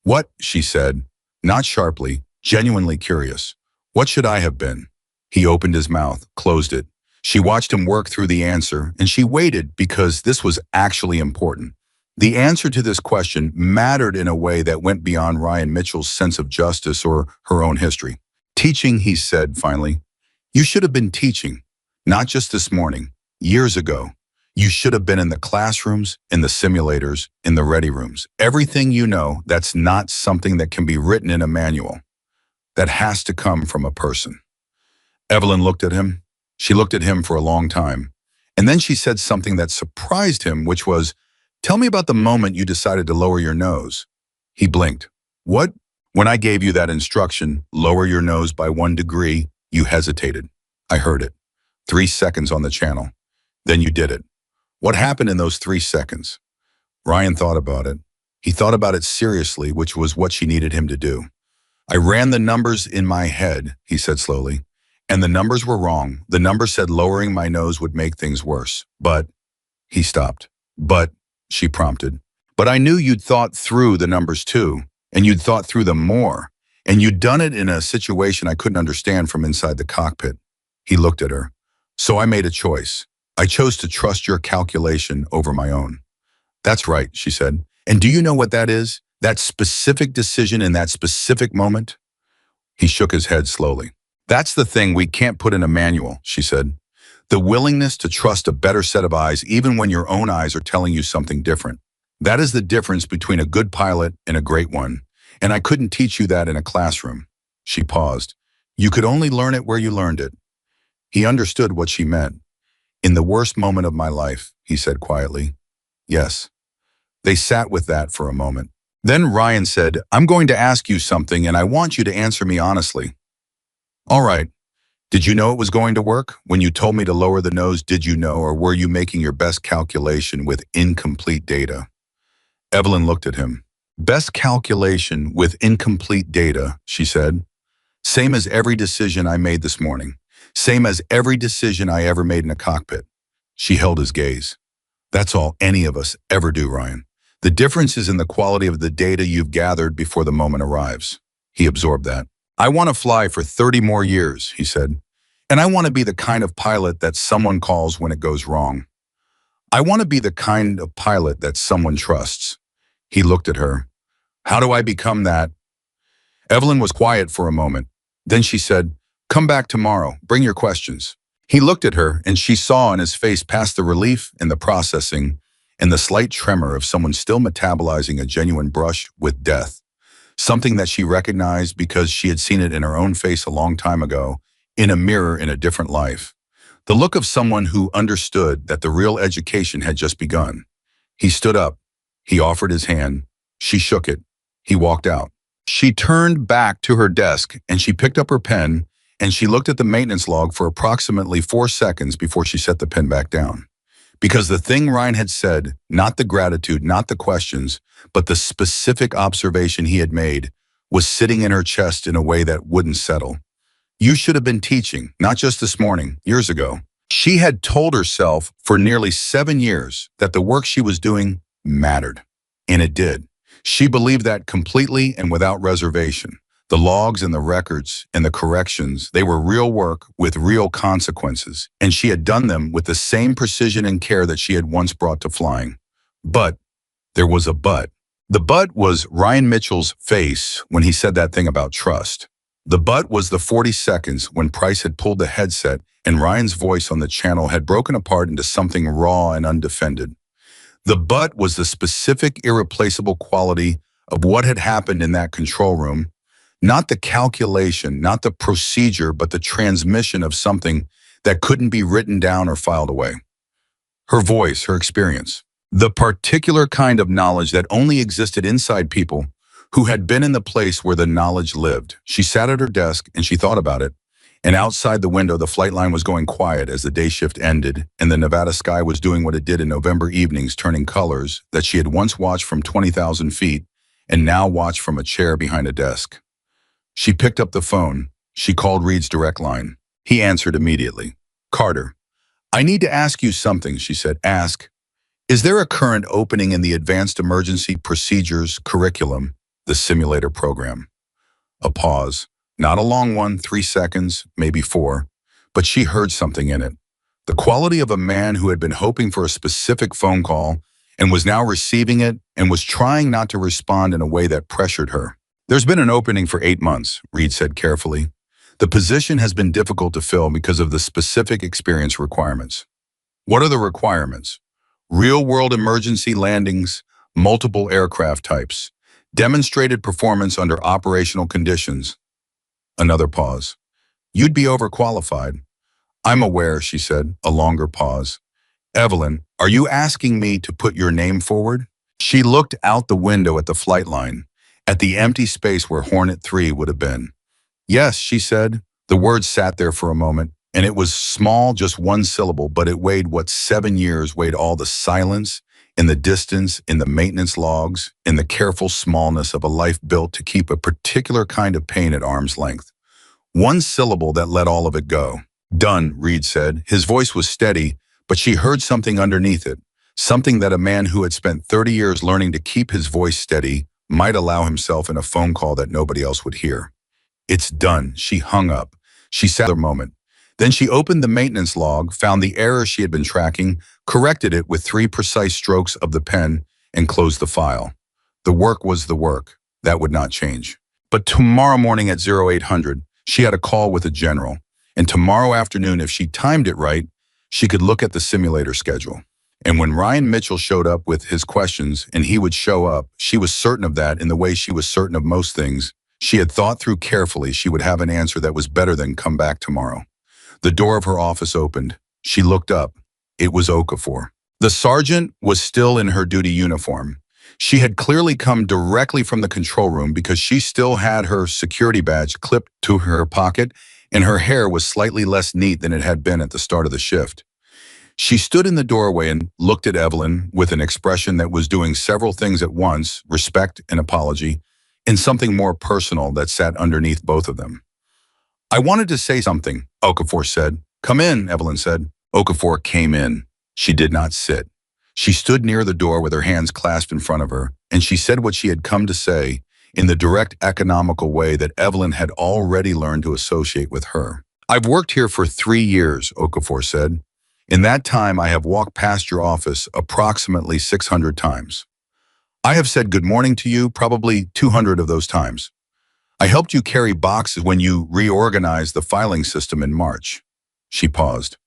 What? She said, not sharply, genuinely curious. What should I have been? He opened his mouth, closed it. She watched him work through the answer, and she waited because this was actually important. The answer to this question mattered in a way that went beyond Ryan Mitchell's sense of justice or her own history. Teaching, he said finally. You should have been teaching, not just this morning, years ago. You should have been in the classrooms, in the simulators, in the ready rooms. Everything you know, that's not something that can be written in a manual. That has to come from a person. Evelyn looked at him. She looked at him for a long time. And then she said something that surprised him, which was, tell me about the moment you decided to lower your nose. He blinked. What? When I gave you that instruction, lower your nose by 1 degree, you hesitated. I heard it. 3 seconds on the channel. Then you did it. What happened in those 3 seconds? Ryan thought about it. He thought about it seriously, which was what she needed him to do. I ran the numbers in my head, he said slowly, And the numbers were wrong. The number said lowering my nose would make things worse. But he stopped. But, she prompted. But I knew you'd thought through the numbers too, and you'd thought through them more, and you'd done it in a situation I couldn't understand from inside the cockpit. He looked at her. So I made a choice. I chose to trust your calculation over my own. That's right, she said. And do you know what that is? That specific decision in that specific moment? He shook his head slowly. That's the thing we can't put in a manual, she said. The willingness to trust a better set of eyes even when your own eyes are telling you something different. That is the difference between a good pilot and a great one. And I couldn't teach you that in a classroom. She paused. You could only learn it where you learned it. He understood what she meant. In the worst moment of my life, he said quietly. Yes. They sat with that for a moment. Then Ryan said, I'm going to ask you something and I want you to answer me honestly. All right. Did you know it was going to work? When you told me to lower the nose, did you know, or were you making your best calculation with incomplete data? Evelyn looked at him. Best calculation with incomplete data, she said. Same as every decision I made this morning. Same as every decision I ever made in a cockpit. She held his gaze. That's all any of us ever do, Ryan. The difference is in the quality of the data you've gathered before the moment arrives. He absorbed that. I want to fly for 30 more years, he said. And I want to be the kind of pilot that someone calls when it goes wrong. I want to be the kind of pilot that someone trusts. He looked at her. How do I become that? Evelyn was quiet for a moment. Then she said, come back tomorrow. Bring your questions. He looked at her and she saw in his face past the relief and the processing and the slight tremor of someone still metabolizing a genuine brush with death. Something that she recognized because she had seen it in her own face a long time ago, in a mirror in a different life. The look of someone who understood that the real education had just begun. He stood up. He offered his hand. She shook it. He walked out. She turned back to her desk and she picked up her pen and she looked at the maintenance log for approximately 4 seconds before she set the pen back down. Because the thing Ryan had said, not the gratitude, not the questions, but the specific observation he had made, was sitting in her chest in a way that wouldn't settle. You should have been teaching, not just this morning, years ago. She had told herself for nearly 7 years that the work she was doing mattered. And it did. She believed that completely and without reservation. The logs and the records and the corrections, they were real work with real consequences, and she had done them with the same precision and care that she had once brought to flying. But there was a but. The but was Ryan Mitchell's face when he said that thing about trust. The but was the 40 seconds when Price had pulled the headset and Ryan's voice on the channel had broken apart into something raw and undefended. The but was the specific, irreplaceable quality of what had happened in that control room. Not the calculation, not the procedure, but the transmission of something that couldn't be written down or filed away. Her voice, her experience. The particular kind of knowledge that only existed inside people who had been in the place where the knowledge lived. She sat at her desk and she thought about it. And outside the window, the flight line was going quiet as the day shift ended, and the Nevada sky was doing what it did in November evenings, turning colors that she had once watched from 20,000 feet and now watched from a chair behind a desk. She picked up the phone. She called Reed's direct line. He answered immediately. Carter, I need to ask you something, she said. Ask. Is there a current opening in the Advanced Emergency Procedures curriculum, the simulator program? A pause. Not a long one, 3 seconds, maybe 4, but she heard something in it. The quality of a man who had been hoping for a specific phone call and was now receiving it and was trying not to respond in a way that pressured her. There's been an opening for 8 months, Reed said carefully. The position has been difficult to fill because of the specific experience requirements. What are the requirements? Real-world emergency landings, multiple aircraft types, demonstrated performance under operational conditions. Another pause. You'd be overqualified. I'm aware, she said, a longer pause. Evelyn, are you asking me to put your name forward? She looked out the window at the flight line, at the empty space where Hornet 3 would have been. Yes, she said. The word sat there for a moment, and it was small, just one syllable, but it weighed what 7 years weighed: all the silence, in the distance, in the maintenance logs, in the careful smallness of a life built to keep a particular kind of pain at arm's length. One syllable that let all of it go. Done, Reed said. His voice was steady, but she heard something underneath it. Something that a man who had spent 30 years learning to keep his voice steady might allow himself in a phone call that nobody else would hear. It's done. She hung up. She sat there a moment. Then she opened the maintenance log, found the error she had been tracking, corrected it with 3 precise strokes of the pen, and closed the file. The work was the work. That would not change. But tomorrow morning at 0800, she had a call with a general. And tomorrow afternoon, if she timed it right, she could look at the simulator schedule. And when Ryan Mitchell showed up with his questions, and he would show up, she was certain of that in the way she was certain of most things. She had thought through carefully she would have an answer that was better than come back tomorrow. The door of her office opened. She looked up. It was Okafor. The sergeant was still in her duty uniform. She had clearly come directly from the control room because she still had her security badge clipped to her pocket, and her hair was slightly less neat than it had been at the start of the shift. She stood in the doorway and looked at Evelyn with an expression that was doing several things at once, respect and apology, and something more personal that sat underneath both of them. I wanted to say something, Okafor said. Come in, Evelyn said. Okafor came in. She did not sit. She stood near the door with her hands clasped in front of her, and she said what she had come to say in the direct, economical way that Evelyn had already learned to associate with her. I've worked here for 3 years, Okafor said. In that time, I have walked past your office approximately 600 times. I have said good morning to you probably 200 of those times. I helped you carry boxes when you reorganized the filing system in March. She paused.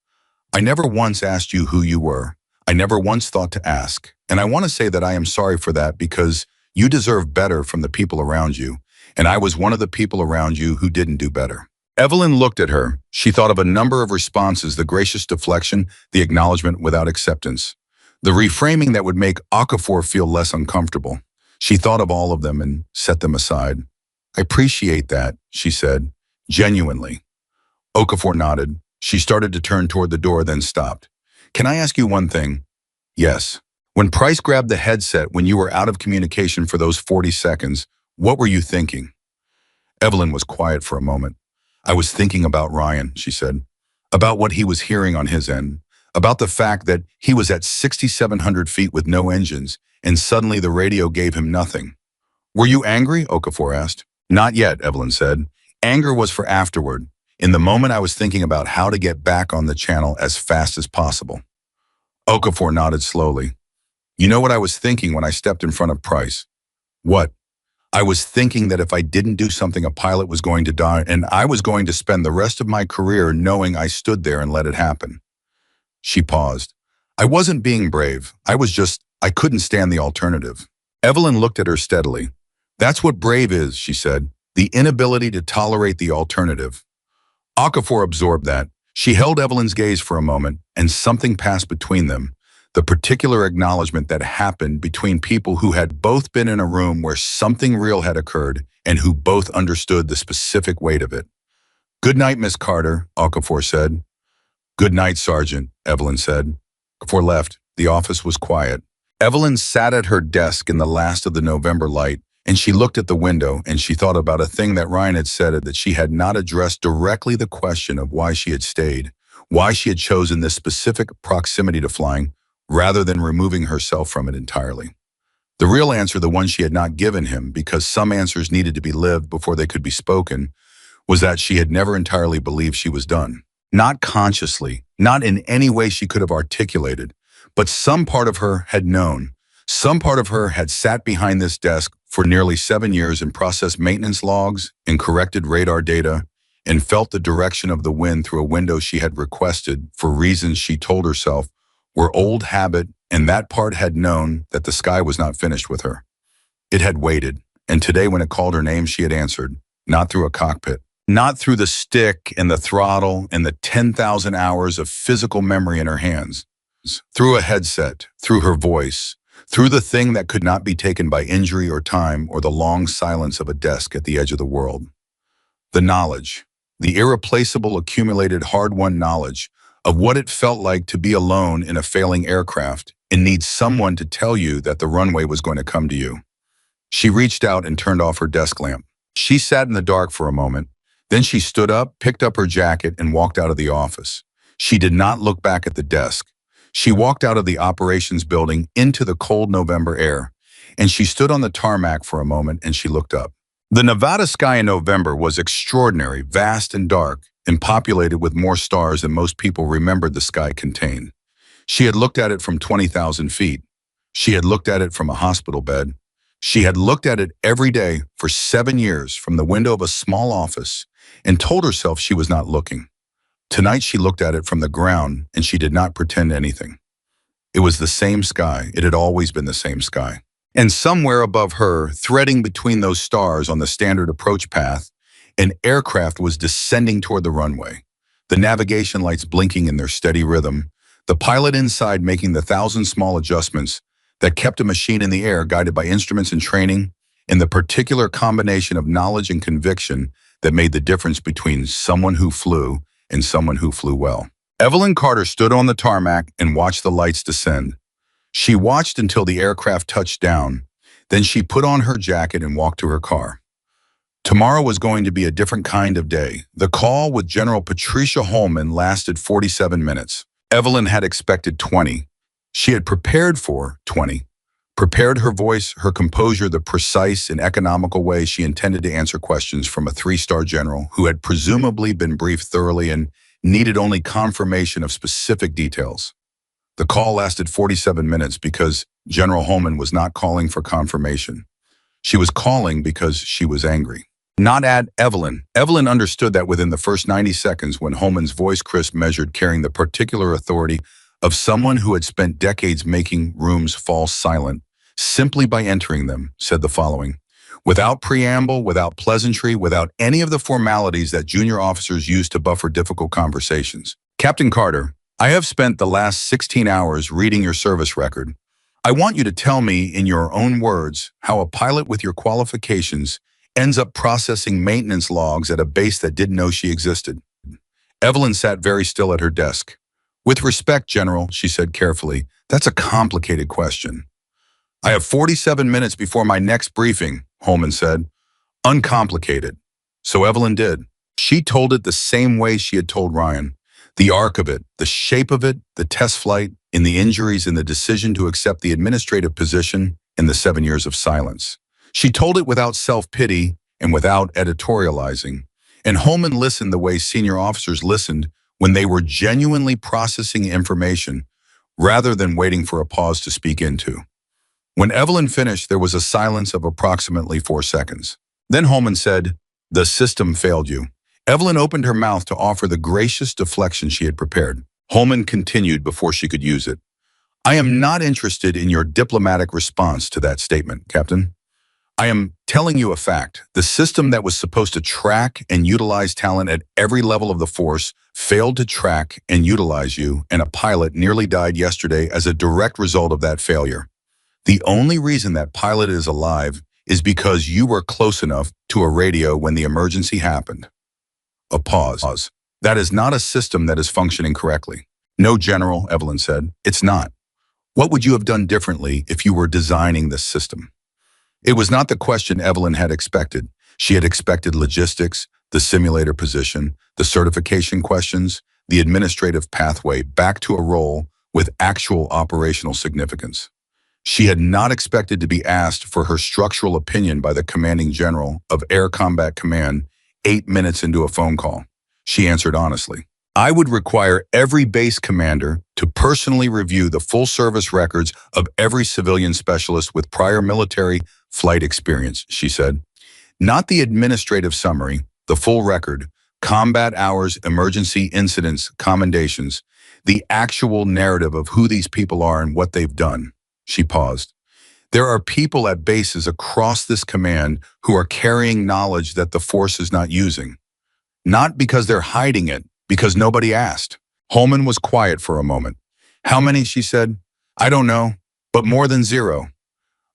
I never once asked you who you were. I never once thought to ask. And I want to say that I am sorry for that because you deserve better from the people around you. And I was one of the people around you who didn't do better. Evelyn looked at her. She thought of a number of responses, the gracious deflection, the acknowledgement without acceptance, the reframing that would make Okafor feel less uncomfortable. She thought of all of them and set them aside. I appreciate that, she said, genuinely. Okafor nodded. She started to turn toward the door, then stopped. Can I ask you one thing? Yes. When Price grabbed the headset when you were out of communication for those 40 seconds, what were you thinking? Evelyn was quiet for a moment. I was thinking about Ryan, she said, about what he was hearing on his end, about the fact that he was at 6,700 feet with no engines, and suddenly the radio gave him nothing. Were you angry? Okafor asked. Not yet, Evelyn said. Anger was for afterward. In the moment, I was thinking about how to get back on the channel as fast as possible. Okafor nodded slowly. You know what I was thinking when I stepped in front of Price? What? I was thinking that if I didn't do something, a pilot was going to die, and I was going to spend the rest of my career knowing I stood there and let it happen. She paused. I wasn't being brave. I couldn't stand the alternative. Evelyn looked at her steadily. That's what brave is, she said, the inability to tolerate the alternative. Okafor absorbed that. She held Evelyn's gaze for a moment, and something passed between them, the particular acknowledgement that happened between people who had both been in a room where something real had occurred and who both understood the specific weight of it. Good night, Miss Carter, Okafor said. Good night, Sergeant, Evelyn said. Okafor left. The office was quiet. Evelyn sat at her desk in the last of the November light, and she looked at the window and she thought about a thing that Ryan had said, that she had not addressed directly the question of why she had stayed, why she had chosen this specific proximity to flying, rather than removing herself from it entirely. The real answer, the one she had not given him, because some answers needed to be lived before they could be spoken, was that she had never entirely believed she was done. Not consciously, not in any way she could have articulated, but some part of her had known. Some part of her had sat behind this desk for nearly 7 years and processed maintenance logs and corrected radar data and felt the direction of the wind through a window she had requested for reasons she told herself were old habit, and that part had known that the sky was not finished with her. It had waited, and today when it called her name, she had answered, not through a cockpit, not through the stick and the throttle and the 10,000 hours of physical memory in her hands, through a headset, through her voice, through the thing that could not be taken by injury or time or the long silence of a desk at the edge of the world. The knowledge, the irreplaceable accumulated hard-won knowledge of what it felt like to be alone in a failing aircraft and need someone to tell you that the runway was going to come to you. She reached out and turned off her desk lamp. She sat in the dark for a moment. Then she stood up, picked up her jacket, and walked out of the office. She did not look back at the desk. She walked out of the operations building into the cold November air, and she stood on the tarmac for a moment and she looked up. The Nevada sky in November was extraordinary, vast and dark, and populated with more stars than most people remembered the sky contained. She had looked at it from 20,000 feet. She had looked at it from a hospital bed. She had looked at it every day for 7 years from the window of a small office and told herself she was not looking. Tonight she looked at it from the ground and she did not pretend anything. It was the same sky. It had always been the same sky. And somewhere above her, threading between those stars on the standard approach path, an aircraft was descending toward the runway, the navigation lights blinking in their steady rhythm, the pilot inside making the 1,000 small adjustments that kept a machine in the air guided by instruments and training, and the particular combination of knowledge and conviction that made the difference between someone who flew and someone who flew well. Evelyn Carter stood on the tarmac and watched the lights descend. She watched until the aircraft touched down. Then she put on her jacket and walked to her car. Tomorrow was going to be a different kind of day. The call with General Patricia Holman lasted 47 minutes. Evelyn had expected 20. She had prepared for 20. Prepared her voice, her composure, the precise and economical way she intended to answer questions from a 3-star general who had presumably been briefed thoroughly and needed only confirmation of specific details. The call lasted 47 minutes because General Holman was not calling for confirmation. She was calling because she was angry. Not at Evelyn. Evelyn understood that within the first 90 seconds when Holman's voice crisp measured carrying the particular authority of someone who had spent decades making rooms fall silent simply by entering them, said the following: without preamble, without pleasantry, without any of the formalities that junior officers use to buffer difficult conversations. Captain Carter, I have spent the last 16 hours reading your service record. I want you to tell me in your own words how a pilot with your qualifications ends up processing maintenance logs at a base that didn't know she existed. Evelyn sat very still at her desk. With respect, General, she said carefully, that's a complicated question. I have 47 minutes before my next briefing, Holman said. Uncomplicated. So Evelyn did. She told it the same way she had told Ryan. The arc of it, the shape of it, the test flight, in the injuries, in the decision to accept the administrative position, in the 7 years of silence. She told it without self-pity and without editorializing. And Holman listened the way senior officers listened when they were genuinely processing information rather than waiting for a pause to speak into. When Evelyn finished, there was a silence of approximately 4 seconds. Then Holman said, "The system failed you." Evelyn opened her mouth to offer the gracious deflection she had prepared. Holman continued before she could use it. I am not interested in your diplomatic response to that statement, Captain. I am telling you a fact. The system that was supposed to track and utilize talent at every level of the force failed to track and utilize you, and a pilot nearly died yesterday as a direct result of that failure. The only reason that pilot is alive is because you were close enough to a radio when the emergency happened. A pause. That is not a system that is functioning correctly. No, General, Evelyn said. It's not. What would you have done differently if you were designing this system? It was not the question Evelyn had expected. She had expected logistics, the simulator position, the certification questions, the administrative pathway back to a role with actual operational significance. She had not expected to be asked for her structural opinion by the commanding general of Air Combat Command 8 minutes into a phone call. She answered honestly. I would require every base commander to personally review the full service records of every civilian specialist with prior military flight experience, she said. Not the administrative summary, the full record, combat hours, emergency incidents, commendations, the actual narrative of who these people are and what they've done. She paused. There are people at bases across this command who are carrying knowledge that the force is not using. Not because they're hiding it, because nobody asked. Holman was quiet for a moment. How many, she said. I don't know, but more than 0.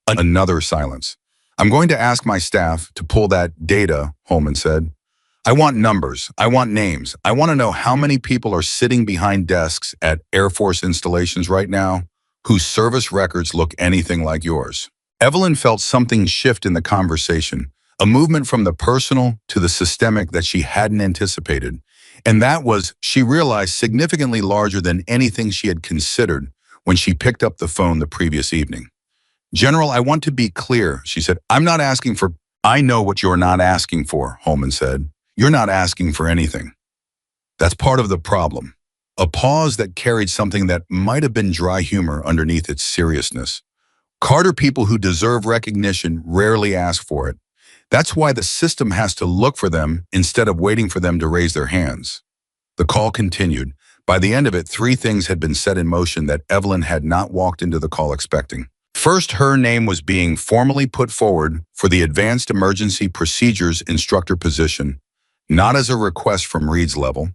Another silence. I'm going to ask my staff to pull that data, Holman said. I want numbers. I want names. I want to know how many people are sitting behind desks at Air Force installations right now whose service records look anything like yours. Evelyn felt something shift in the conversation, A movement from the personal to the systemic that she hadn't anticipated. And that was, she realized, significantly larger than anything she had considered when she picked up the phone the previous evening. General, I want to be clear, she said. I'm not asking for... I know what you're not asking for, Holman said. You're not asking for anything. That's part of the problem. A pause that carried something that might have been dry humor underneath its seriousness. Carter people who deserve recognition rarely ask for it. That's why the system has to look for them instead of waiting for them to raise their hands. The call continued. By the end of it, three things had been set in motion that Evelyn had not walked into the call expecting. First, her name was being formally put forward for the Advanced Emergency Procedures Instructor position, not as a request from Reed's level,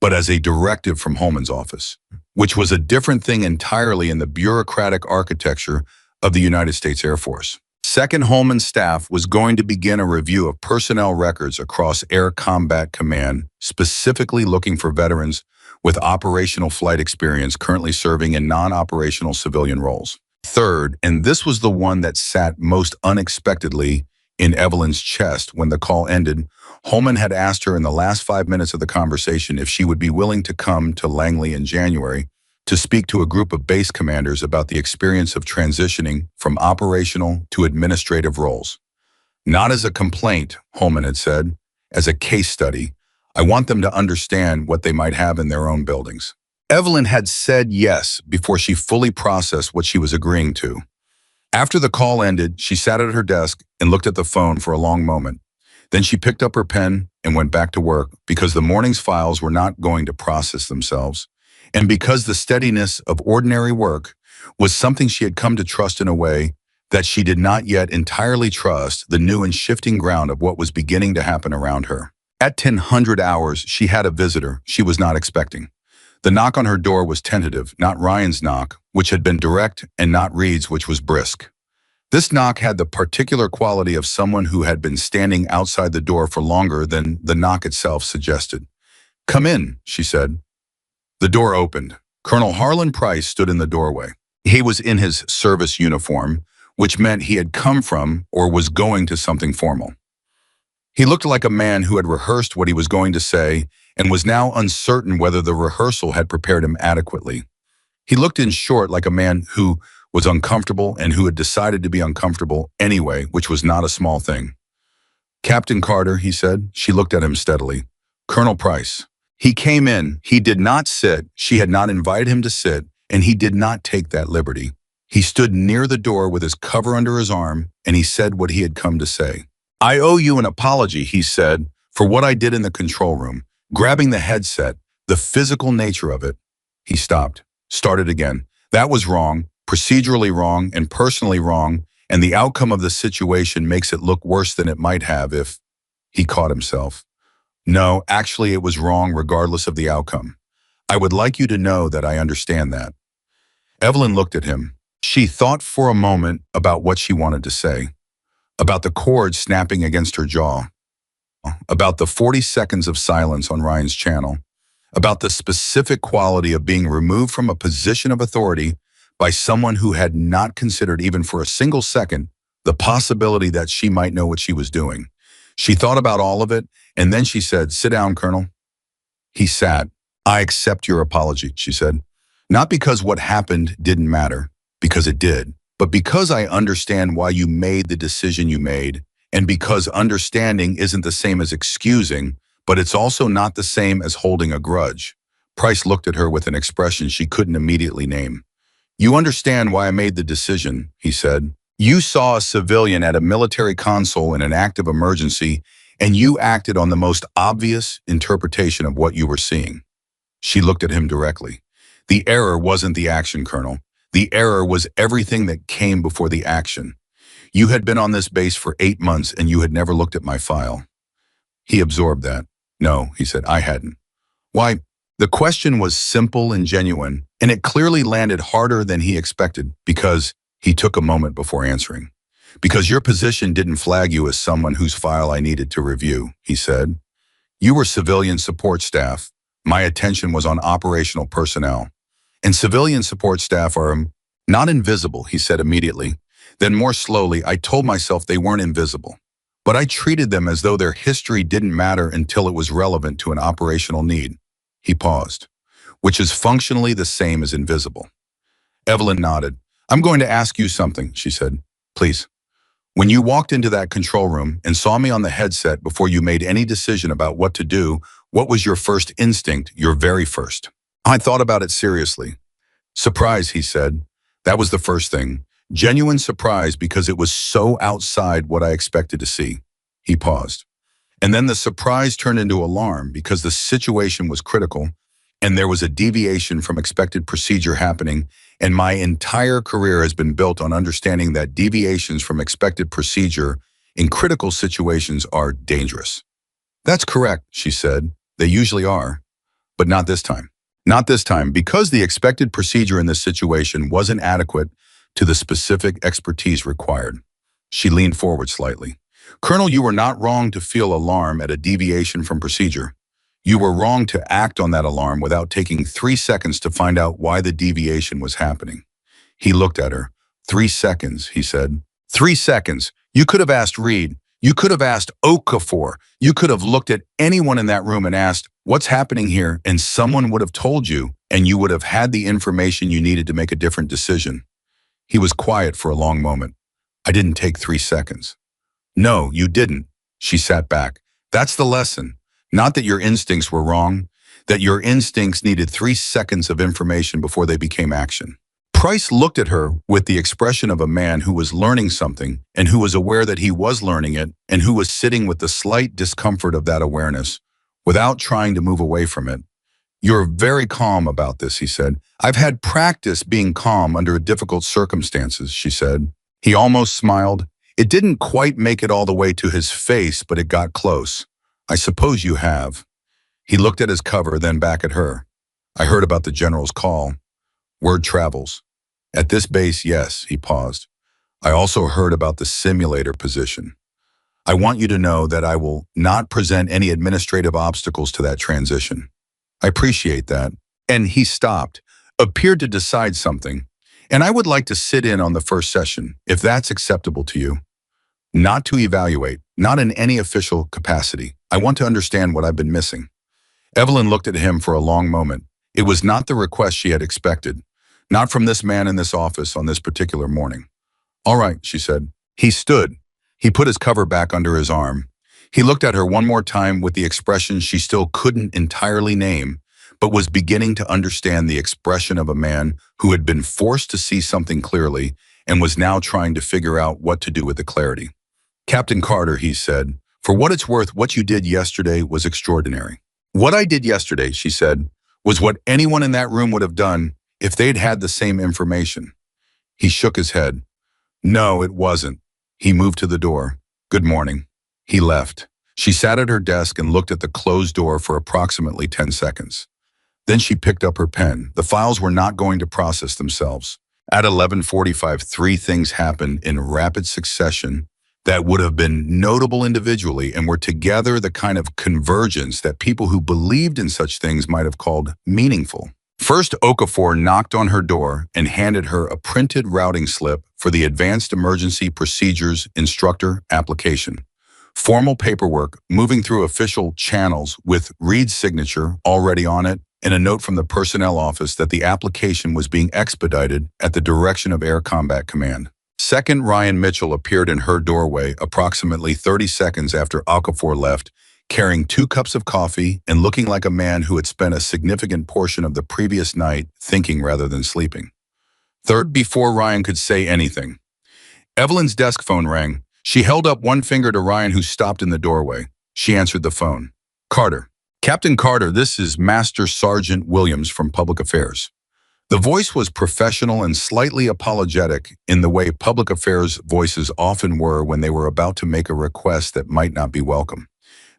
but as a directive from Holman's office, which was a different thing entirely in the bureaucratic architecture of the United States Air Force. Second, Holman's staff was going to begin a review of personnel records across Air Combat Command, specifically looking for veterans with operational flight experience currently serving in non-operational civilian roles. Third, and this was the one that sat most unexpectedly in Evelyn's chest when the call ended, Holman had asked her in the last 5 minutes of the conversation if she would be willing to come to Langley in January to speak to a group of base commanders about the experience of transitioning from operational to administrative roles. Not as a complaint, Holman had said, as a case study. I want them to understand what they might have in their own buildings. Evelyn had said yes before she fully processed what she was agreeing to. After the call ended, she sat at her desk and looked at the phone for a long moment. Then she picked up her pen and went back to work because the morning's files were not going to process themselves, and because the steadiness of ordinary work was something she had come to trust in a way that she did not yet entirely trust the new and shifting ground of what was beginning to happen around her. At 1000 hours, she had a visitor she was not expecting. The knock on her door was tentative, not Ryan's knock, which had been direct, and not Reed's, which was brisk. This knock had the particular quality of someone who had been standing outside the door for longer than the knock itself suggested. "Come in," she said. The door opened. Colonel Harlan Price stood in the doorway. He was in his service uniform, which meant he had come from or was going to something formal. He looked like a man who had rehearsed what he was going to say and was now uncertain whether the rehearsal had prepared him adequately. He looked, in short, like a man who was uncomfortable and who had decided to be uncomfortable anyway, which was not a small thing. "Captain Carter," he said. She looked at him steadily. "Colonel Price." He came in. He did not sit. She had not invited him to sit, and he did not take that liberty. He stood near the door with his cover under his arm, and he said what he had come to say. "I owe you an apology," he said, "for what I did in the control room. Grabbing the headset, the physical nature of it." He stopped, started again. "That was wrong, procedurally wrong, and personally wrong, and the outcome of the situation makes it look worse than it might have if..." He caught himself. "No, actually it was wrong regardless of the outcome. I would like you to know that I understand that." Evelyn looked at him. She thought for a moment about what she wanted to say, about the cord snapping against her jaw, about the 40 seconds of silence on Ryan's channel, about the specific quality of being removed from a position of authority by someone who had not considered even for a single second the possibility that she might know what she was doing. She thought about all of it, and then she said, "Sit down, Colonel." He sat. "I accept your apology," she said. "Not because what happened didn't matter, because it did, but because I understand why you made the decision you made, and because understanding isn't the same as excusing, but it's also not the same as holding a grudge." Price looked at her with an expression she couldn't immediately name. "You understand why I made the decision," he said. "You saw a civilian at a military console in an active emergency, and you acted on the most obvious interpretation of what you were seeing." She looked at him directly. "The error wasn't the action, Colonel. The error was everything that came before the action. You had been on this base for 8 months and you had never looked at my file." He absorbed that. "No," he said, "I hadn't." "Why?" The question was simple and genuine, and it clearly landed harder than he expected because he took a moment before answering. "Because your position didn't flag you as someone whose file I needed to review," he said. "You were civilian support staff. My attention was on operational personnel. And civilian support staff are not invisible," he said immediately. Then more slowly, "I told myself they weren't invisible. but I treated them as though their history didn't matter until it was relevant to an operational need. He paused, which is functionally the same as invisible. Evelyn nodded. I'm going to ask you something, she said. Please. When you walked into that control room and saw me on the headset before you made any decision about what to do, what was your first instinct, your very first? I thought about it seriously. Surprise, he said. That was the first thing. Genuine surprise because it was so outside what I expected to see. He paused. And then the surprise turned into alarm because the situation was critical and there was a deviation from expected procedure happening, and my entire career has been built on understanding that deviations from expected procedure in critical situations are dangerous. That's correct, she said. They usually are, but not this time. Not this time, because the expected procedure in this situation wasn't adequate to the specific expertise required. She leaned forward slightly. Colonel, you were not wrong to feel alarm at a deviation from procedure. You were wrong to act on that alarm without taking 3 seconds to find out why the deviation was happening. He looked at her. 3 seconds, he said. 3 seconds. You could have asked Reed. You could have asked Okafor. You could have looked at anyone in that room and asked, what's happening here? And someone would have told you, and you would have had the information you needed to make a different decision. He was quiet for a long moment. I didn't take 3 seconds. No, you didn't. She sat back. That's the lesson. Not that your instincts were wrong, that your instincts needed 3 seconds of information before they became action. Price looked at her with the expression of a man who was learning something and who was aware that he was learning it and who was sitting with the slight discomfort of that awareness without trying to move away from it. You're very calm about this, he said. I've had practice being calm under difficult circumstances, she said. He almost smiled. It didn't quite make it all the way to his face, but it got close. I suppose you have. He looked at his cover, then back at her. I heard about the general's call. Word travels. At this base, yes, he paused. I also heard about the simulator position. I want you to know that I will not present any administrative obstacles to that transition. I appreciate that. And he stopped, appeared to decide something. And I would like to sit in on the first session, if that's acceptable to you. Not to evaluate, not in any official capacity. I want to understand what I've been missing. Evelyn looked at him for a long moment. It was not the request she had expected. Not from this man in this office on this particular morning. All right, she said. He stood. He put his cover back under his arm. He looked at her one more time with the expression she still couldn't entirely name, but was beginning to understand the expression of a man who had been forced to see something clearly and was now trying to figure out what to do with the clarity. Captain Carter, he said, for what it's worth, what you did yesterday was extraordinary. What I did yesterday, she said, was what anyone in that room would have done if they'd had the same information. He shook his head. No, it wasn't. He moved to the door. Good morning. He left. She sat at her desk and looked at the closed door for approximately 10 seconds. Then she picked up her pen. The files were not going to process themselves. At 11:45, 3 things happened in rapid succession that would have been notable individually and were together the kind of convergence that people who believed in such things might have called meaningful. First, Okafor knocked on her door and handed her a printed routing slip for the Advanced Emergency Procedures Instructor application. Formal paperwork moving through official channels with Reed's signature already on it and a note from the personnel office that the application was being expedited at the direction of Air Combat Command. Second, Ryan Mitchell appeared in her doorway approximately 30 seconds after Okafor left, carrying 2 cups of coffee and looking like a man who had spent a significant portion of the previous night thinking rather than sleeping. Third, before Ryan could say anything, Evelyn's desk phone rang. She held up one finger to Ryan, who stopped in the doorway. She answered the phone. Carter. Captain Carter, this is Master Sergeant Williams from Public Affairs. The voice was professional and slightly apologetic in the way public affairs voices often were when they were about to make a request that might not be welcome.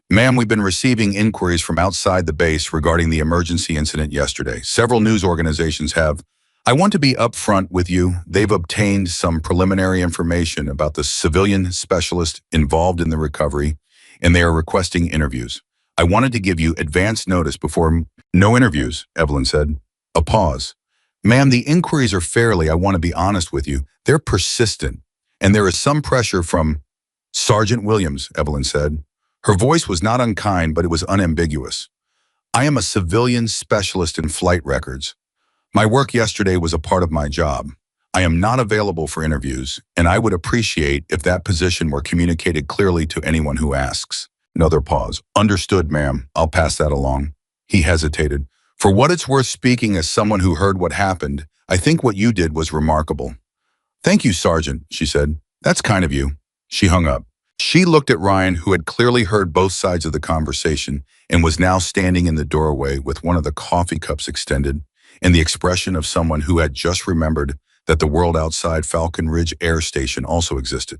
Ma'am, we've been receiving inquiries from outside the base regarding the emergency incident yesterday. Several news organizations have. I want to be upfront with you. They've obtained some preliminary information about the civilian specialist involved in the recovery, and they are requesting interviews. I wanted to give you advance notice before. No interviews, Evelyn said. A pause. Ma'am, the inquiries are fairly, I want to be honest with you, they're persistent, and there is some pressure from. Sergeant Williams, Evelyn said. Her voice was not unkind, but it was unambiguous. I am a civilian specialist in flight records. My work yesterday was a part of my job. I am not available for interviews, and I would appreciate if that position were communicated clearly to anyone who asks. Another pause. Understood, ma'am. I'll pass that along. He hesitated. For what it's worth, speaking as someone who heard what happened, I think what you did was remarkable. Thank you, Sergeant, she said. That's kind of you. She hung up. She looked at Ryan, who had clearly heard both sides of the conversation and was now standing in the doorway with one of the coffee cups extended and the expression of someone who had just remembered that the world outside Falcon Ridge Air Station also existed.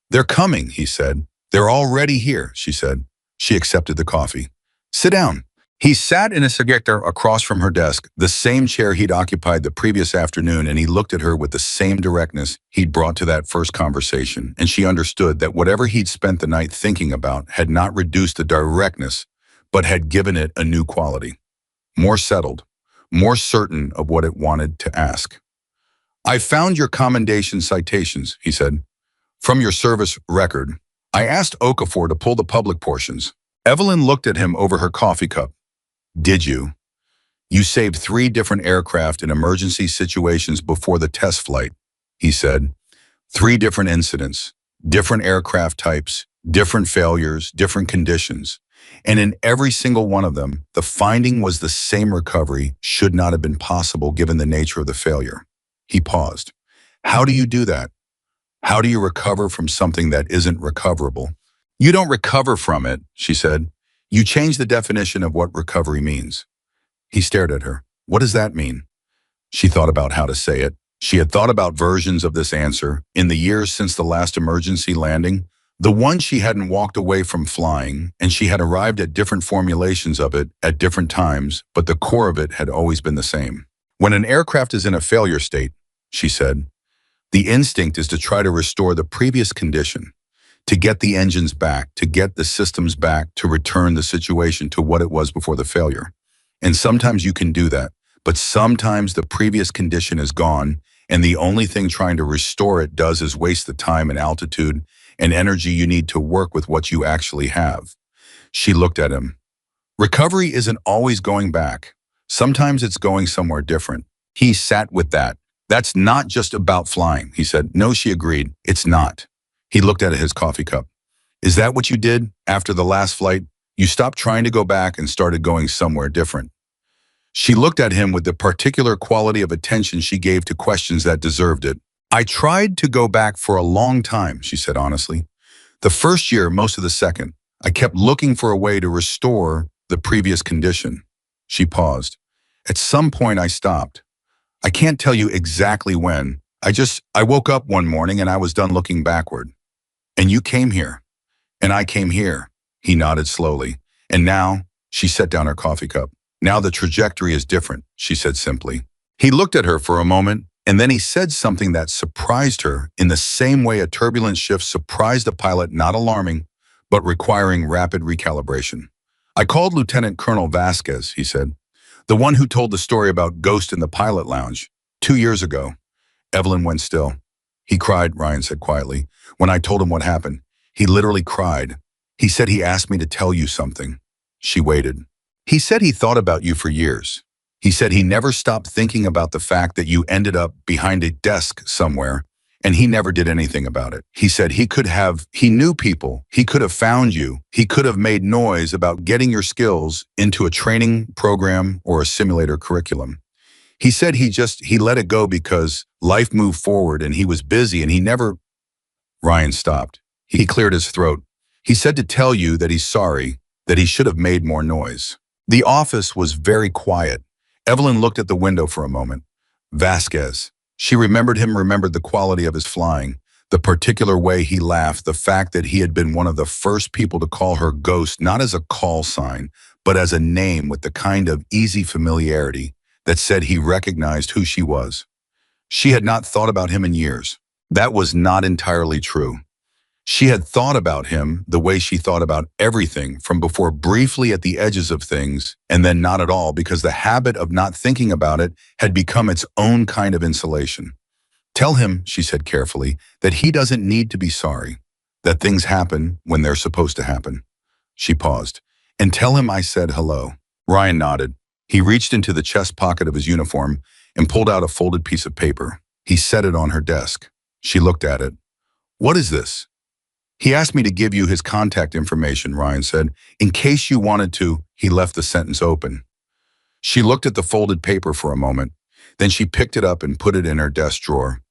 They're coming, he said. They're already here, she said. She accepted the coffee. Sit down. He sat in a sector across from her desk, the same chair he'd occupied the previous afternoon, and he looked at her with the same directness he'd brought to that first conversation, and she understood that whatever he'd spent the night thinking about had not reduced the directness, but had given it a new quality. More settled, more certain of what it wanted to ask. I found your commendation citations, he said, from your service record. I asked Okafor to pull the public portions. Evelyn looked at him over her coffee cup. Did you? You saved 3 different aircraft in emergency situations before the test flight, he said. 3 different incidents, different aircraft types, different failures, different conditions. And in every single one of them, the finding was the same: recovery should not have been possible given the nature of the failure. He paused. How do you do that? How do you recover from something that isn't recoverable? You don't recover from it, she said. You change the definition of what recovery means. He stared at her. What does that mean? She thought about how to say it. She had thought about versions of this answer in the years since the last emergency landing, the one she hadn't walked away from flying, and she had arrived at different formulations of it at different times, but the core of it had always been the same. When an aircraft is in a failure state, she said, the instinct is to try to restore the previous condition, to get the engines back, to get the systems back, to return the situation to what it was before the failure. And sometimes you can do that, but sometimes the previous condition is gone, and the only thing trying to restore it does is waste the time and altitude and energy you need to work with what you actually have. She looked at him. Recovery isn't always going back. Sometimes it's going somewhere different. He sat with that. That's not just about flying, he said. No, she agreed. It's not. He looked at his coffee cup. Is that what you did after the last flight? You stopped trying to go back and started going somewhere different. She looked at him with the particular quality of attention she gave to questions that deserved it. I tried to go back for a long time, she said honestly. The first year, most of the second. I kept looking for a way to restore the previous condition. She paused. At some point, I stopped. I can't tell you exactly when. I woke up one morning and I was done looking backward. And you came here. And I came here. He nodded slowly. And now, she set down her coffee cup. Now the trajectory is different, she said simply. He looked at her for a moment, and then he said something that surprised her in the same way a turbulent shift surprised a pilot, not alarming, but requiring rapid recalibration. I called Lieutenant Colonel Vasquez, he said, the one who told the story about Ghost in the pilot lounge 2 years ago. Evelyn went still. He cried, Ryan said quietly. When I told him what happened, he literally cried. He said he asked me to tell you something. She waited. He said he thought about you for years. He said he never stopped thinking about the fact that you ended up behind a desk somewhere, and he never did anything about it. He said he knew people, he could have found you, he could have made noise about getting your skills into a training program or a simulator curriculum. He said he let it go because life moved forward and he was busy and he never. Ryan stopped. He cleared his throat. He said to tell you that he's sorry, that he should have made more noise. The office was very quiet. Evelyn looked at the window for a moment. Vasquez. She remembered him, remembered the quality of his flying, the particular way he laughed, the fact that he had been one of the first people to call her Ghost, not as a call sign, but as a name with the kind of easy familiarity that said he recognized who she was. She had not thought about him in years. That was not entirely true. She had thought about him the way she thought about everything from before, briefly at the edges of things, and then not at all, because the habit of not thinking about it had become its own kind of insulation. Tell him, she said carefully, that he doesn't need to be sorry. that things happen when they're supposed to happen. She paused. And tell him I said hello. Ryan nodded. He reached into the chest pocket of his uniform and pulled out a folded piece of paper. He set it on her desk. She looked at it. What is this? He asked me to give you his contact information, Ryan said. In case you wanted to, he left the sentence open. She looked at the folded paper for a moment. Then she picked it up and put it in her desk drawer.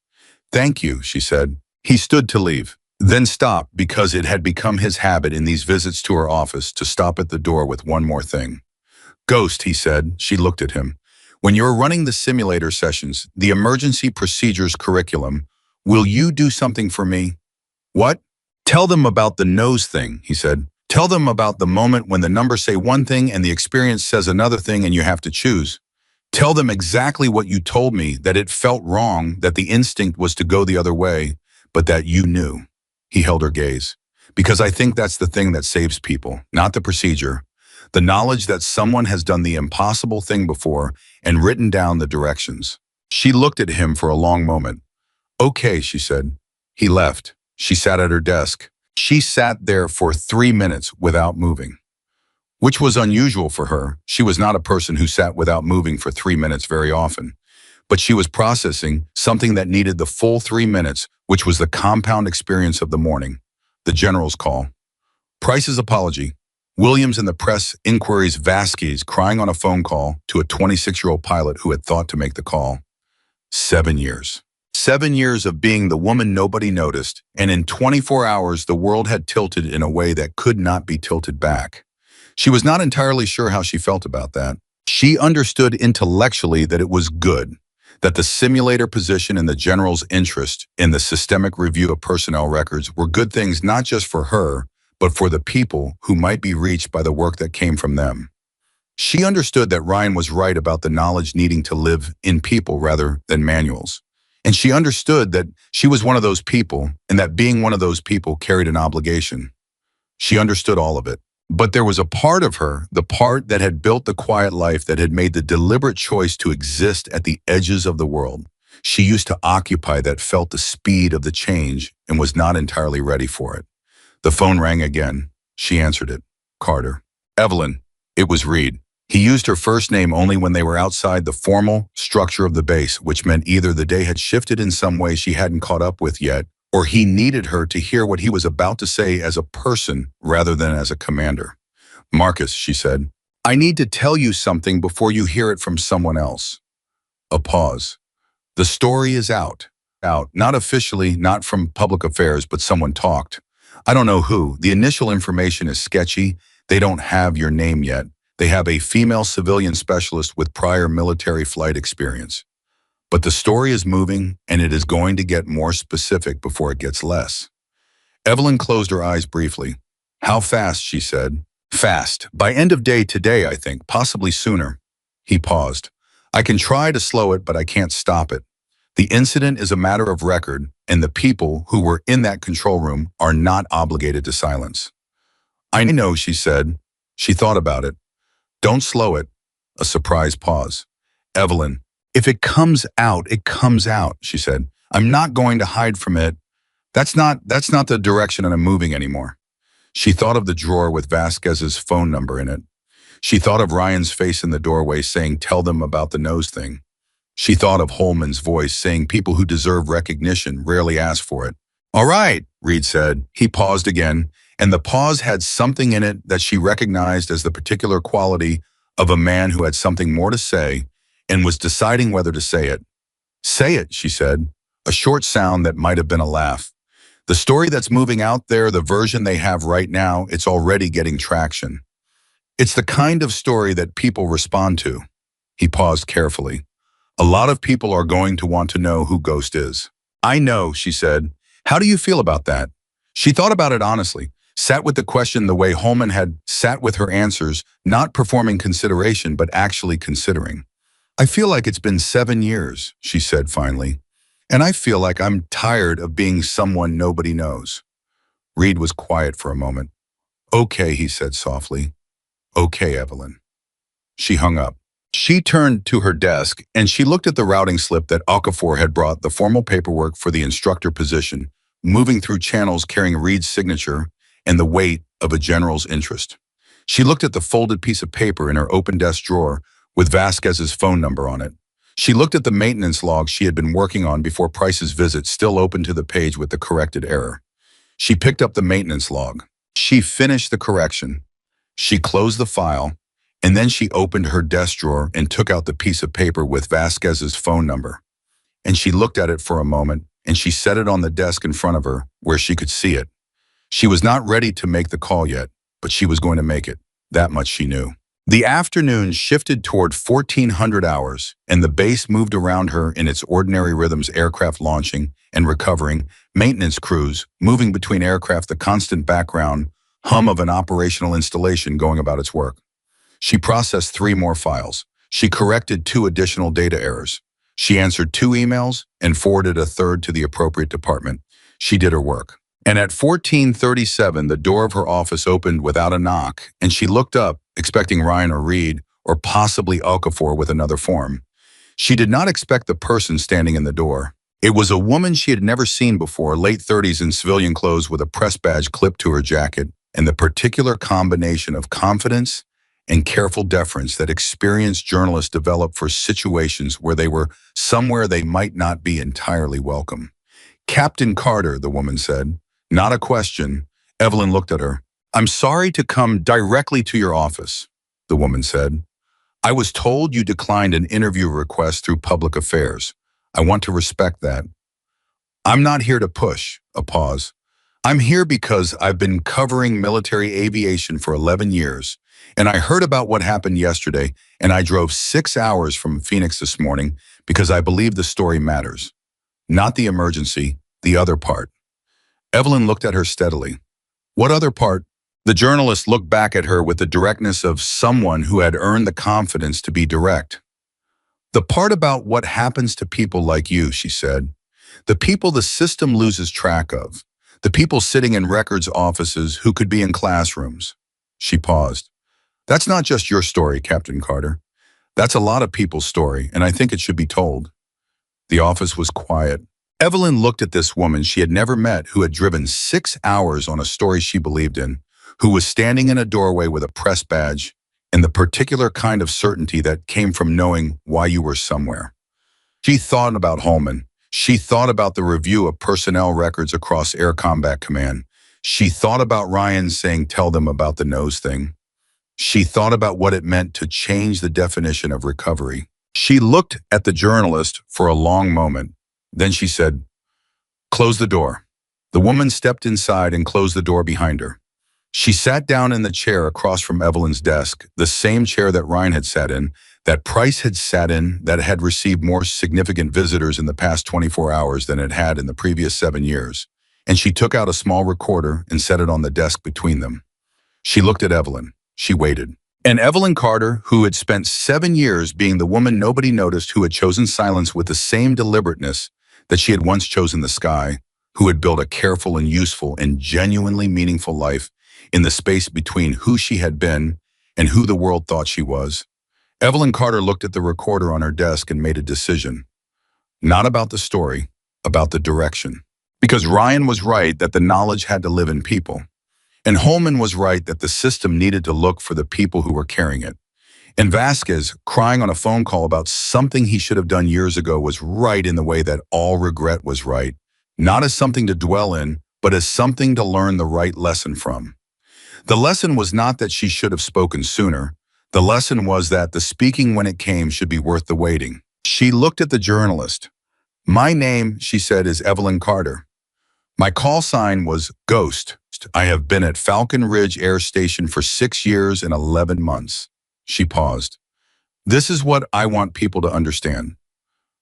Thank you, she said. He stood to leave, then stopped because it had become his habit in these visits to her office to stop at the door with one more thing. Ghost, he said. She looked at him. When you're running the simulator sessions, the emergency procedures curriculum, will you do something for me? What? Tell them about the nose thing, he said. Tell them about the moment when the numbers say one thing and the experience says another thing and you have to choose. Tell them exactly what you told me, that it felt wrong, that the instinct was to go the other way, but that you knew. He held her gaze. Because I think that's the thing that saves people, not the procedure. The knowledge that someone has done the impossible thing before and written down the directions. She looked at him for a long moment. Okay, she said. He left. She sat at her desk. She sat there for 3 minutes without moving, which was unusual for her. She was not a person who sat without moving for 3 minutes very often. But she was processing something that needed the full 3 minutes, which was the compound experience of the morning. The general's call. Price's apology. Williams and the press inquiries Vasquez crying on a phone call to a 26-year-old pilot who had thought to make the call. 7 years. 7 years of being the woman nobody noticed, and in 24 hours the world had tilted in a way that could not be tilted back. She was not entirely sure how she felt about that. She understood intellectually that it was good, that the simulator position and the general's interest in the systemic review of personnel records were good things not just for her, but for the people who might be reached by the work that came from them. She understood that Ryan was right about the knowledge needing to live in people rather than manuals. And she understood that she was one of those people and that being one of those people carried an obligation. She understood all of it. But there was a part of her, the part that had built the quiet life that had made the deliberate choice to exist at the edges of the world. She used to occupy that felt the speed of the change and was not entirely ready for it. The phone rang again. She answered it. Carter. Evelyn. It was Reed. He used her first name only when they were outside the formal structure of the base, which meant either the day had shifted in some way she hadn't caught up with yet, or he needed her to hear what he was about to say as a person rather than as a commander. Marcus, she said, I need to tell you something before you hear it from someone else. A pause. The story is out. Out. Not officially, not from public affairs, but someone talked. I don't know who. The initial information is sketchy. They don't have your name yet. They have a female civilian specialist with prior military flight experience. But the story is moving, and it is going to get more specific before it gets less. Evelyn closed her eyes briefly. How fast, she said. Fast. By end of day today, I think, possibly sooner. He paused. I can try to slow it, but I can't stop it. The incident is a matter of record, and the people who were in that control room are not obligated to silence. I know, she said. She thought about it. Don't slow it. A surprise pause. Evelyn, if it comes out, it comes out, she said. I'm not going to hide from it. That's not the direction I'm moving anymore. She thought of the drawer with Vasquez's phone number in it. She thought of Ryan's face in the doorway saying, tell them about the nose thing. She thought of Holman's voice saying people who deserve recognition rarely ask for it. All right, Reed said. He paused again, and the pause had something in it that she recognized as the particular quality of a man who had something more to say and was deciding whether to say it. Say it, she said, a short sound that might have been a laugh. The story that's moving out there, the version they have right now, it's already getting traction. It's the kind of story that people respond to. He paused carefully. A lot of people are going to want to know who Ghost is. I know, she said. How do you feel about that? She thought about it honestly, sat with the question the way Holman had sat with her answers, not performing consideration, but actually considering. I feel like it's been 7 years, she said finally, and I feel like I'm tired of being someone nobody knows. Reed was quiet for a moment. Okay, he said softly. Okay, Evelyn. She hung up. She turned to her desk and she looked at the routing slip that Okafor had brought, the formal paperwork for the instructor position, moving through channels carrying Reed's signature and the weight of a general's interest. She looked at the folded piece of paper in her open desk drawer with Vasquez's phone number on it. She looked at the maintenance log she had been working on before Price's visit, still open to the page with the corrected error. She picked up the maintenance log. She finished the correction. She closed the file, and then she opened her desk drawer and took out the piece of paper with Vasquez's phone number. And she looked at it for a moment, and she set it on the desk in front of her where she could see it. She was not ready to make the call yet, but she was going to make it. That much she knew. The afternoon shifted toward 1400 hours, and the base moved around her in its ordinary rhythms: aircraft launching and recovering, maintenance crews moving between aircraft, the constant background hum of an operational installation going about its work. She processed 3 more files. She corrected 2 additional data errors. She answered 2 emails and forwarded a third to the appropriate department. She did her work. And at 14:37, the door of her office opened without a knock, and she looked up, expecting Ryan or Reed, or possibly Okafor with another form. She did not expect the person standing in the door. It was a woman she had never seen before, late 30s in civilian clothes with a press badge clipped to her jacket, and the particular combination of confidence and careful deference that experienced journalists develop for situations where they were somewhere they might not be entirely welcome. "Captain Carter," the woman said. Not a question. Evelyn looked at her. "I'm sorry to come directly to your office," the woman said. "I was told you declined an interview request through public affairs. I want to respect that. I'm not here to push." A pause. "I'm here because I've been covering military aviation for 11 years, and I heard about what happened yesterday, and I drove 6 hours from Phoenix this morning because I believe the story matters. Not the emergency, the other part." Evelyn looked at her steadily. "What other part?" The journalist looked back at her with the directness of someone who had earned the confidence to be direct. "The part about what happens to people like you," she said. "The people the system loses track of. The people sitting in records offices who could be in classrooms." She paused. "That's not just your story, Captain Carter. That's a lot of people's story, and I think it should be told." The office was quiet. Evelyn looked at this woman she had never met, who had driven 6 hours on a story she believed in, who was standing in a doorway with a press badge and the particular kind of certainty that came from knowing why you were somewhere. She thought about Holman. She thought about the review of personnel records across Air Combat Command. She thought about Ryan saying, "Tell them about the nose thing." She thought about what it meant to change the definition of recovery. She looked at the journalist for a long moment. Then she said, "Close the door." The woman stepped inside and closed the door behind her. She sat down in the chair across from Evelyn's desk, the same chair that Ryan had sat in, that Price had sat in, that had received more significant visitors in the past 24 hours than it had in the previous 7 years. And she took out a small recorder and set it on the desk between them. She looked at Evelyn. She waited. And Evelyn Carter, who had spent 7 years being the woman nobody noticed, who had chosen silence with the same deliberateness that she had once chosen the sky, who had built a careful and useful and genuinely meaningful life in the space between who she had been and who the world thought she was. Evelyn Carter looked at the recorder on her desk and made a decision. Not about the story, about the direction. Because Ryan was right that the knowledge had to live in people. And Holman was right that the system needed to look for the people who were carrying it. And Vasquez, crying on a phone call about something he should have done years ago, was right in the way that all regret was right, not as something to dwell in, but as something to learn the right lesson from. The lesson was not that she should have spoken sooner. The lesson was that the speaking when it came should be worth the waiting. She looked at the journalist. "My name," she said, "is Evelyn Carter. My call sign was Ghost. I have been at Falcon Ridge Air Station for 6 years and 11 months. She paused. "This is what I want people to understand."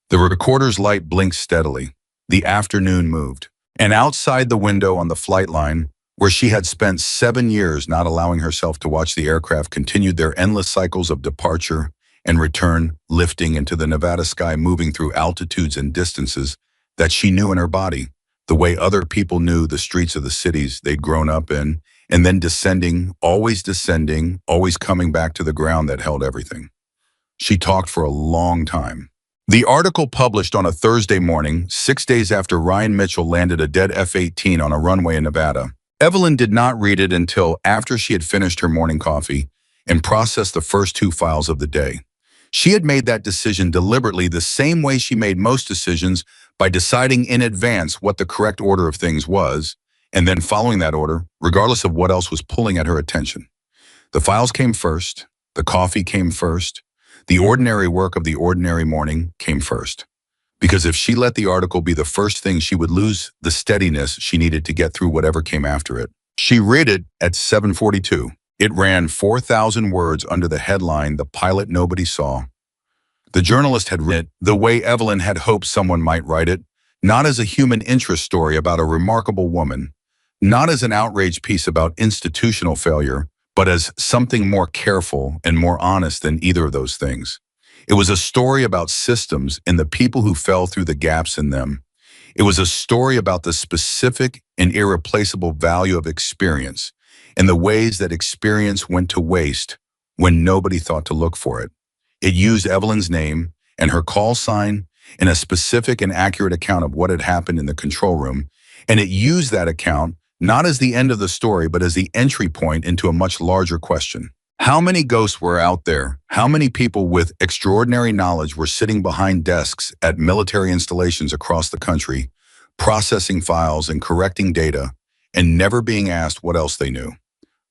The recorder's light blinked steadily. The afternoon moved. And outside the window on the flight line, where she had spent 7 years not allowing herself to watch the aircraft, continued their endless cycles of departure and return, lifting into the Nevada sky, moving through altitudes and distances that she knew in her body, the way other people knew the streets of the cities they'd grown up in, and then descending, always coming back to the ground that held everything. She talked for a long time. The article published on a Thursday morning, 6 days after Ryan Mitchell landed a dead F-18 on a runway in Nevada. Evelyn did not read it until after she had finished her morning coffee and processed the first two files of the day. She had made that decision deliberately the same way she made most decisions, by deciding in advance what the correct order of things was, and then following that order, regardless of what else was pulling at her attention. The files came first, the coffee came first, the ordinary work of the ordinary morning came first. Because if she let the article be the first thing, she would lose the steadiness she needed to get through whatever came after it. She read it at 7:42. It ran 4,000 words under the headline, "The Pilot Nobody Saw." The journalist had written it the way Evelyn had hoped someone might write it, not as a human interest story about a remarkable woman, not as an outrage piece about institutional failure, but as something more careful and more honest than either of those things. It was a story about systems and the people who fell through the gaps in them. It was a story about the specific and irreplaceable value of experience and the ways that experience went to waste when nobody thought to look for it. It used Evelyn's name and her call sign and a specific and accurate account of what had happened in the control room, and it used that account not as the end of the story, but as the entry point into a much larger question. How many ghosts were out there? How many people with extraordinary knowledge were sitting behind desks at military installations across the country, processing files and correcting data, and never being asked what else they knew?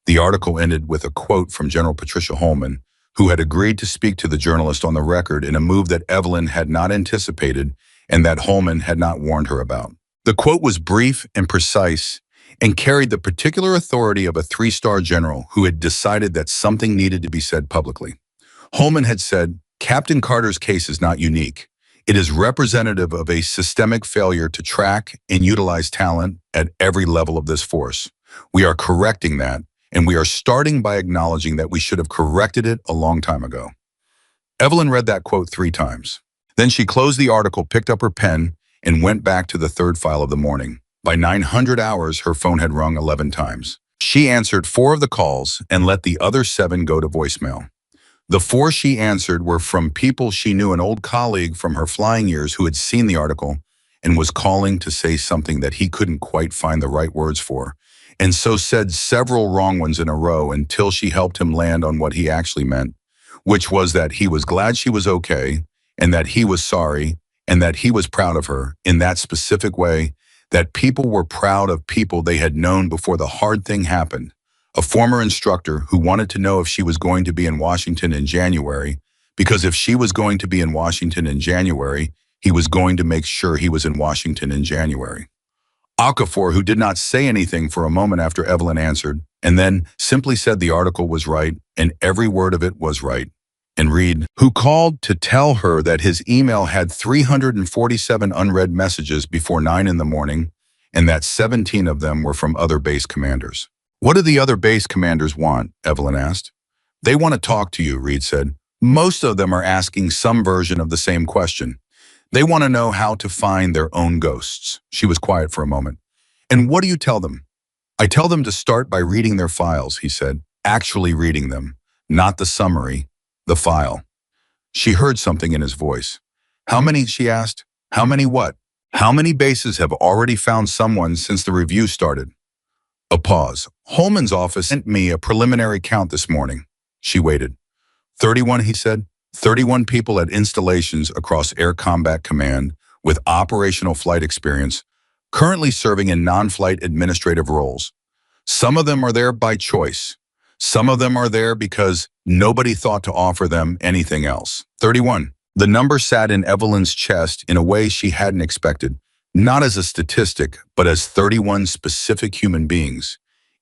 The article ended with a quote from General Patricia Holman, who had agreed to speak to the journalist on the record in a move that Evelyn had not anticipated and that Holman had not warned her about. The quote was brief and precise and carried the particular authority of a three-star general who had decided that something needed to be said publicly. Holman had said, "Captain Carter's case is not unique. It is representative of a systemic failure to track and utilize talent at every level of this force. We are correcting that, and we are starting by acknowledging that we should have corrected it a long time ago." Evelyn read that quote 3 times. Then she closed the article, picked up her pen, and went back to the third file of the morning. By 900 hours, her phone had rung 11 times. She answered 4 of the calls and let the other 7 go to voicemail. The 4 she answered were from people she knew, an old colleague from her flying years who had seen the article and was calling to say something that he couldn't quite find the right words for, and so said several wrong ones in a row until she helped him land on what he actually meant, which was that he was glad she was okay, and that he was sorry, and that he was proud of her in that specific way, that people were proud of people they had known before the hard thing happened. A former instructor who wanted to know if she was going to be in Washington in January, because if she was going to be in Washington in January, he was going to make sure he was in Washington in January. Okafor, who did not say anything for a moment after Evelyn answered, and then simply said the article was right and every word of it was right. And Reed, who called to tell her that his email had 347 unread messages before 9 in the morning, and that 17 of them were from other base commanders. "What do the other base commanders want?" Evelyn asked. "They want to talk to you," Reed said. "Most of them are asking some version of the same question. They want to know how to find their own ghosts." She was quiet for a moment. "And what do you tell them?" "I tell them to start by reading their files," he said. "Actually reading them, not the summary, the file." She heard something in his voice. "How many?" she asked. "How many what?" "How many bases have already found someone since the review started?" A pause. "Holman's office sent me a preliminary count this morning." She waited. 31, he said. 31 people at installations across Air Combat Command with operational flight experience, currently serving in non-flight administrative roles. Some of them are there by choice. Some of them are there because nobody thought to offer them anything else. 31. The number sat in Evelyn's chest in a way she hadn't expected, not as a statistic, but as 31 specific human beings,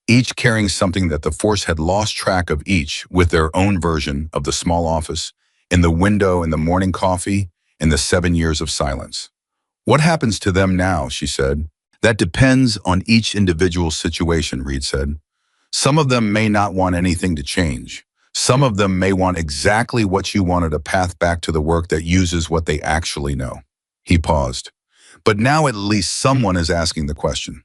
each carrying something that the force had lost track of, each with their own version of the small office, in the window, in the morning coffee, in the 7 years of silence. "What happens to them now?" she said. "That depends on each individual situation," Reed said. "Some of them may not want anything to change. Some of them may want exactly what you wanted, a path back to the work that uses what they actually know." He paused. "But now at least someone is asking the question."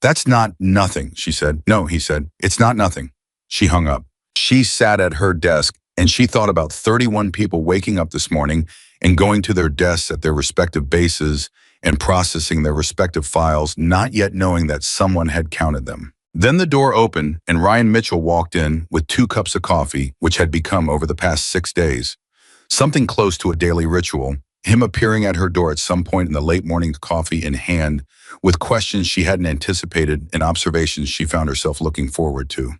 "That's not nothing," she said. "No," he said, "it's not nothing." She hung up. She sat at her desk, And she thought about 31 people waking up this morning and going to their desks at their respective bases and processing their respective files, not yet knowing that someone had counted them. Then the door opened and Ryan Mitchell walked in with 2 cups of coffee, which had become over the past 6 days something close to a daily ritual, him appearing at her door at some point in the late morning, coffee in hand, with questions she hadn't anticipated and observations she found herself looking forward to.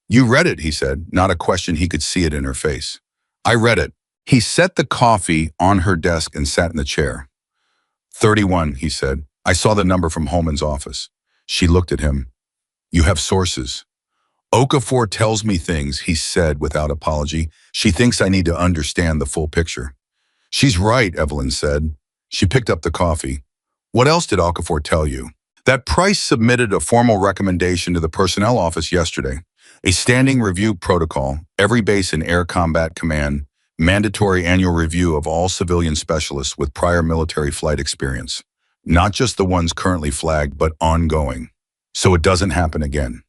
"You read it," he said, not a question. He could see it in her face. "I read it." He set the coffee on her desk and sat in the chair. 31, he said. "I saw the number from Holman's office." She looked at him. "You have sources." "Okafor tells me things," he said without apology. "She thinks I need to understand the full picture." "She's right," Evelyn said. She picked up the coffee. "What else did Okafor tell you?" "That Price submitted a formal recommendation to the personnel office yesterday. A standing review protocol, every base in Air Combat Command, mandatory annual review of all civilian specialists with prior military flight experience. Not just the ones currently flagged, but ongoing. So it doesn't happen again."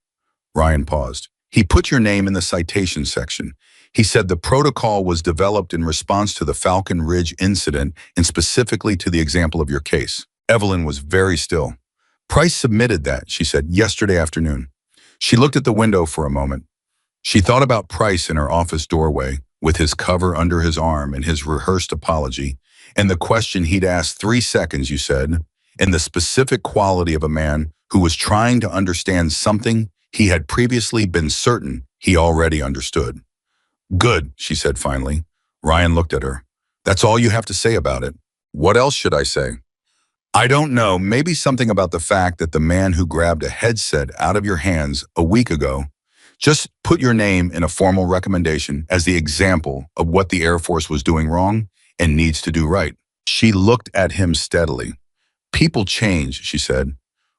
Ryan paused. "He put your name in the citation section. He said the protocol was developed in response to the Falcon Ridge incident and specifically to the example of your case." Evelyn was very still. "Price submitted that," she said, "yesterday afternoon." She looked at the window for a moment. She thought about Price in her office doorway, with his cover under his arm and his rehearsed apology, and the question he'd asked 3 seconds, you said, and the specific quality of a man who was trying to understand something he had previously been certain he already understood. "Good," she said finally. Ryan looked at her. "That's all you have to say about it?" "What else should I say?" "I don't know, maybe something about the fact that the man who grabbed a headset out of your hands a week ago just put your name in a formal recommendation as the example of what the Air Force was doing wrong and needs to do right." She looked at him steadily. "People change," she said.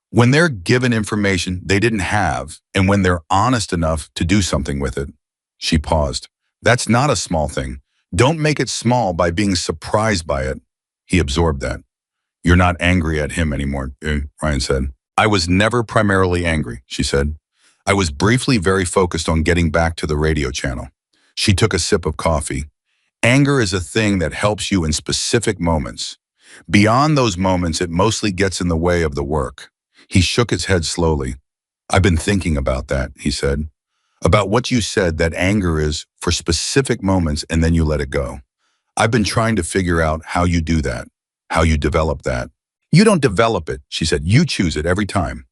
"When they're given information they didn't have, and when they're honest enough to do something with it." She paused. "That's not a small thing. Don't make it small by being surprised by it." He absorbed that. "You're not angry at him anymore," Ryan said. "I was never primarily angry," she said. "I was briefly very focused on getting back to the radio channel." She took a sip of coffee. "Anger is a thing that helps you in specific moments. Beyond those moments, it mostly gets in the way of the work." He shook his head slowly. "I've been thinking about that," he said. "About what you said, that anger is for specific moments and then you let it go. I've been trying to figure out how you do that, how you develop that." "You don't develop it," she said. "You choose it every time."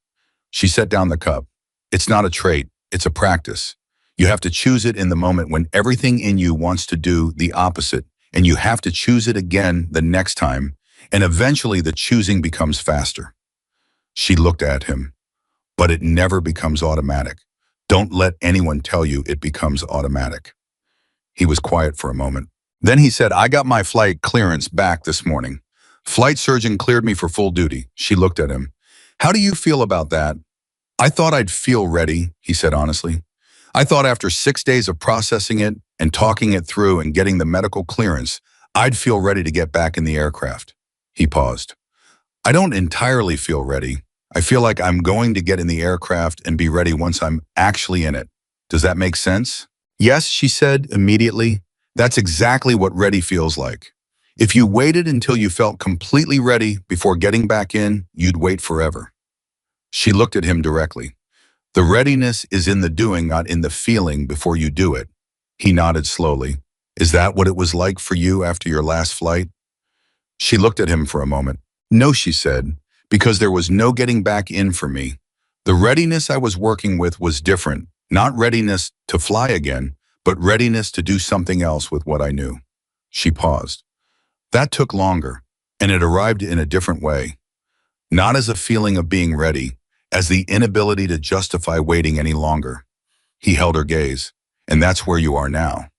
She set down the cup. "It's not a trait, it's a practice. You have to choose it in the moment when everything in you wants to do the opposite, and you have to choose it again the next time, and eventually the choosing becomes faster." She looked at him. "But it never becomes automatic. Don't let anyone tell you it becomes automatic." He was quiet for a moment. Then he said, "I got my flight clearance back this morning. Flight surgeon cleared me for full duty." She looked at him. "How do you feel about that?" "I thought I'd feel ready," he said honestly. "I thought after 6 days of processing it and talking it through and getting the medical clearance, I'd feel ready to get back in the aircraft." He paused. "I don't entirely feel ready. I feel like I'm going to get in the aircraft and be ready once I'm actually in it. Does that make sense?" "Yes," she said immediately. "That's exactly what ready feels like. If you waited until you felt completely ready before getting back in, you'd wait forever." She looked at him directly. "The readiness is in the doing, not in the feeling before you do it." He nodded slowly. "Is that what it was like for you after your last flight?" She looked at him for a moment. "No," she said, "because there was no getting back in for me. The readiness I was working with was different, not readiness to fly again, but readiness to do something else with what I knew." She paused. "That took longer, and it arrived in a different way. Not as a feeling of being ready, as the inability to justify waiting any longer." He held her gaze. "And that's where you are now."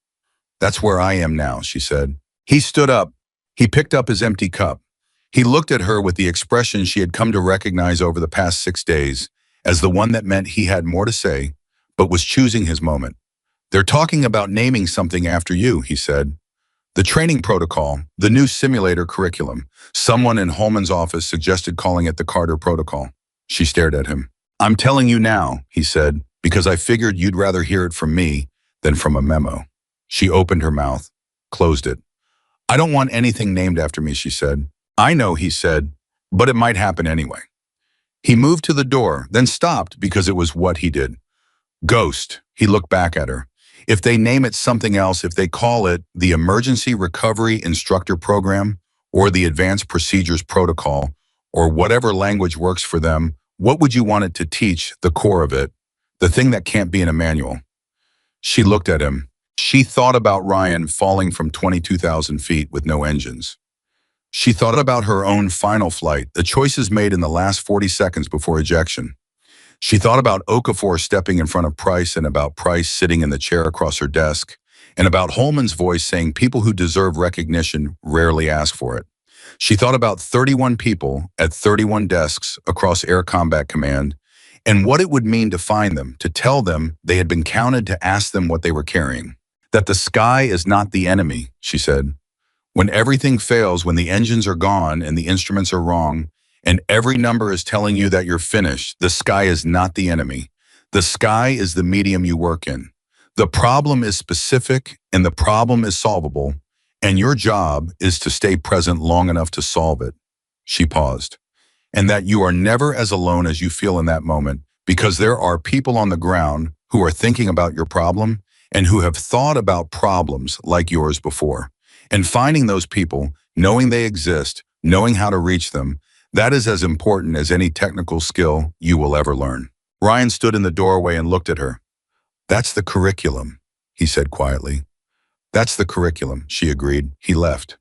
"That's where I am now," she said. He stood up. He picked up his empty cup. He looked at her with the expression she had come to recognize over the past 6 days, as the one that meant he had more to say, but was choosing his moment. "They're talking about naming something after you," he said. "The training protocol, the new simulator curriculum. Someone in Holman's office suggested calling it the Carter Protocol." She stared at him. "I'm telling you now," he said, "because I figured you'd rather hear it from me than from a memo." She opened her mouth, closed it. I don't want anything named after me, she said. I know, he said, but it might happen anyway. He moved to the door, then stopped because it was what he did. Ghost, he looked back at her. If they name it something else, if they call it the Emergency Recovery Instructor Program or the Advanced Procedures Protocol or whatever language works for them, what would you want it to teach, the core of it, the thing that can't be in a manual? She looked at him. She thought about Ryan falling from 22,000 feet with no engines. She thought about her own final flight, the choices made in the last 40 seconds before ejection. She thought about Okafor stepping in front of Price and about Price sitting in the chair across her desk, and about Holman's voice saying people who deserve recognition rarely ask for it. She thought about 31 people at 31 desks across Air Combat Command and what it would mean to find them, to tell them they had been counted, to ask them what they were carrying. That the sky is not the enemy, she said. When everything fails, when the engines are gone and the instruments are wrong, and every number is telling you that you're finished, the sky is not the enemy. The sky is the medium you work in. The problem is specific and the problem is solvable, and your job is to stay present long enough to solve it. She paused. And that you are never as alone as you feel in that moment, because there are people on the ground who are thinking about your problem and who have thought about problems like yours before. And finding those people, knowing they exist, knowing how to reach them, that is as important as any technical skill you will ever learn. Ryan stood in the doorway and looked at her. That's the curriculum, he said quietly. That's the curriculum, she agreed. He left.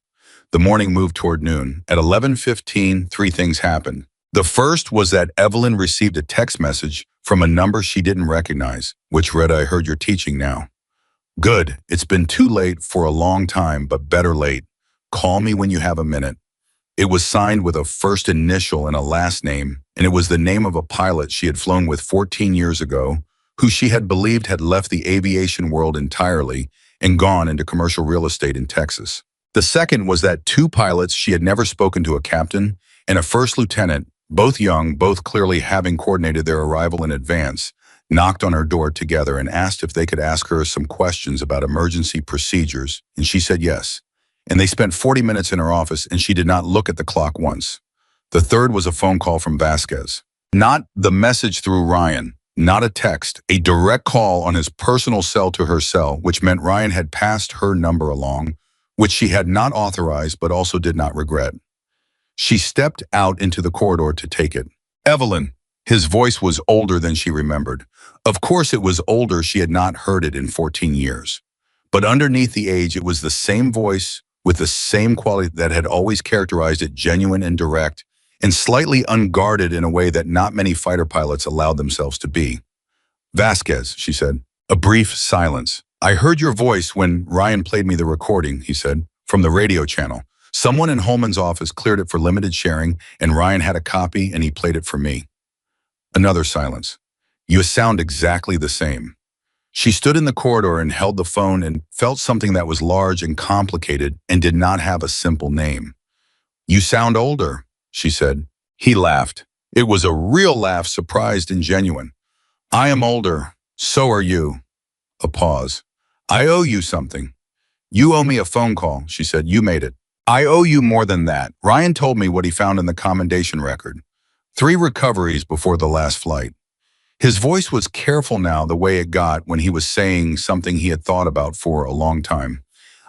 The morning moved toward noon. At 11:15, three things happened. The first was that Evelyn received a text message from a number she didn't recognize, which read, I heard you're teaching now. Good. It's been too late for a long time, but better late. Call me when you have a minute. It was signed with a first initial and a last name, and it was the name of a pilot she had flown with 14 years ago, who she had believed had left the aviation world entirely and gone into commercial real estate in Texas. The second was that two pilots she had never spoken to, a captain and a first lieutenant, both young, both clearly having coordinated their arrival in advance, knocked on her door together and asked if they could ask her some questions about emergency procedures, and she said yes. And they spent 40 minutes in her office, and she did not look at the clock once. The third was a phone call from Vasquez. Not the message through Ryan, not a text, a direct call on his personal cell to her cell, which meant Ryan had passed her number along, which she had not authorized but also did not regret. She stepped out into the corridor to take it. Evelyn. His voice was older than she remembered. Of course it was older, she had not heard it in 14 years. But underneath the age, it was the same voice with the same quality that had always characterized it, genuine and direct, and slightly unguarded in a way that not many fighter pilots allowed themselves to be. Vasquez, she said. A brief silence. I heard your voice when Ryan played me the recording, he said, from the radio channel. Someone in Holman's office cleared it for limited sharing, and Ryan had a copy and he played it for me. Another silence. You sound exactly the same. She stood in the corridor and held the phone and felt something that was large and complicated and did not have a simple name. You sound older, she said. He laughed. It was a real laugh, surprised and genuine. I am older. So are you. A pause. I owe you something. You owe me a phone call, she said. You made it. I owe you more than that. Ryan told me what he found in the commendation record. 3 recoveries before the last flight. His voice was careful now, the way it got when he was saying something he had thought about for a long time.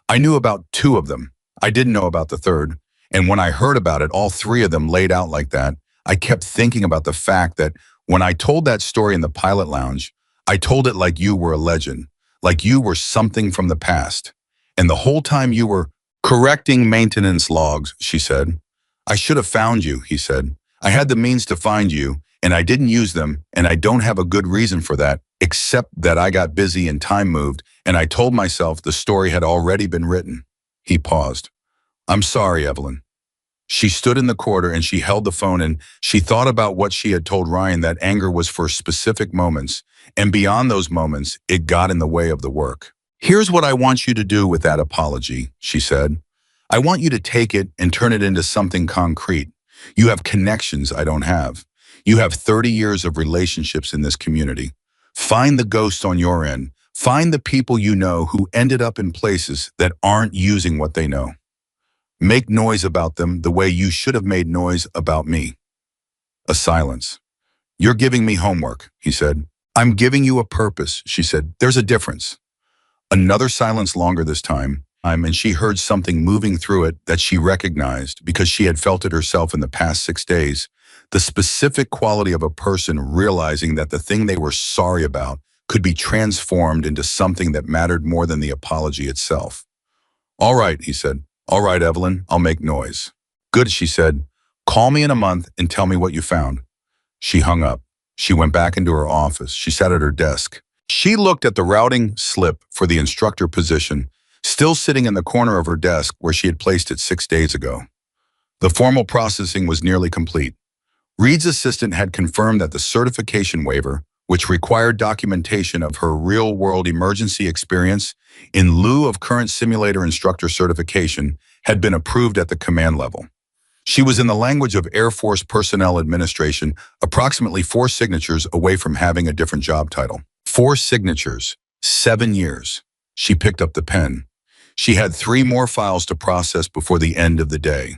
I knew about 2 of them. I didn't know about the third. And when I heard about it, all 3 of them laid out like that, I kept thinking about the fact that when I told that story in the pilot lounge, I told it like you were a legend, like you were something from the past. And the whole time you were correcting maintenance logs, she said. I should have found you, he said. I had the means to find you, and I didn't use them, and I don't have a good reason for that, except that I got busy and time moved, and I told myself the story had already been written. He paused. I'm sorry, Evelyn. She stood in the corridor and she held the phone and she thought about what she had told Ryan, that anger was for specific moments, and beyond those moments, it got in the way of the work. Here's what I want you to do with that apology, she said. I want you to take it and turn it into something concrete. You have connections I don't have. You have 30 years of relationships in this community. Find the ghost on your end. Find the people you know who ended up in places that aren't using what they know. Make noise about them the way you should have made noise about me. A silence. You're giving me homework, he said. I'm giving you a purpose, she said. There's a difference. Another silence longer this time, and she heard something moving through it that she recognized because she had felt it herself in the past 6 days. The specific quality of a person realizing that the thing they were sorry about could be transformed into something that mattered more than the apology itself. All right, he said. All right, Evelyn, I'll make noise. Good, she said. Call me in a month and tell me what you found. She hung up. She went back into her office. She sat at her desk. She looked at the routing slip for the instructor position, still sitting in the corner of her desk where she had placed it 6 days ago. The formal processing was nearly complete. Reed's assistant had confirmed that the certification waiver, which required documentation of her real-world emergency experience in lieu of current simulator instructor certification, had been approved at the command level. She was, in the language of Air Force Personnel Administration, approximately 4 signatures away from having a different job title. 4 signatures, 7 years. She picked up the pen. She had 3 more files to process before the end of the day.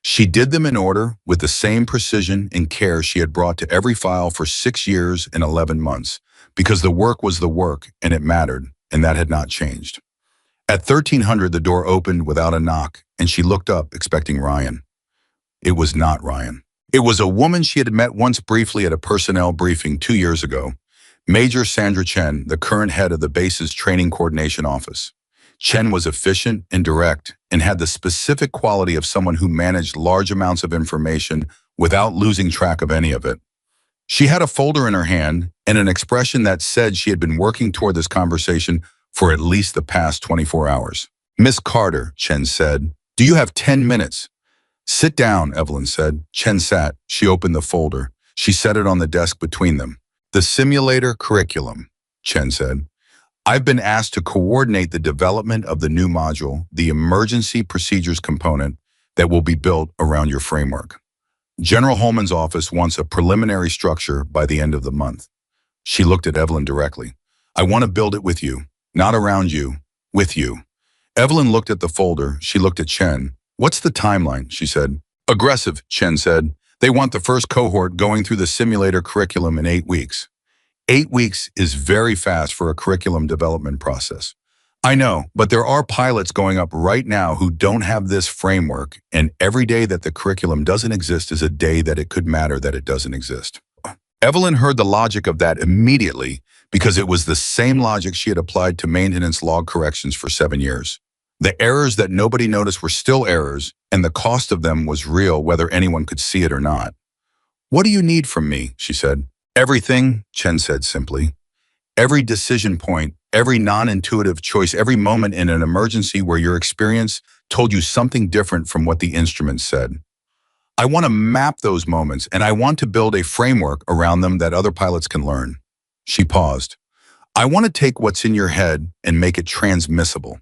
She did them in order with the same precision and care she had brought to every file for 6 years and 11 months, because the work was the work and it mattered, and that had not changed. At 1300, the door opened without a knock, and she looked up, expecting Ryan. It was not Ryan. It was a woman she had met once briefly at a personnel briefing 2 years ago, Major Sandra Chen, the current head of the base's training coordination office. Chen was efficient and direct and had the specific quality of someone who managed large amounts of information without losing track of any of it. She had a folder in her hand and an expression that said she had been working toward this conversation for at least the past 24 hours. Miss Carter, Chen said, do you have 10 minutes? Sit down, Evelyn said. Chen sat. She opened the folder. She set it on the desk between them. The simulator curriculum, Chen said. I've been asked to coordinate the development of the new module, the emergency procedures component, that will be built around your framework. General Holman's office wants a preliminary structure by the end of the month. She looked at Evelyn directly. I want to build it with you, not around you, with you. Evelyn looked at the folder. She looked at Chen. What's the timeline? She said. Aggressive, Chen said. They want the first cohort going through the simulator curriculum in 8 weeks. 8 weeks is very fast for a curriculum development process. I know, but there are pilots going up right now who don't have this framework, and every day that the curriculum doesn't exist is a day that it could matter that it doesn't exist. Evelyn heard the logic of that immediately because it was the same logic she had applied to maintenance log corrections for 7 years. The errors that nobody noticed were still errors, and the cost of them was real whether anyone could see it or not. What do you need from me? She said. Everything, Chen said simply. Every decision point, every non-intuitive choice, every moment in an emergency where your experience told you something different from what the instrument said. I want to map those moments, and I want to build a framework around them that other pilots can learn. She paused. I want to take what's in your head and make it transmissible.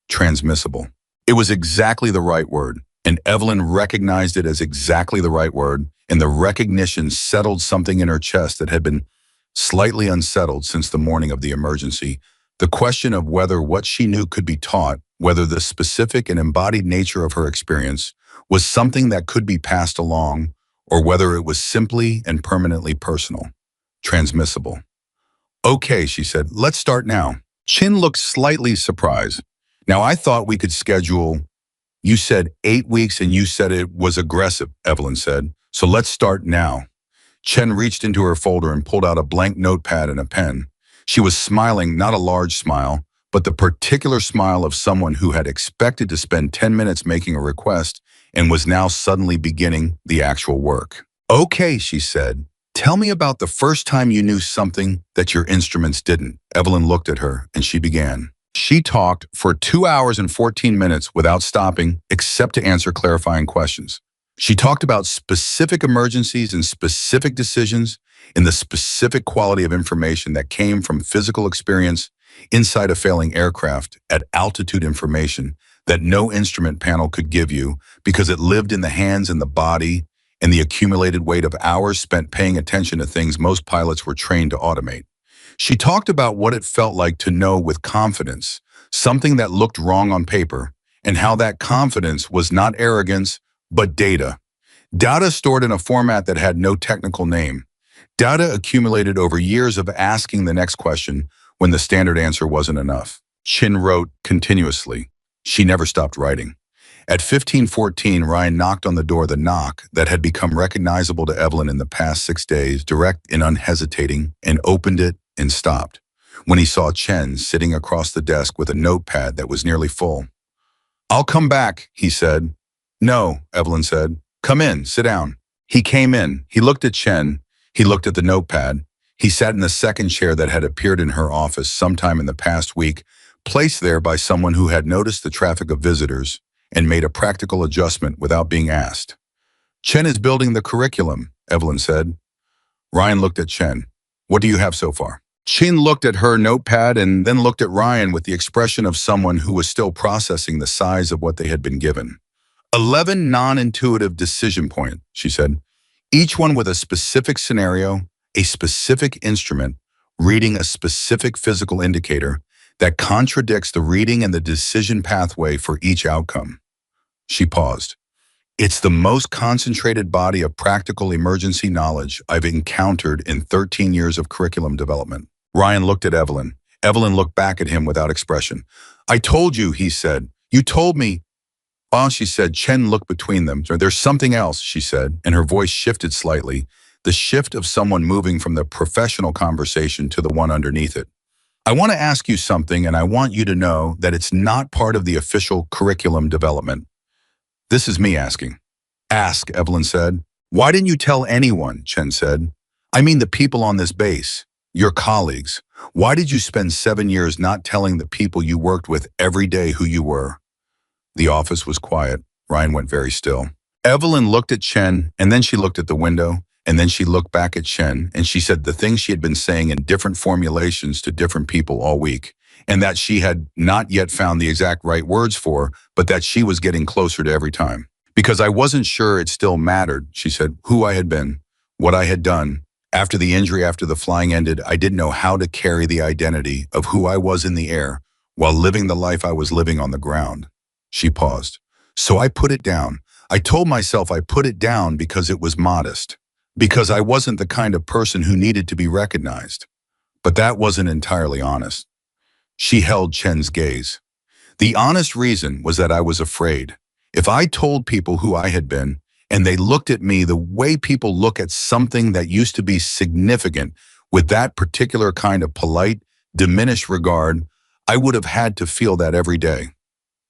Transmissible. It was exactly the right word, and Evelyn recognized it as exactly the right word, and the recognition settled something in her chest that had been slightly unsettled since the morning of the emergency. The question of whether what she knew could be taught, whether the specific and embodied nature of her experience was something that could be passed along, or whether it was simply and permanently personal. Transmissible. Okay, she said, let's start now. Chin looked slightly surprised. Now, I thought we could schedule. You said 8 weeks and you said it was aggressive, Evelyn said. So let's start now. Chen reached into her folder and pulled out a blank notepad and a pen. She was smiling, not a large smile, but the particular smile of someone who had expected to spend 10 minutes making a request and was now suddenly beginning the actual work. Okay, she said. Tell me about the first time you knew something that your instruments didn't. Evelyn looked at her and she began. She talked for 2 hours and 14 minutes without stopping, except to answer clarifying questions. She talked about specific emergencies and specific decisions and the specific quality of information that came from physical experience inside a failing aircraft at altitude information that no instrument panel could give you because it lived in the hands and the body and the accumulated weight of hours spent paying attention to things most pilots were trained to automate. She talked about what it felt like to know with confidence something that looked wrong on paper, and how that confidence was not arrogance, but data. Data stored in a format that had no technical name. Data accumulated over years of asking the next question when the standard answer wasn't enough. Chin wrote continuously. She never stopped writing. At 15:14, Ryan knocked on the door, the knock that had become recognizable to Evelyn in the past 6 days, direct and unhesitating, and opened it and stopped when he saw Chen sitting across the desk with a notepad that was nearly full. "I'll come back," he said. "No," Evelyn said. "Come in, sit down." He came in. He looked at Chen. He looked at the notepad. He sat in the second chair that had appeared in her office sometime in the past week, placed there by someone who had noticed the traffic of visitors and made a practical adjustment without being asked. "Chen is building the curriculum," Evelyn said. Ryan looked at Chen. "What do you have so far?" Chen looked at her notepad and then looked at Ryan with the expression of someone who was still processing the size of what they had been given. 11 non-intuitive decision points, she said, each one with a specific scenario, a specific instrument, reading a specific physical indicator that contradicts the reading and the decision pathway for each outcome. She paused. "It's the most concentrated body of practical emergency knowledge I've encountered in 13 years of curriculum development." Ryan looked at Evelyn. Evelyn looked back at him without expression. "I told you," he said. "You told me." "Well," she said. Chen looked between them. "There's something else," she said, and her voice shifted slightly, the shift of someone moving from the professional conversation to the one underneath it. "I want to ask you something, and I want you to know that it's not part of the official curriculum development." "This is me asking." "Ask," Evelyn said. "Why didn't you tell anyone?" Chen said. "I mean the people on this base, your colleagues. Why did you spend 7 years not telling the people you worked with every day who you were?" The office was quiet. Ryan went very still. Evelyn looked at Chen, and then she looked at the window, and then she looked back at Chen, and she said the things she had been saying in different formulations to different people all week, and that she had not yet found the exact right words for, but that she was getting closer to every time. "Because I wasn't sure it still mattered," she said, "who I had been, what I had done. After the injury, after the flying ended, I didn't know how to carry the identity of who I was in the air while living the life I was living on the ground." She paused. "So I put it down. I told myself I put it down because it was modest, because I wasn't the kind of person who needed to be recognized. But that wasn't entirely honest." She held Chen's gaze. "The honest reason was that I was afraid. If I told people who I had been, and they looked at me the way people look at something that used to be significant with that particular kind of polite, diminished regard, I would have had to feel that every day."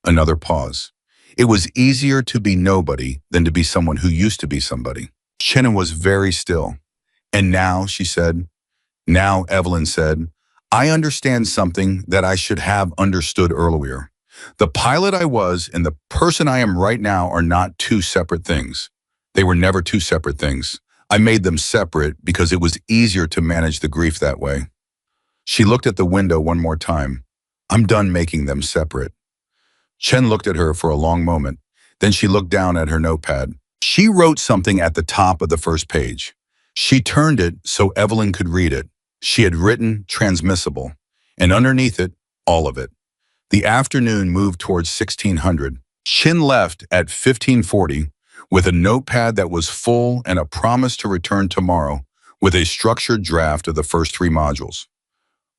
Another pause. "It was easier to be nobody than to be someone who used to be somebody." Chen was very still. "And now," she said. "Now," Evelyn said, "I understand something that I should have understood earlier. The pilot I was and the person I am right now are not two separate things. They were never two separate things. I made them separate because it was easier to manage the grief that way." She looked at the window one more time. "I'm done making them separate." Chen looked at her for a long moment. Then she looked down at her notepad. She wrote something at the top of the first page. She turned it so Evelyn could read it. She had written transmissible, and underneath it, all of it. The afternoon moved towards 1600. Chen left at 1540 with a notepad that was full and a promise to return tomorrow with a structured draft of the first 3 modules.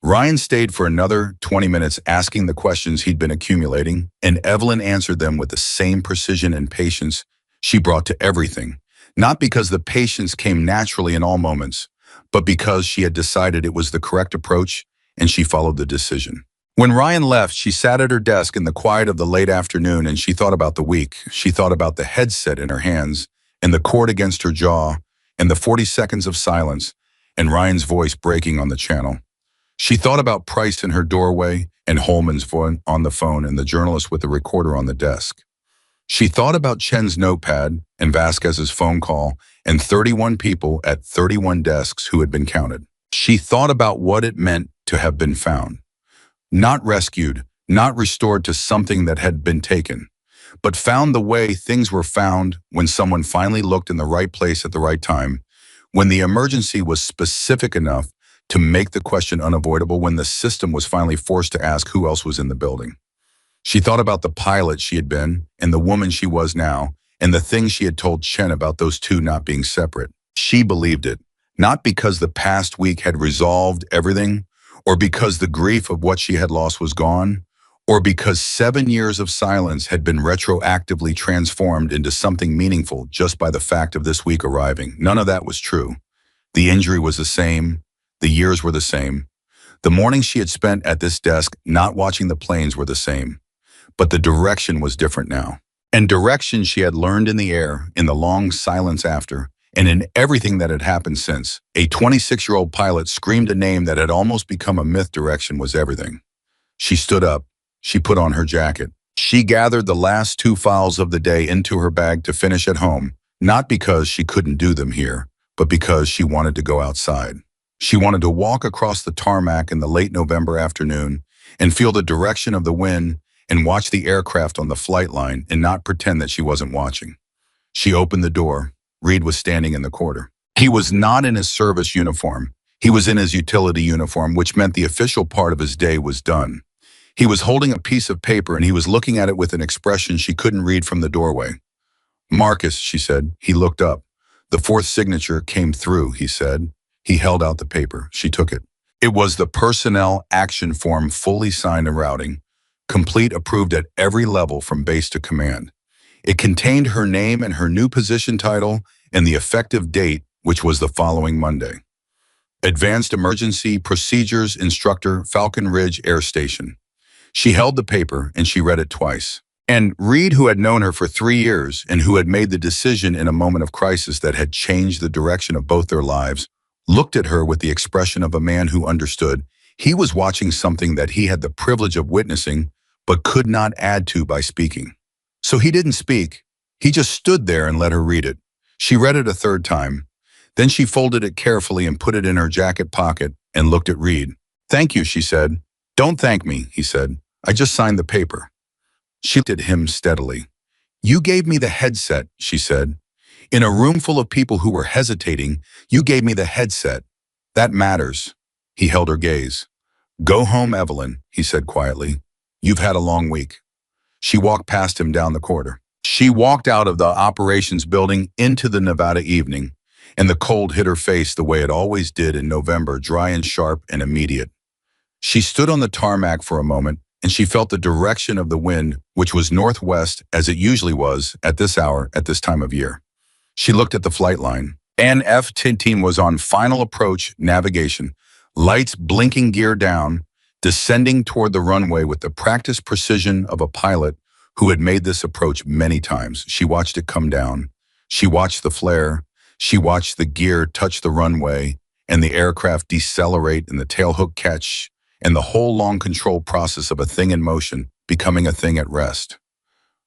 Ryan stayed for another 20 minutes asking the questions he'd been accumulating, and Evelyn answered them with the same precision and patience she brought to everything, not because the patience came naturally in all moments, but because she had decided it was the correct approach and she followed the decision. When Ryan left, she sat at her desk in the quiet of the late afternoon and she thought about the week. She thought about the headset in her hands and the cord against her jaw and the 40 seconds of silence and Ryan's voice breaking on the channel. She thought about Price in her doorway and Holman's voice on the phone and the journalist with the recorder on the desk. She thought about Chen's notepad and Vasquez's phone call and 31 people at 31 desks who had been counted. She thought about what it meant to have been found. Not rescued, not restored to something that had been taken, but found the way things were found when someone finally looked in the right place at the right time, when the emergency was specific enough to make the question unavoidable when the system was finally forced to ask who else was in the building. She thought about the pilot she had been and the woman she was now, and the things she had told Chen about those two not being separate. She believed it, not because the past week had resolved everything, or because the grief of what she had lost was gone, or because 7 years of silence had been retroactively transformed into something meaningful just by the fact of this week arriving. None of that was true. The injury was the same. The years were the same. The mornings she had spent at this desk not watching the planes were the same. But the direction was different now. And direction she had learned in the air, in the long silence after, and in everything that had happened since. A 26-year-old pilot screamed a name that had almost become a myth. Direction was everything. She stood up. She put on her jacket. She gathered the last 2 files of the day into her bag to finish at home, not because she couldn't do them here, but because she wanted to go outside. She wanted to walk across the tarmac in the late November afternoon and feel the direction of the wind and watch the aircraft on the flight line and not pretend that she wasn't watching. She opened the door. Reed was standing in the corridor. He was not in his service uniform. He was in his utility uniform, which meant the official part of his day was done. He was holding a piece of paper and he was looking at it with an expression she couldn't read from the doorway. "Marcus," she said. He looked up. "The 4th signature came through," he said. He held out the paper. She took it. It was the personnel action form, fully signed and routing, complete, approved at every level from base to command. It contained her name and her new position title and the effective date, which was the following Monday. Advanced Emergency Procedures Instructor, Falcon Ridge Air Station. She held the paper and she read it twice. And Reed, who had known her for 3 years and who had made the decision in a moment of crisis that had changed the direction of both their lives, looked at her with the expression of a man who understood. He was watching something that he had the privilege of witnessing, but could not add to by speaking. So he didn't speak. He just stood there and let her read it. She read it a 3rd time. Then she folded it carefully and put it in her jacket pocket and looked at Reed. "Thank you," she said. "Don't thank me," he said. "I just signed the paper." She looked at him steadily. "You gave me the headset," she said. "In a room full of people who were hesitating, you gave me the headset. That matters." He held her gaze. "Go home, Evelyn," he said quietly. "You've had a long week." She walked past him down the corridor. She walked out of the operations building into the Nevada evening, and the cold hit her face the way it always did in November, dry and sharp and immediate. She stood on the tarmac for a moment, and she felt the direction of the wind, which was northwest as it usually was at this hour, at this time of year. She looked at the flight line. An F-18 was on final approach navigation, lights blinking, gear down, descending toward the runway with the practiced precision of a pilot who had made this approach many times. She watched it come down. She watched the flare. She watched the gear touch the runway and the aircraft decelerate and the tailhook catch and the whole long control process of a thing in motion becoming a thing at rest.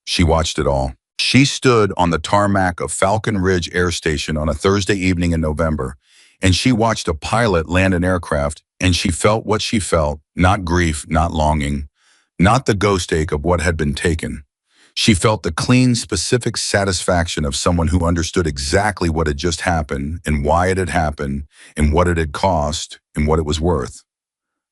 She watched it all. She stood on the tarmac of Falcon Ridge Air Station on a Thursday evening in November, and she watched a pilot land an aircraft, and she felt what she felt, not grief, not longing, not the ghost ache of what had been taken. She felt the clean, specific satisfaction of someone who understood exactly what had just happened and why it had happened and what it had cost and what it was worth.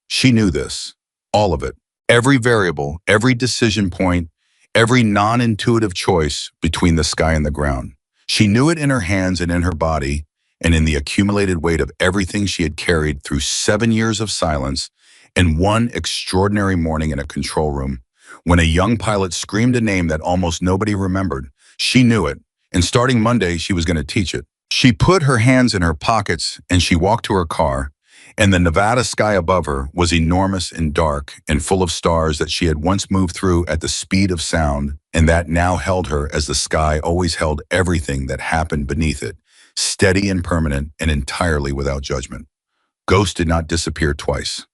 She knew this, all of it, every variable, every decision point, every non-intuitive choice between the sky and the ground. She knew it in her hands and in her body and in the accumulated weight of everything she had carried through 7 years of silence and one extraordinary morning in a control room when a young pilot screamed a name that almost nobody remembered. She knew it, and starting Monday, she was going to teach it. She put her hands in her pockets and she walked to her car, and the Nevada sky above her was enormous and dark and full of stars that she had once moved through at the speed of sound, and that now held her as the sky always held everything that happened beneath it, steady and permanent and entirely without judgment. Ghost did not disappear twice.